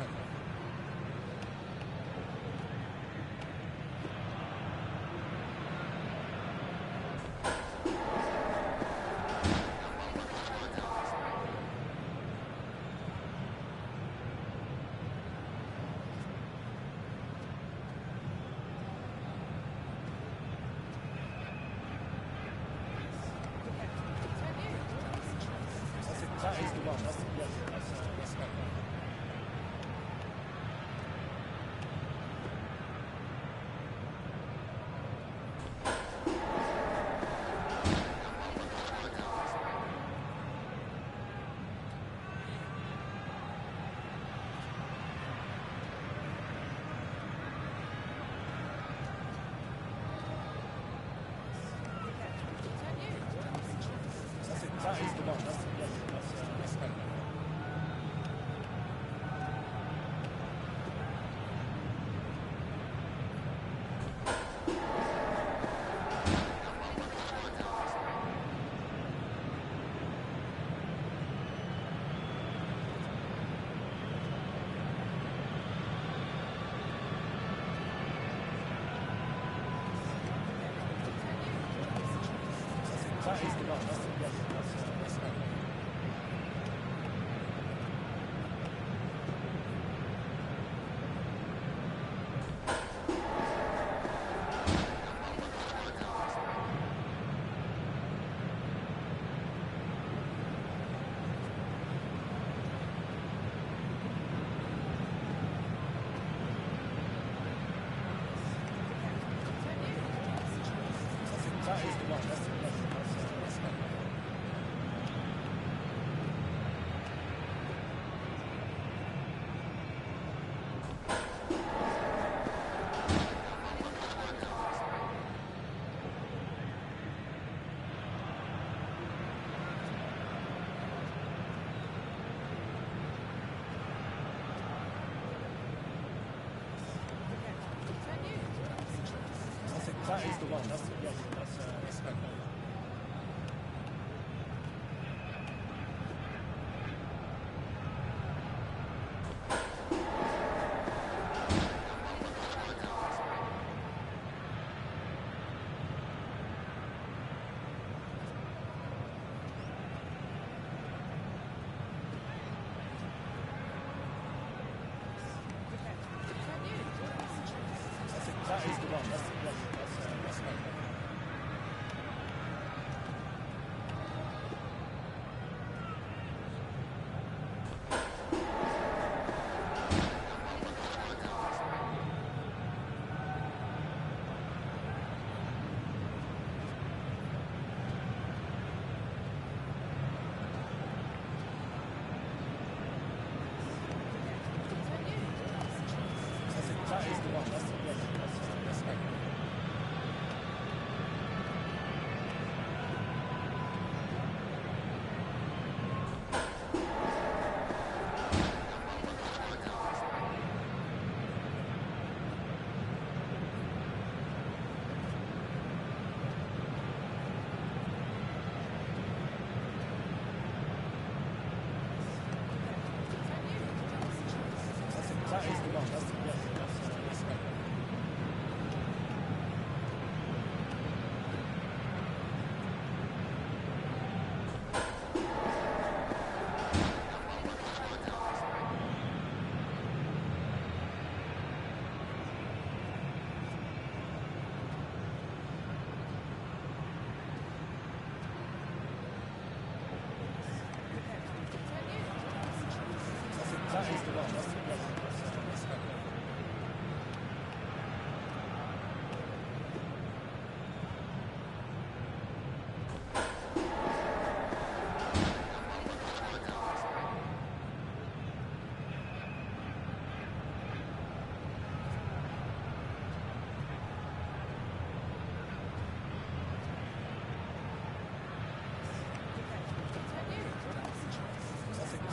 That is the one. That's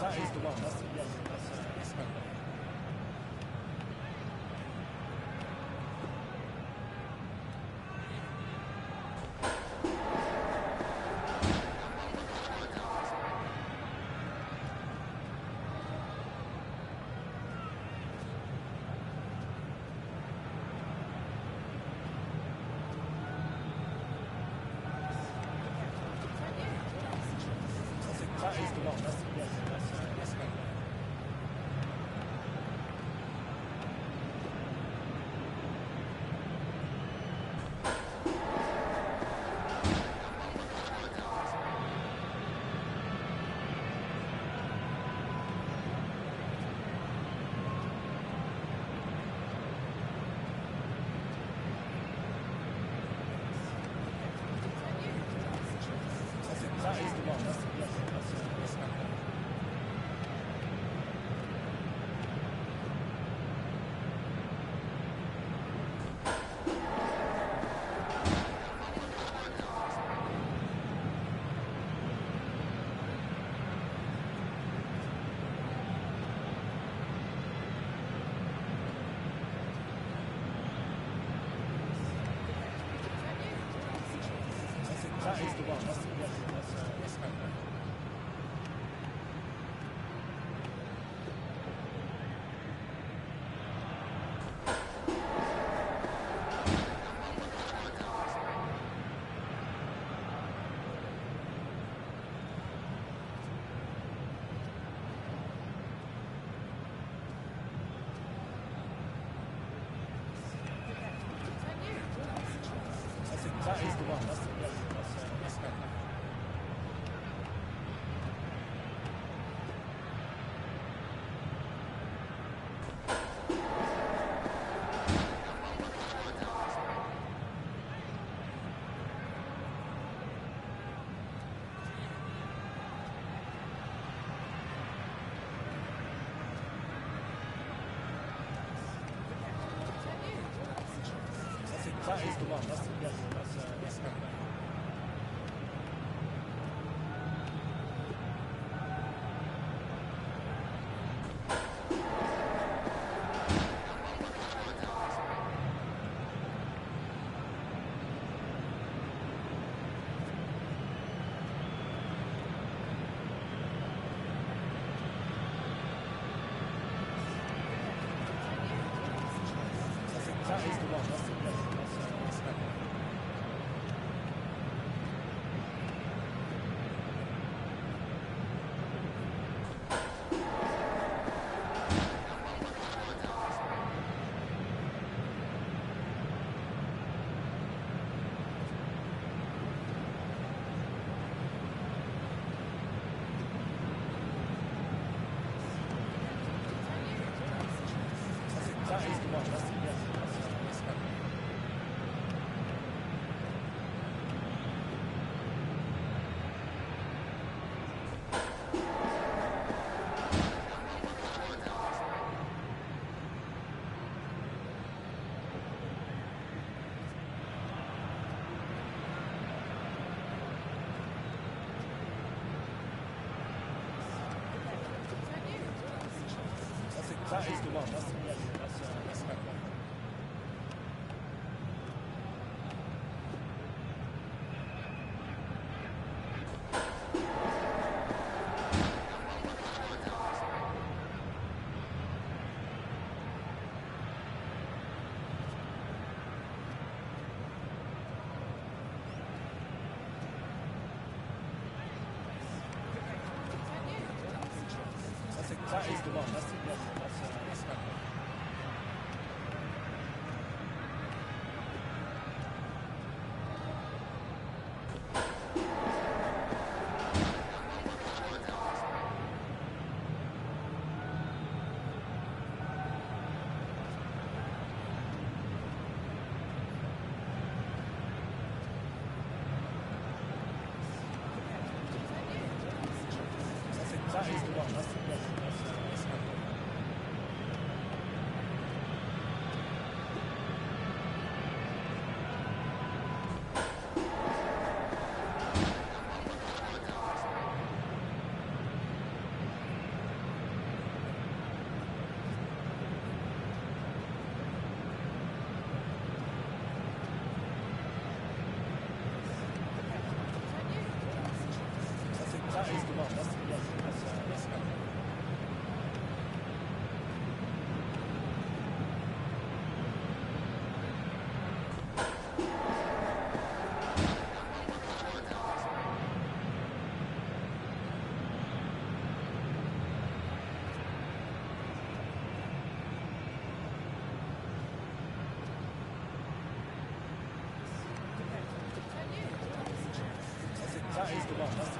That is the one. That's the one. That is the one. That is the one. That is the one. That is the one. That is the one. That is the one. That is the one. is the one. That's that is the one. That's that is the one. That's that is the one. That's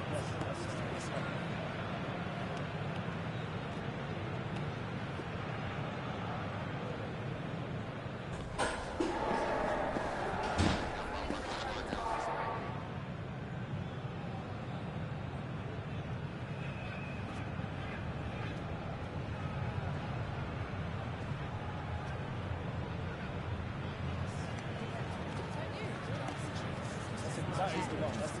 that is the one. That's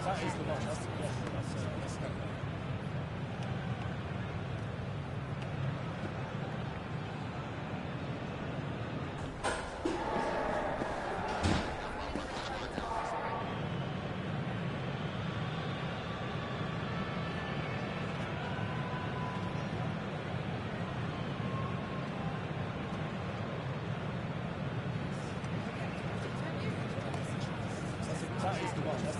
that is the one. That's that is the one. That's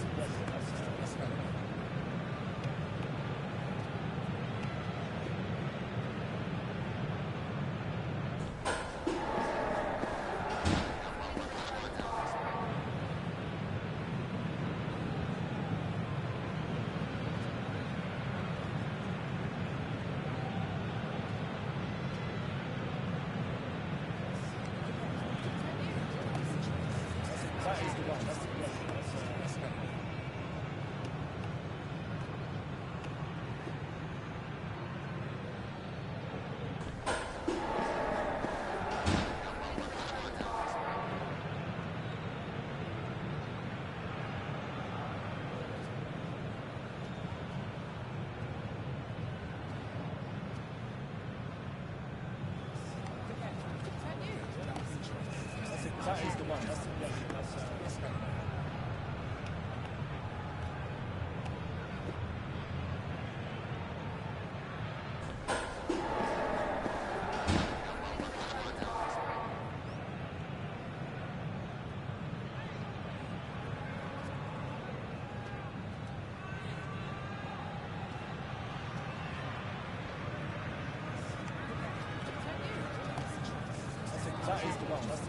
that is the one. That's that is the one. That's that is the one. That's that is the one. That's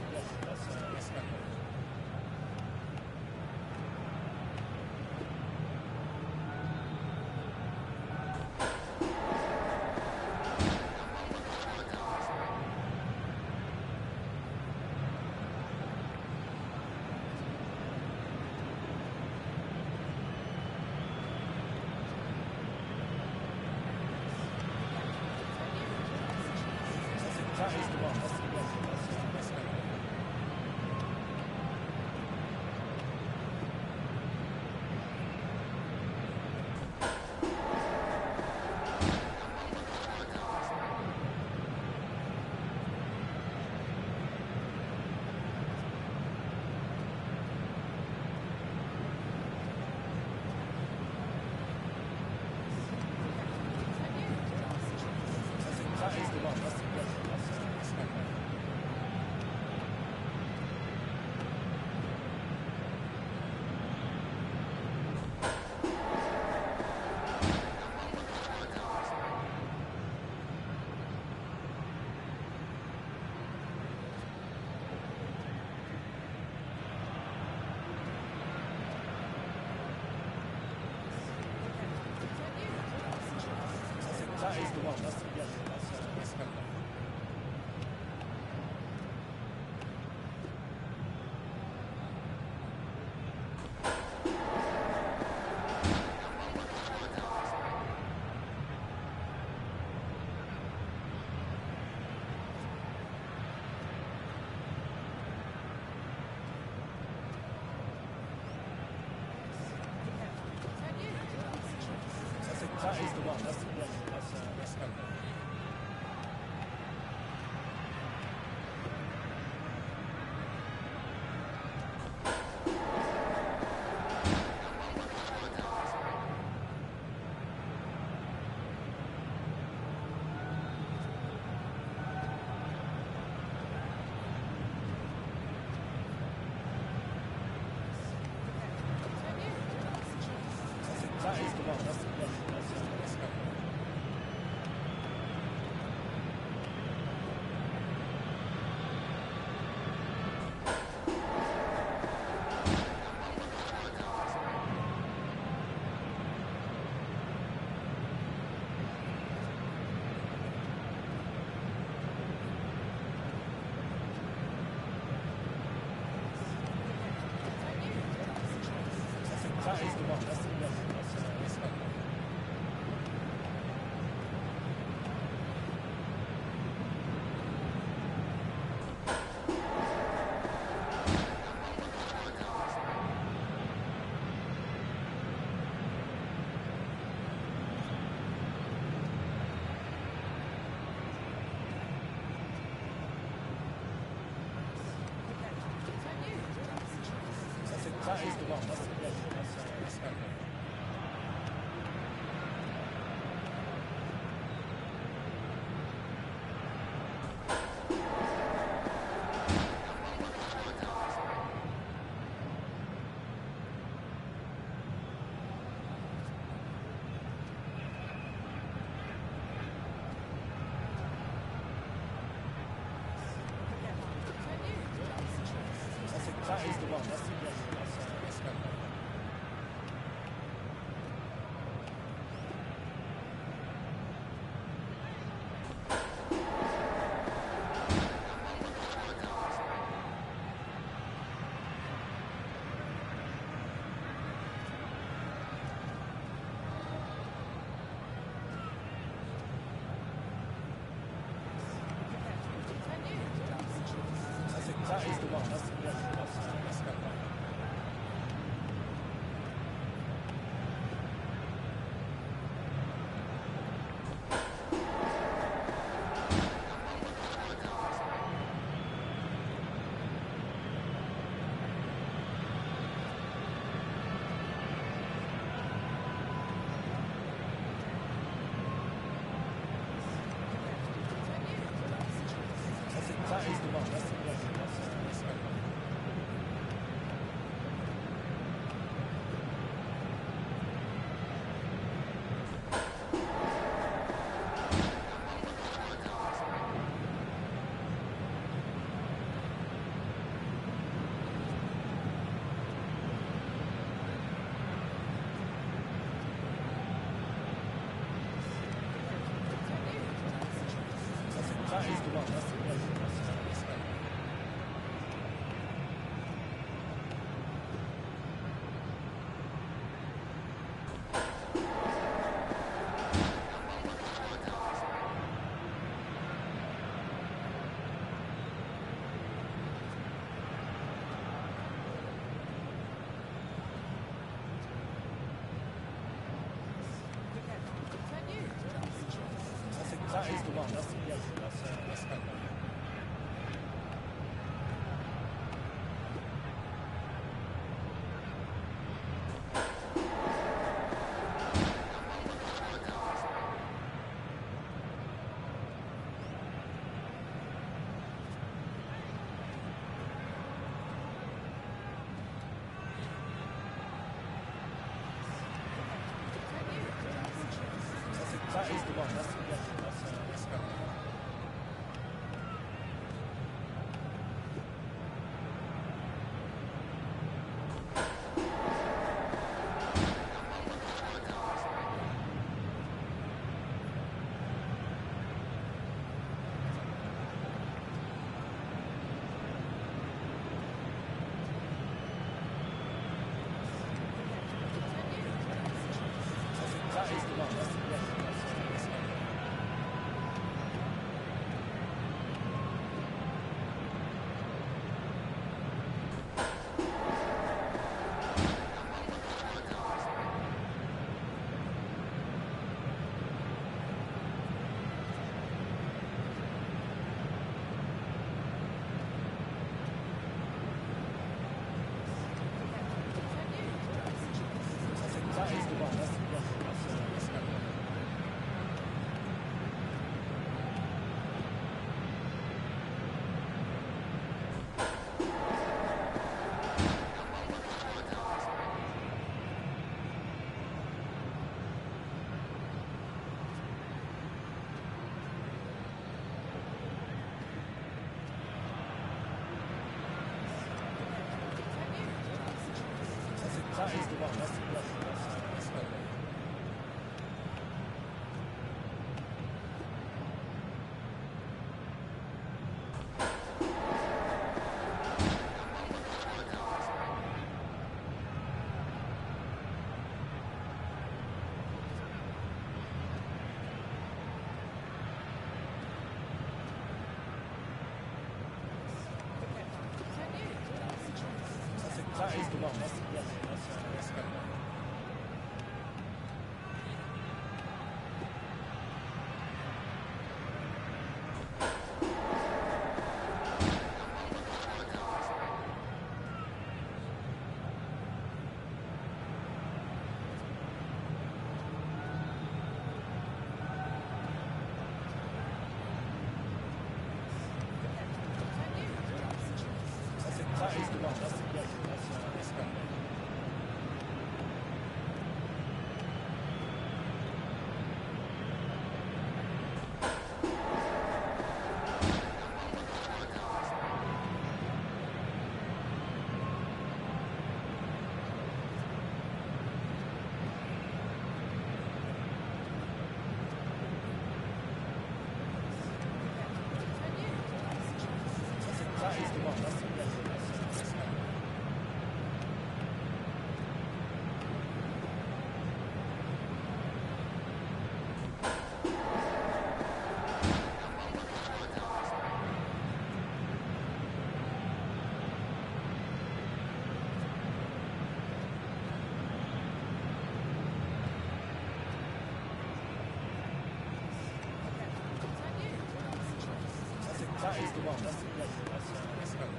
That is the one. That's okay. That is the one. That's okay. That is the one. That's okay. That is the one. That's okay. That is the one. That's okay. That is the one. That's okay. That is the one. That's okay. That is the one. That's okay. That is the one. That's okay. That is the one. That's okay. That is the one. That's okay. is the one. That's the great. That's great. That is the one. That's the great. That's great. That is the one. That's the great. That's great.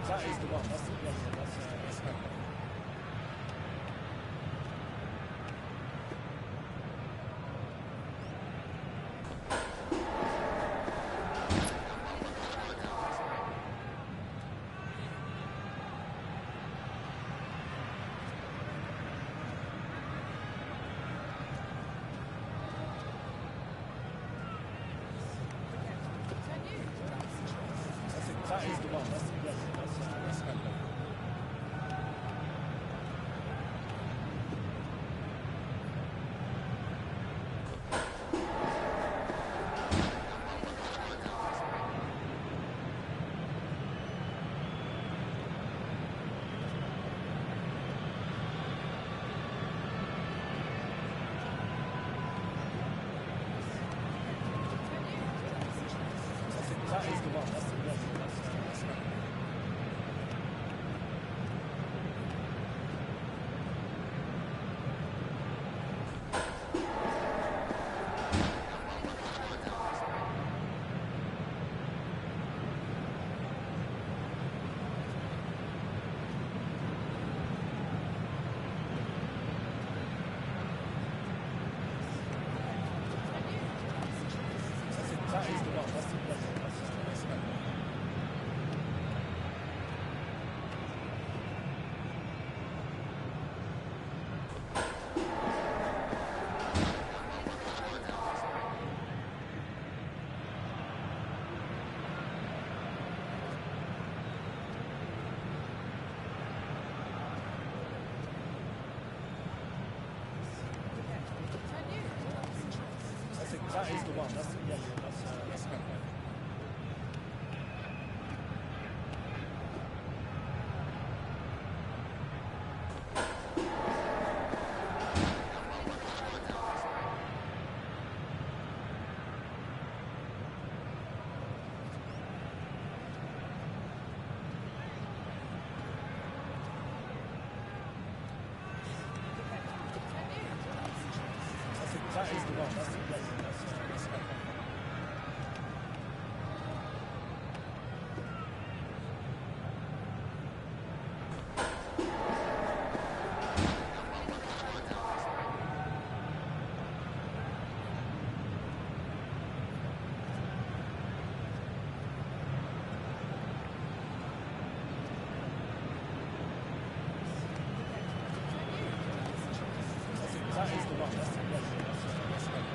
That is the one. That's the great. That's great. That is the one. That's the great. That's great. That is the one. That's the great. That's great. That is the one. That's the great. That's great. That is the one. That's the great. That's great. That is the one. That's the great. That's great. That is the one. That's the great. That's great.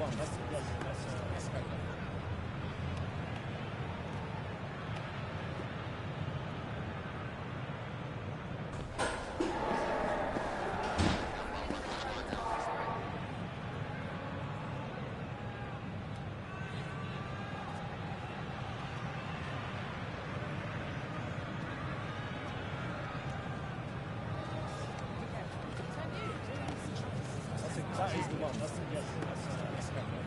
one. That's kind of. That is the one. That's kind of.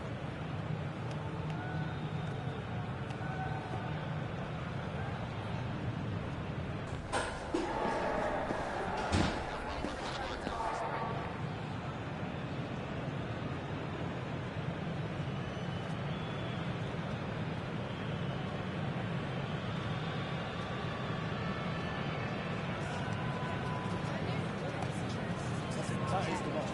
That is the one.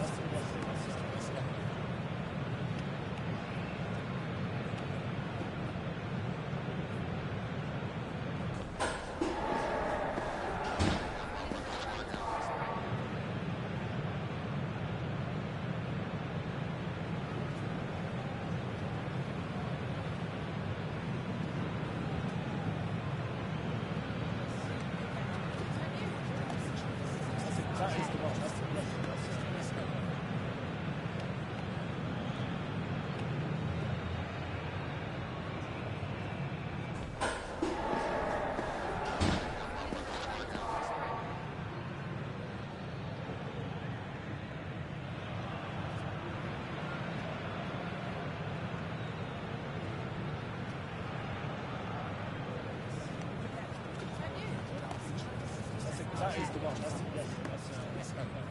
That's kind of.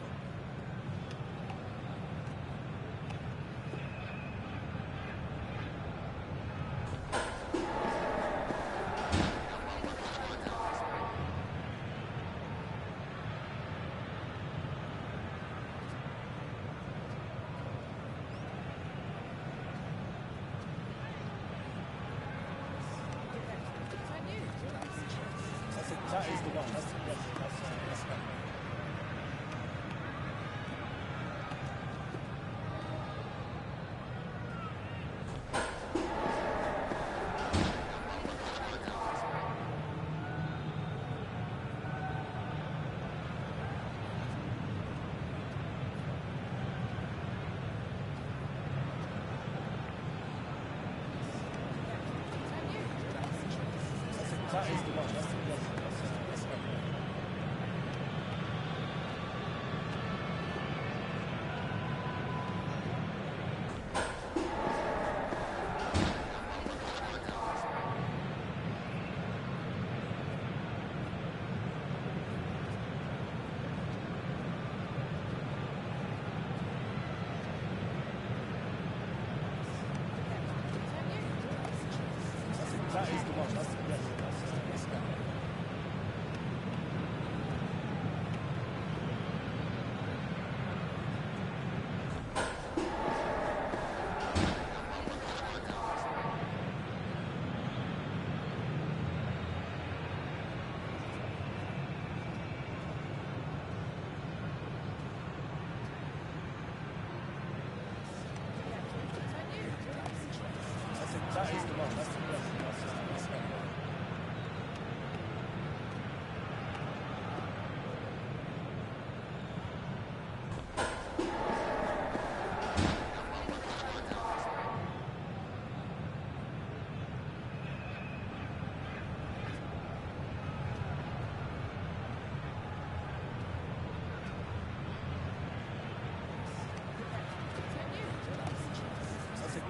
That is the one. That's kind of. That is the one. That's kind of. That is the one. That's kind of. That is the one. That's kind of. That is the one. That's kind of. That is the one. That's kind of.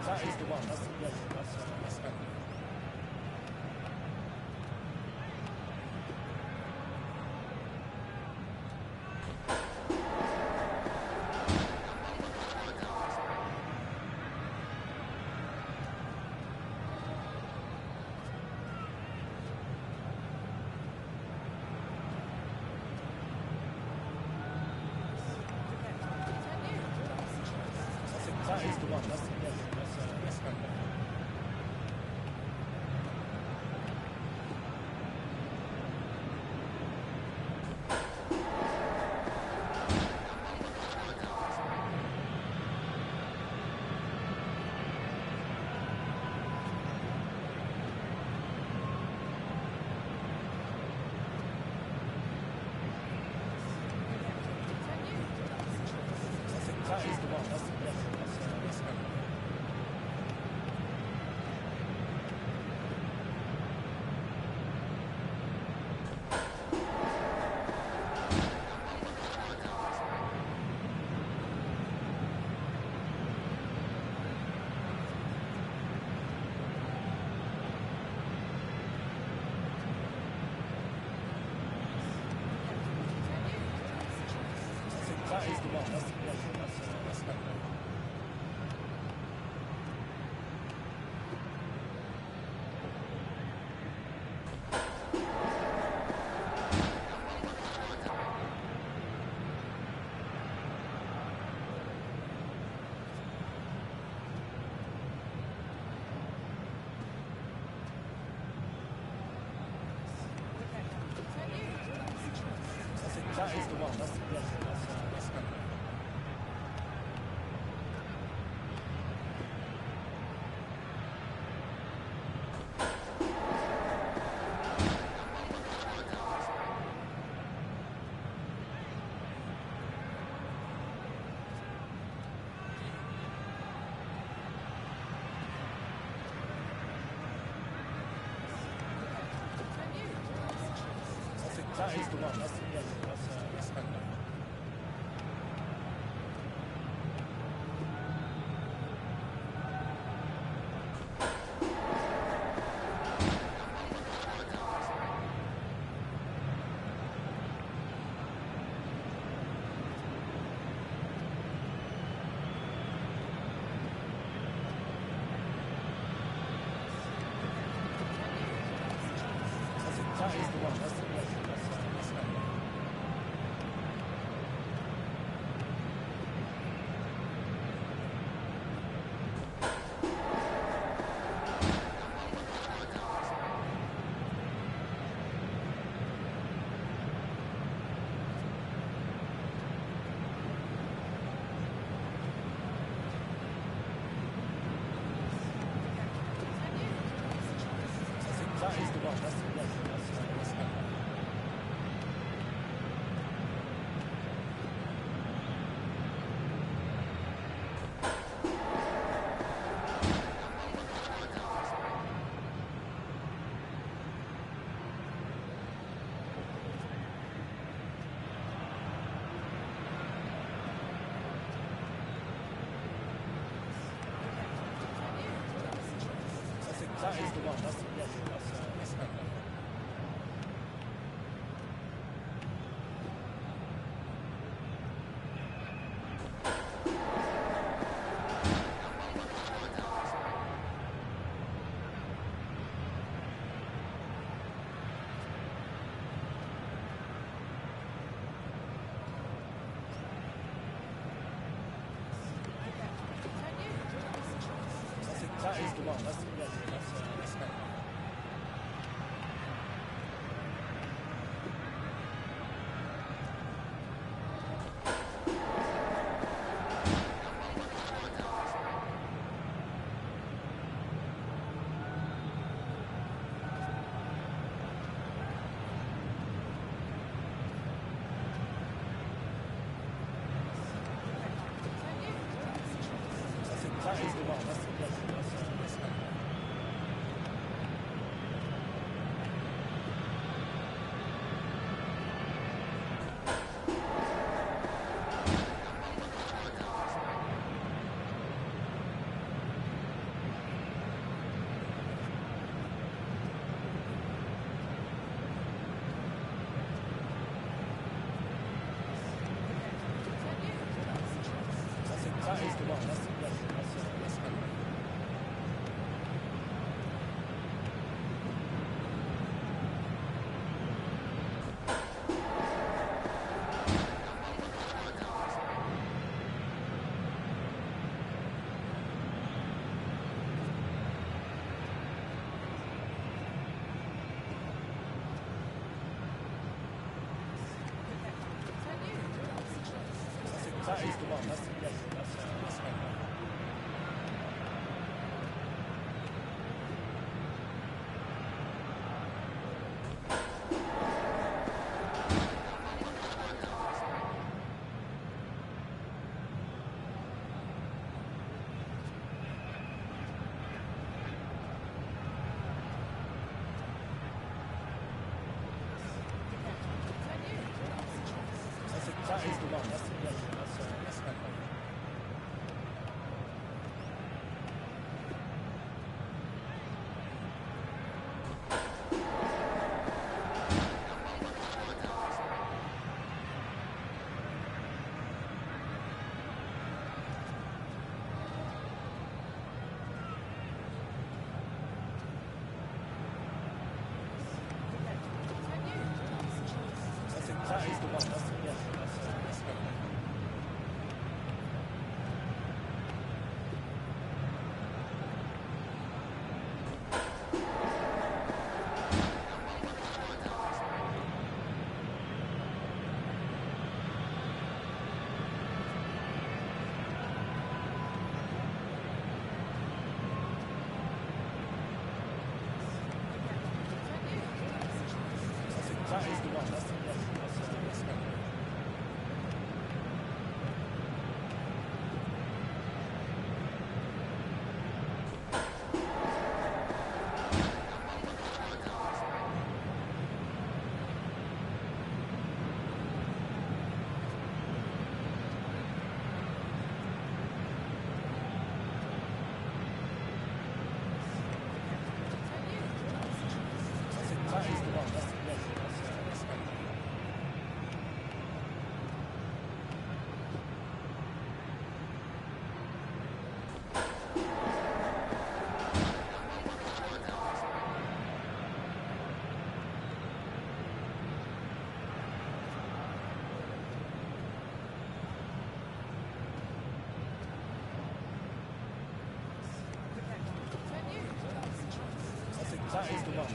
That is the one. That's kind of. That is the one. That's kind of. that is the one. That's that is the one. That's that is the one. That's that is the one. That is the one. That is the one. That is the one. That is the one. That is the one. That is the one. That is the one. That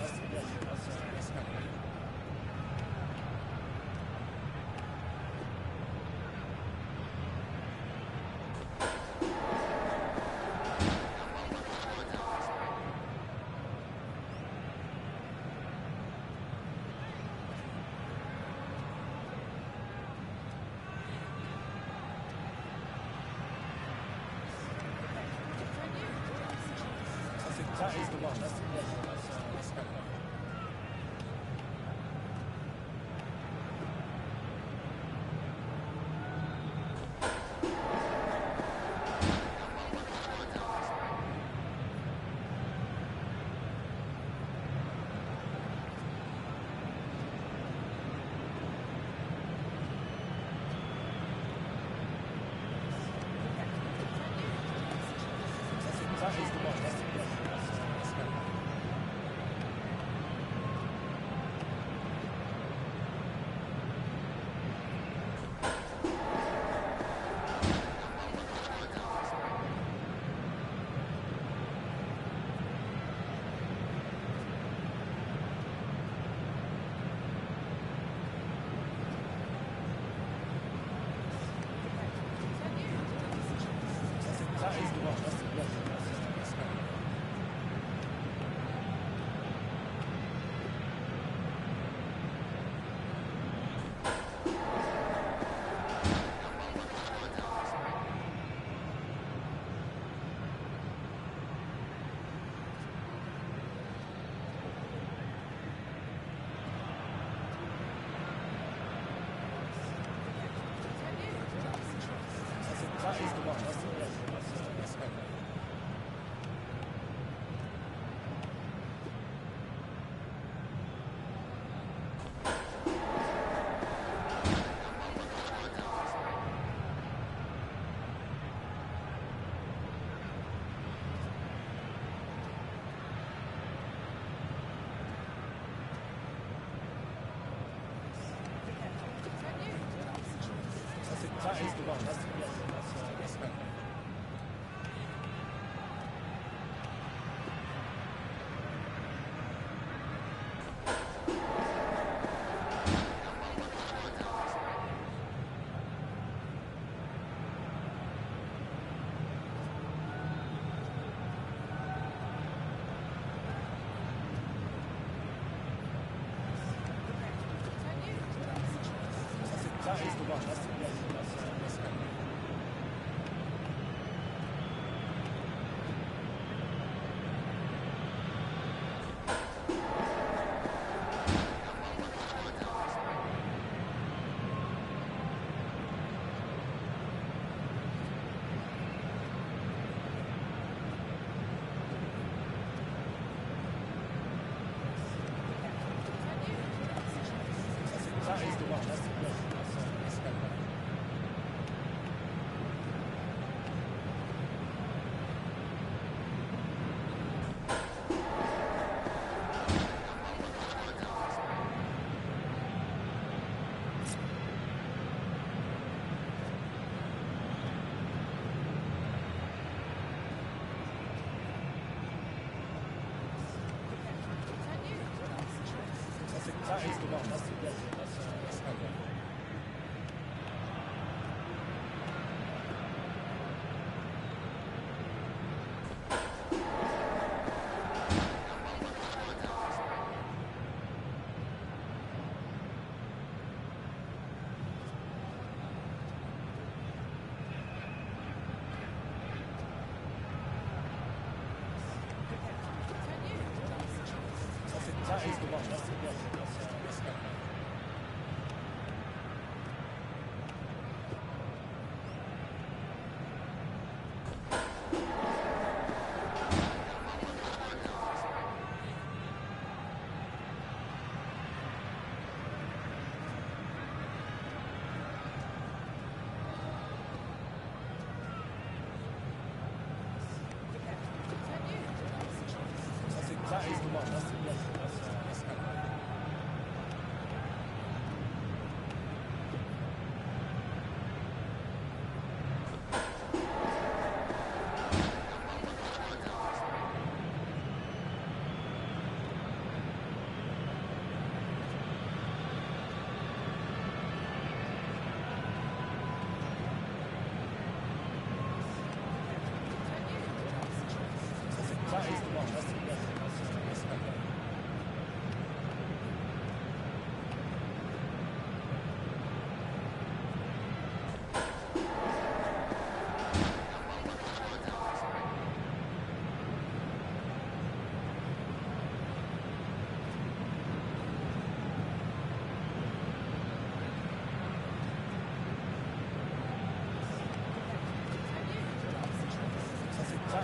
is the one. That's the one. That is the one. That is the one.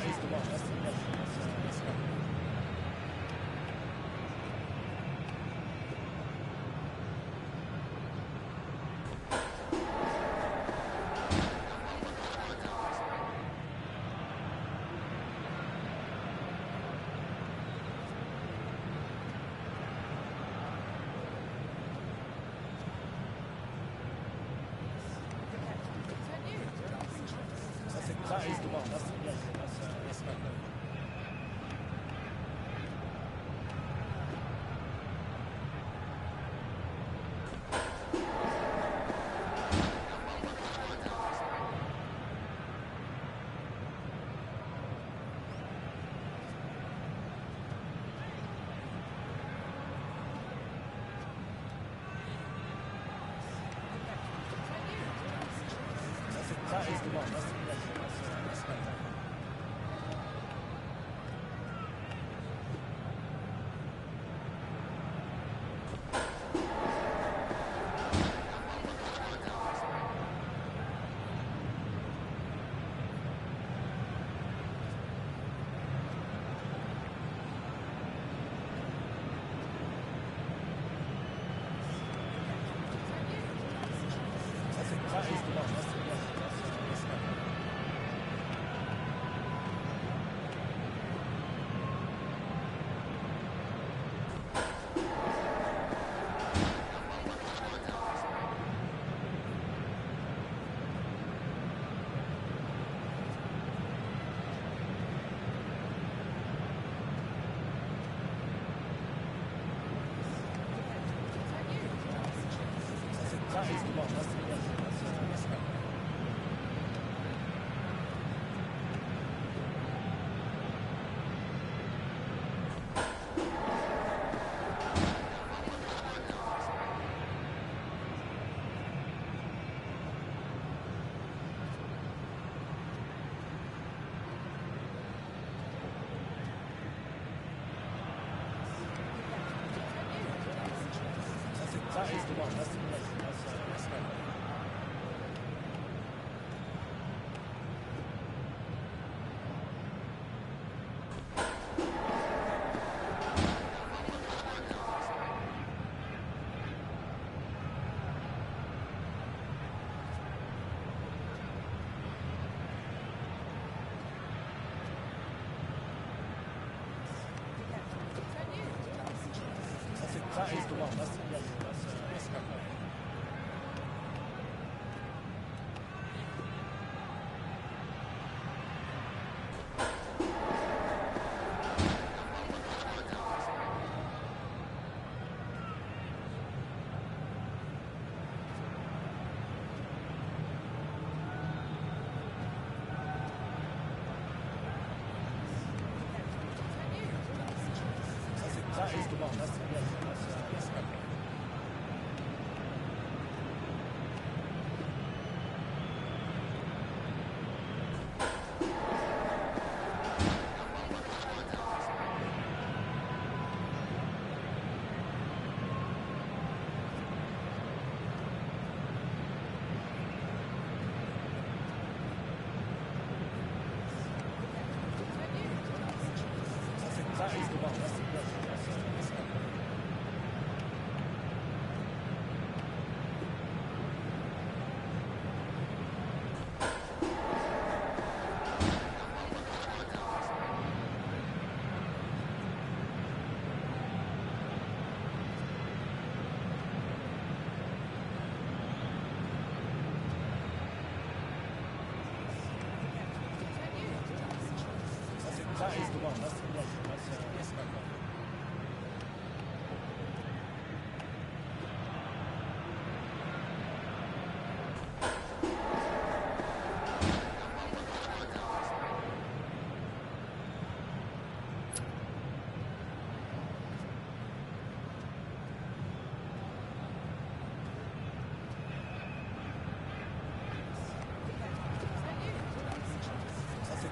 That is the one. That's that is the one. That's that is the one. That is the one. That is the one. That is the one. That is the one. That is the one. That is the one. That is the one.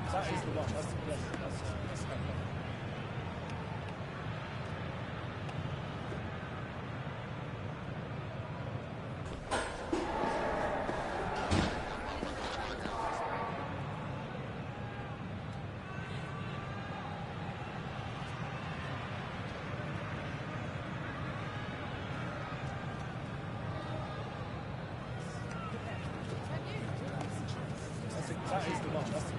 That is the one. that is the one. That's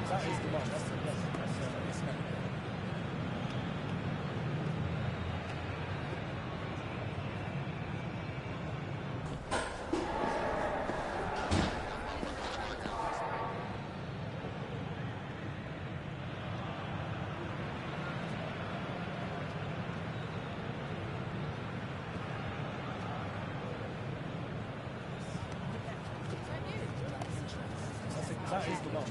that is the one. That is the one.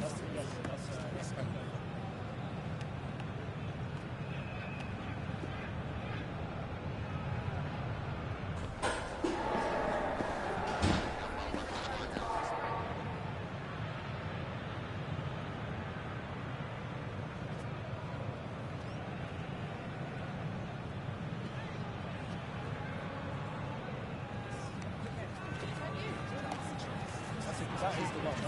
That is the one.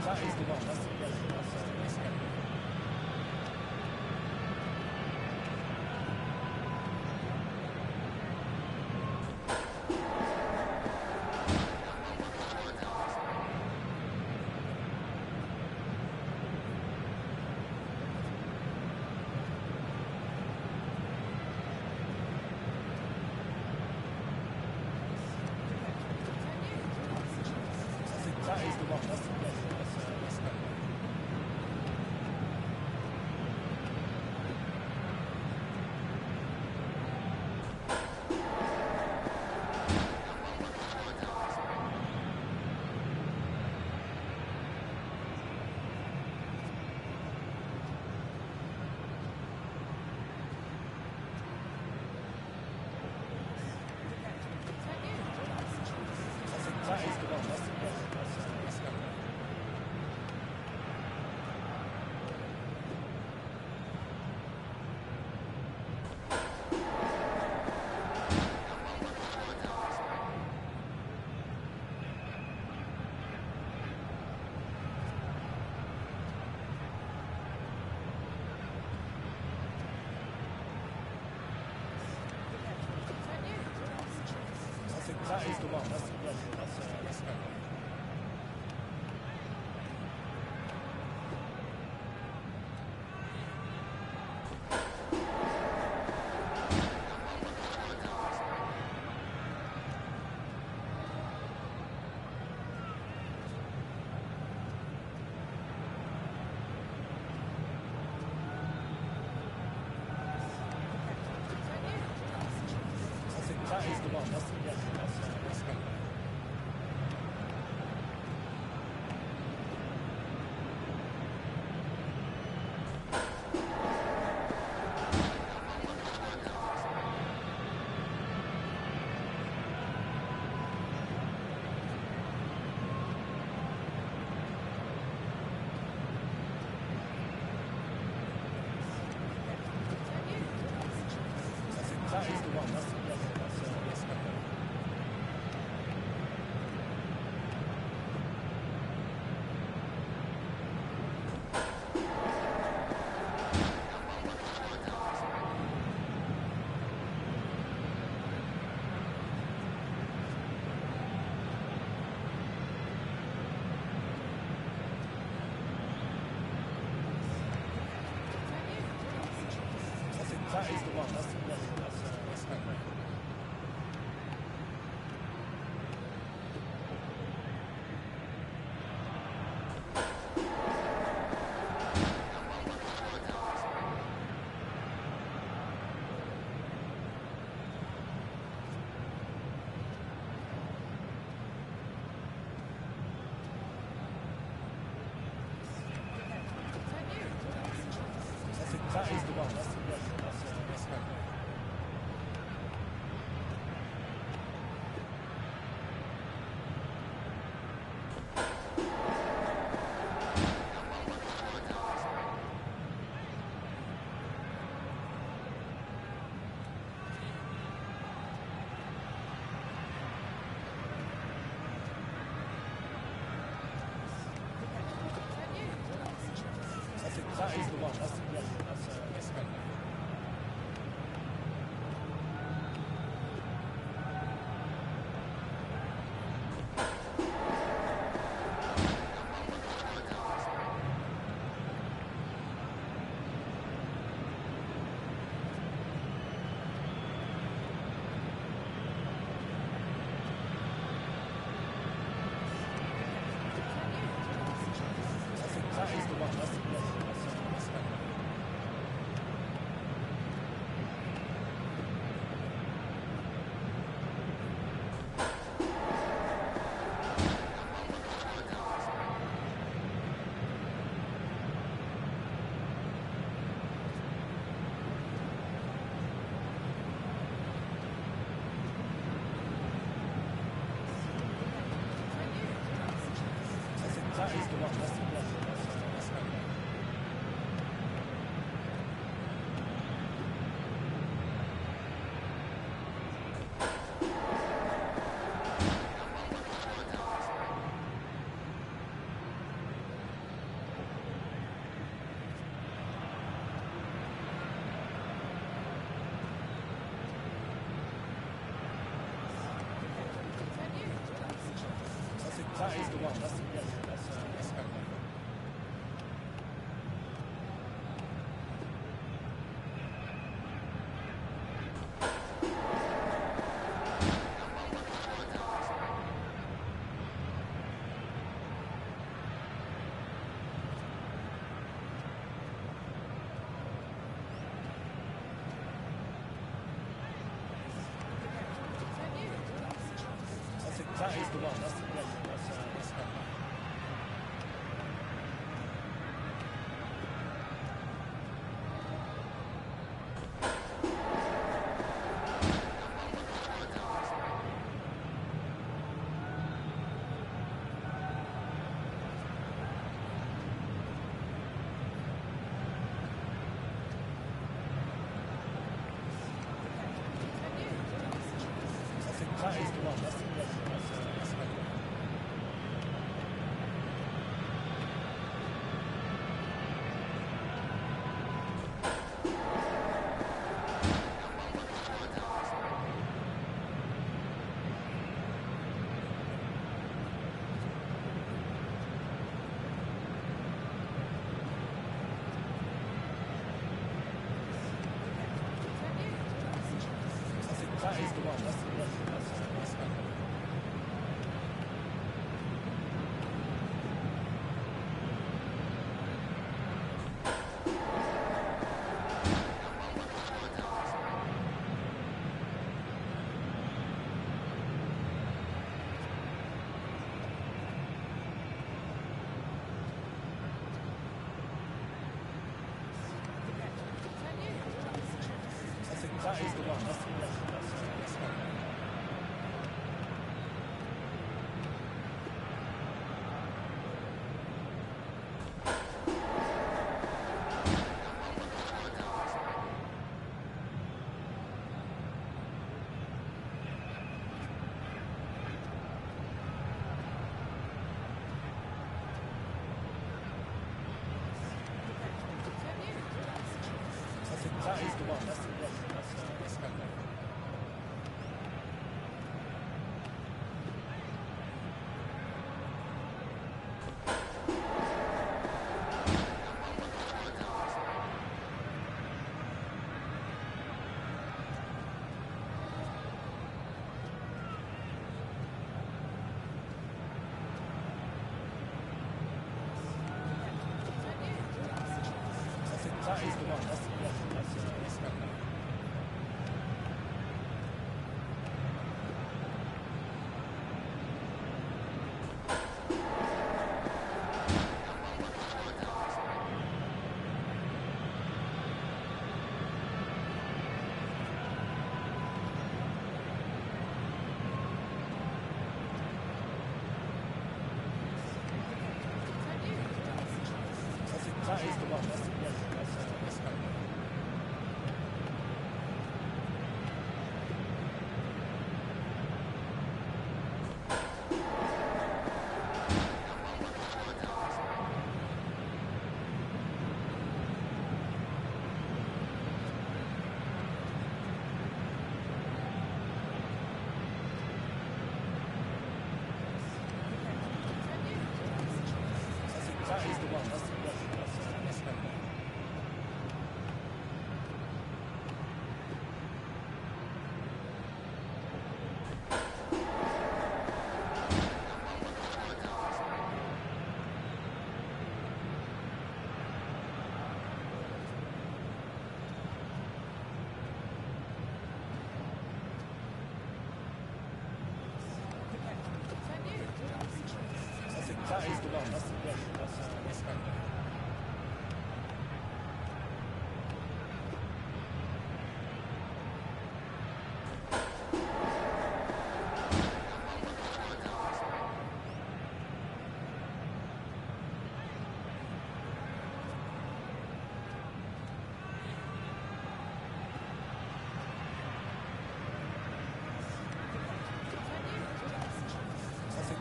That is the one. That is the one. That is the one. That is the one. That is the one. That is the one. That is the one. That is the one. That's okay. That is the one. That's okay. That is the one. That's okay. That is the one. That's okay. That is the one. That's okay. That is the one. That's okay. That is the one. That's okay. That is the one. That's okay. That is the one. That's okay. That is the one. That's okay. That is the one. That's okay.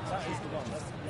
That is the one. That's the one.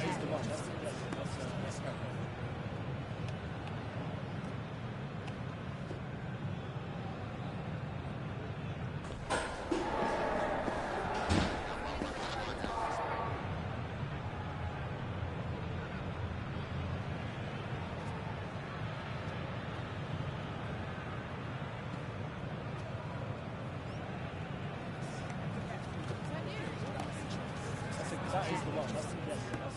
That is the one. That's the one. That's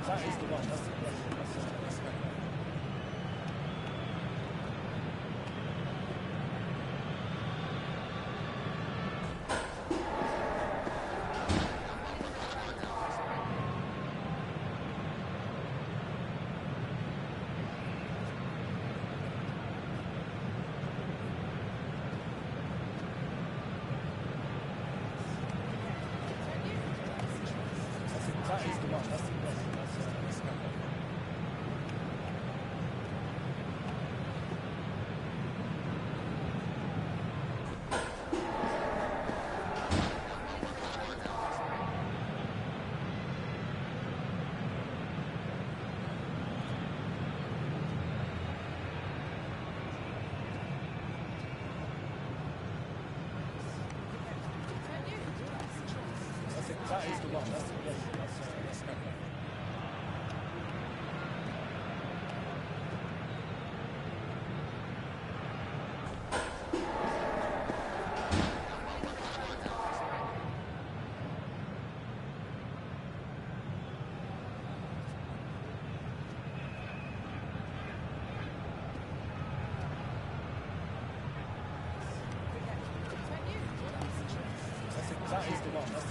That is the one. That is the one. That is the one. That is the one. That's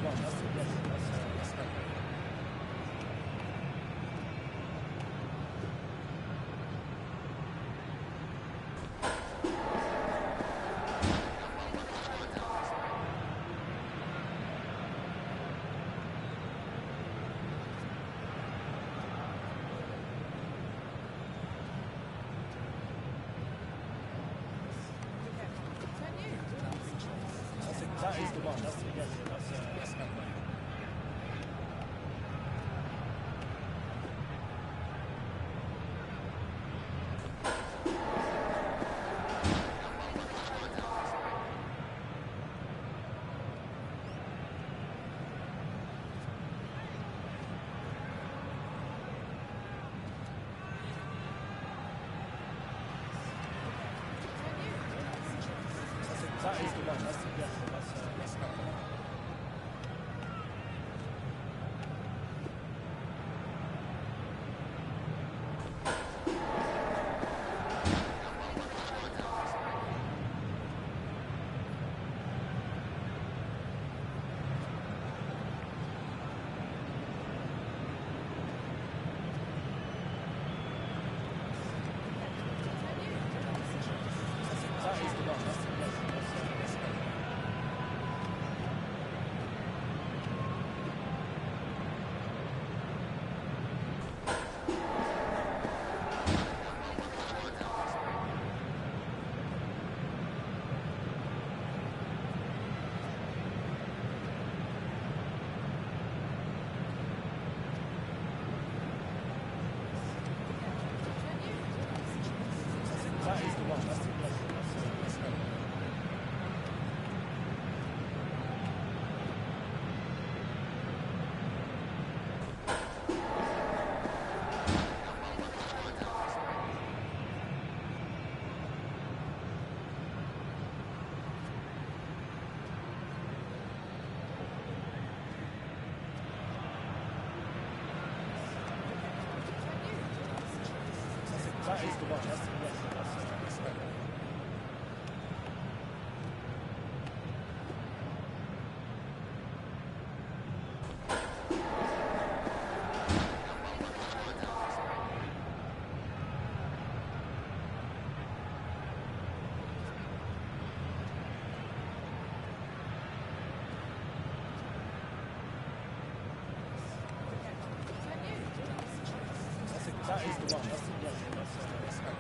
one. That's it. Yes, that's right. That is the one. That's it. Yes, that's right. That is the one. That's it. Yes, that's right. That is the one. That's it. Yes, that's right. That is the one. That's it. Yes, that's right. That is the one. That's it. Yes, that's right.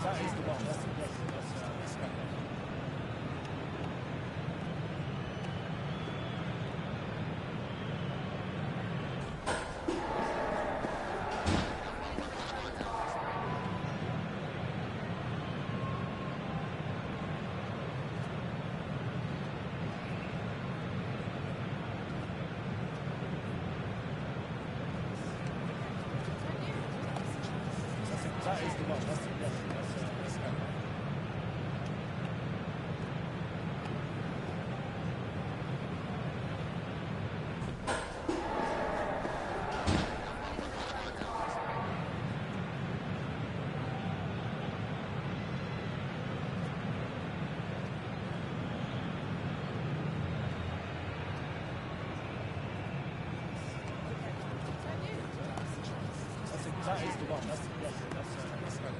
That is the one. That's it. Yes, that's right. That is the one. That's it. Yes, that's right. That is the one. That's it. Yes, that's right. That is the one. That's it. Yes, that's right.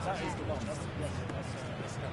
That is the one. That's it. Yes, that's right.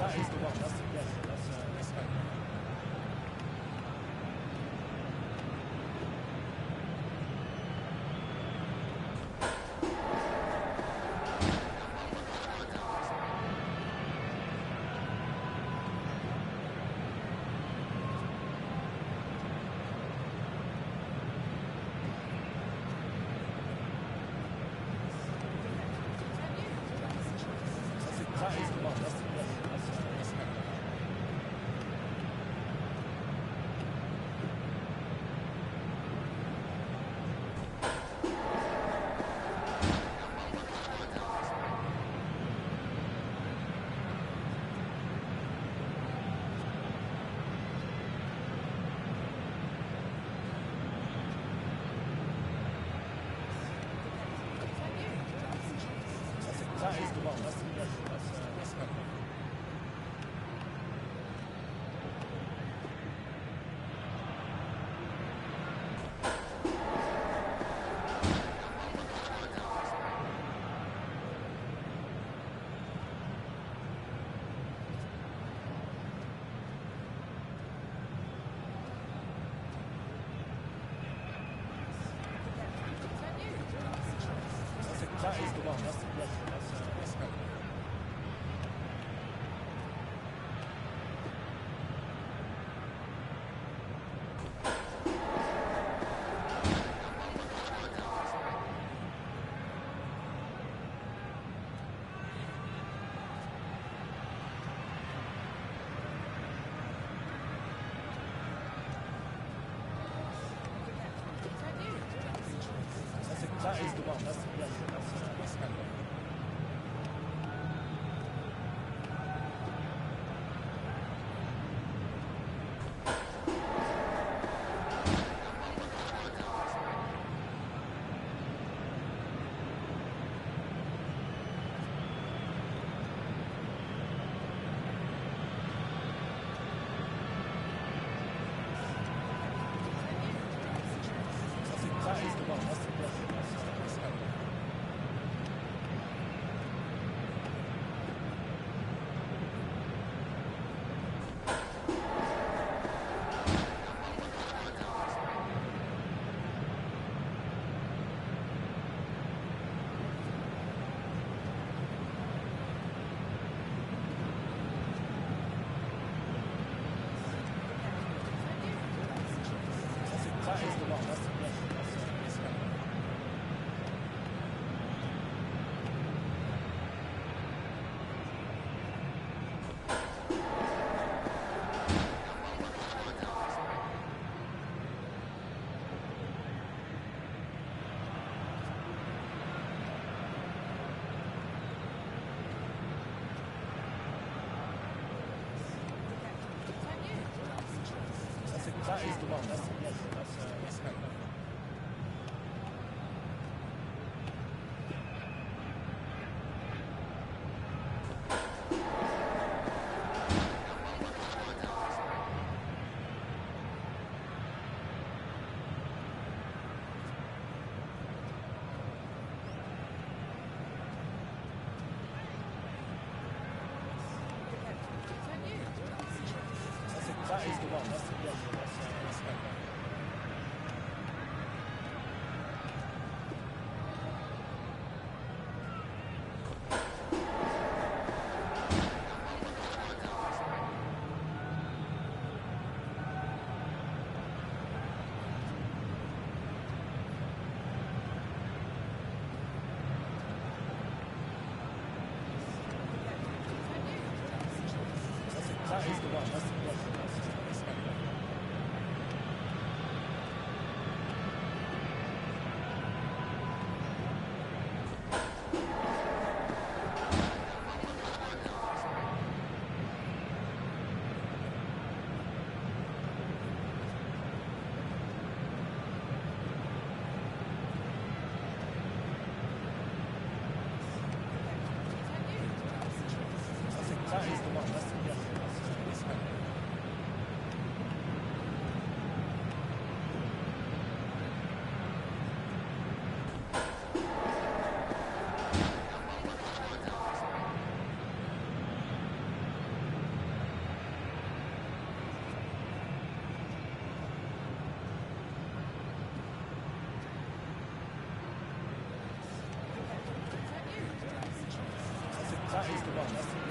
That is the one. That's That is the one. That's That is the one. That's That is the one. That's the one. That's That is the one. That's That is the one. That is the one. That is the one. That is the one.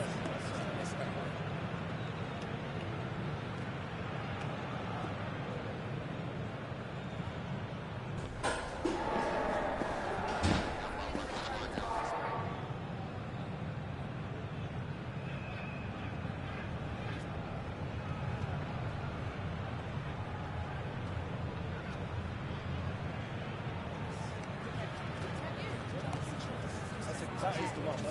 That is the one.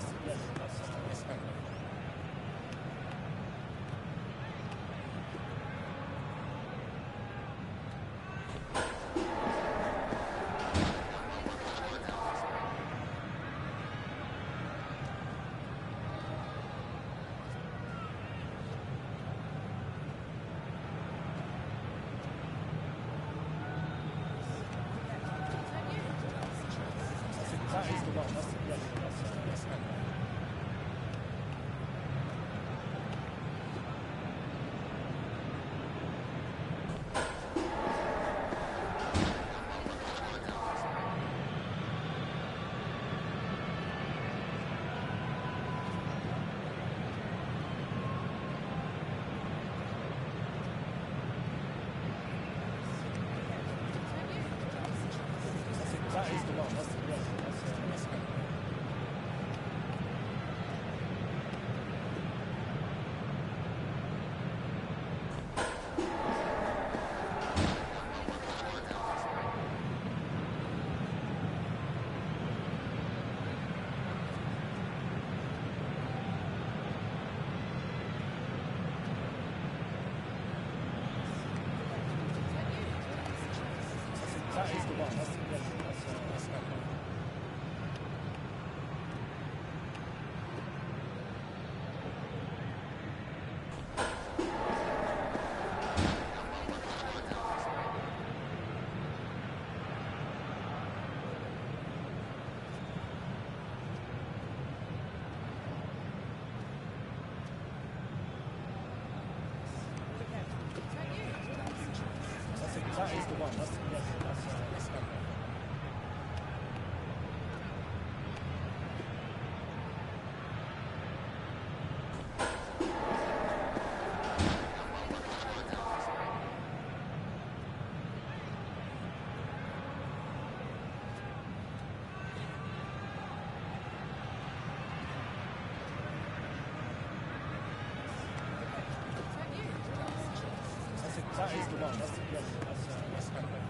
That is the one. That's kind of it. That is the one. That's kind of it.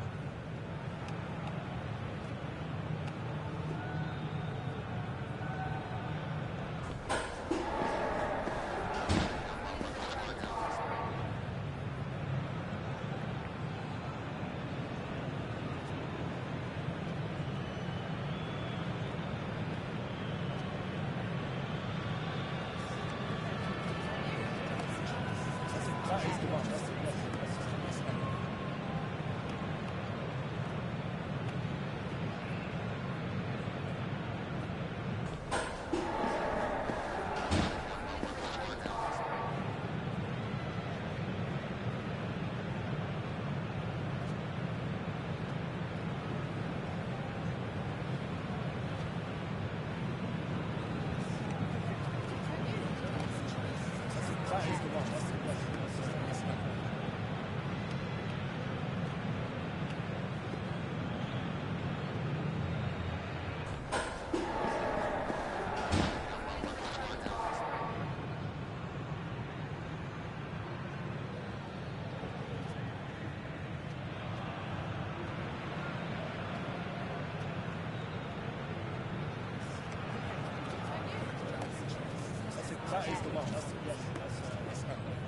That is the one. That's kind of it. That is the one. That's kind of it. That is the one. That's kind of it.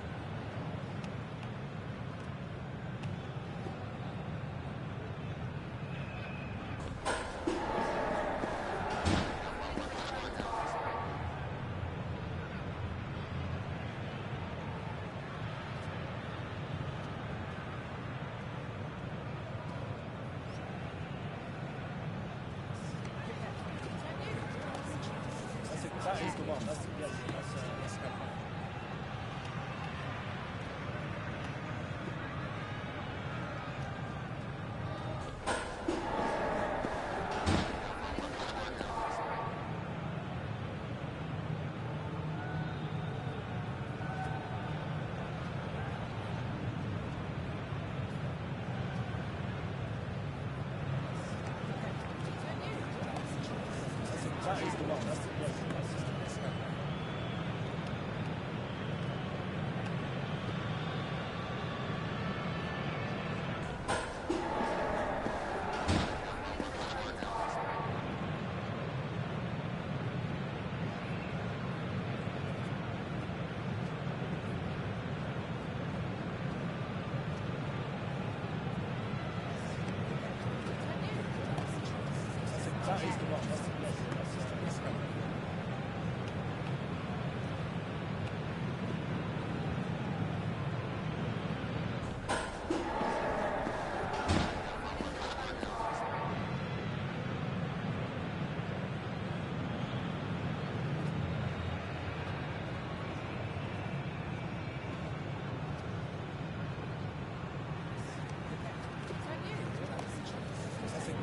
That is the one. That's kind of it. That is the one. That's kind of it.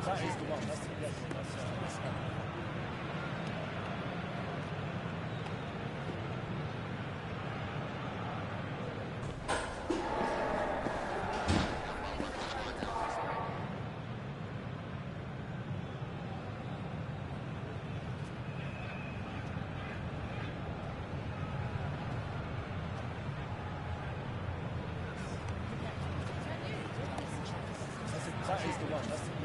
That is the one. That's kind of it. That is the one. That's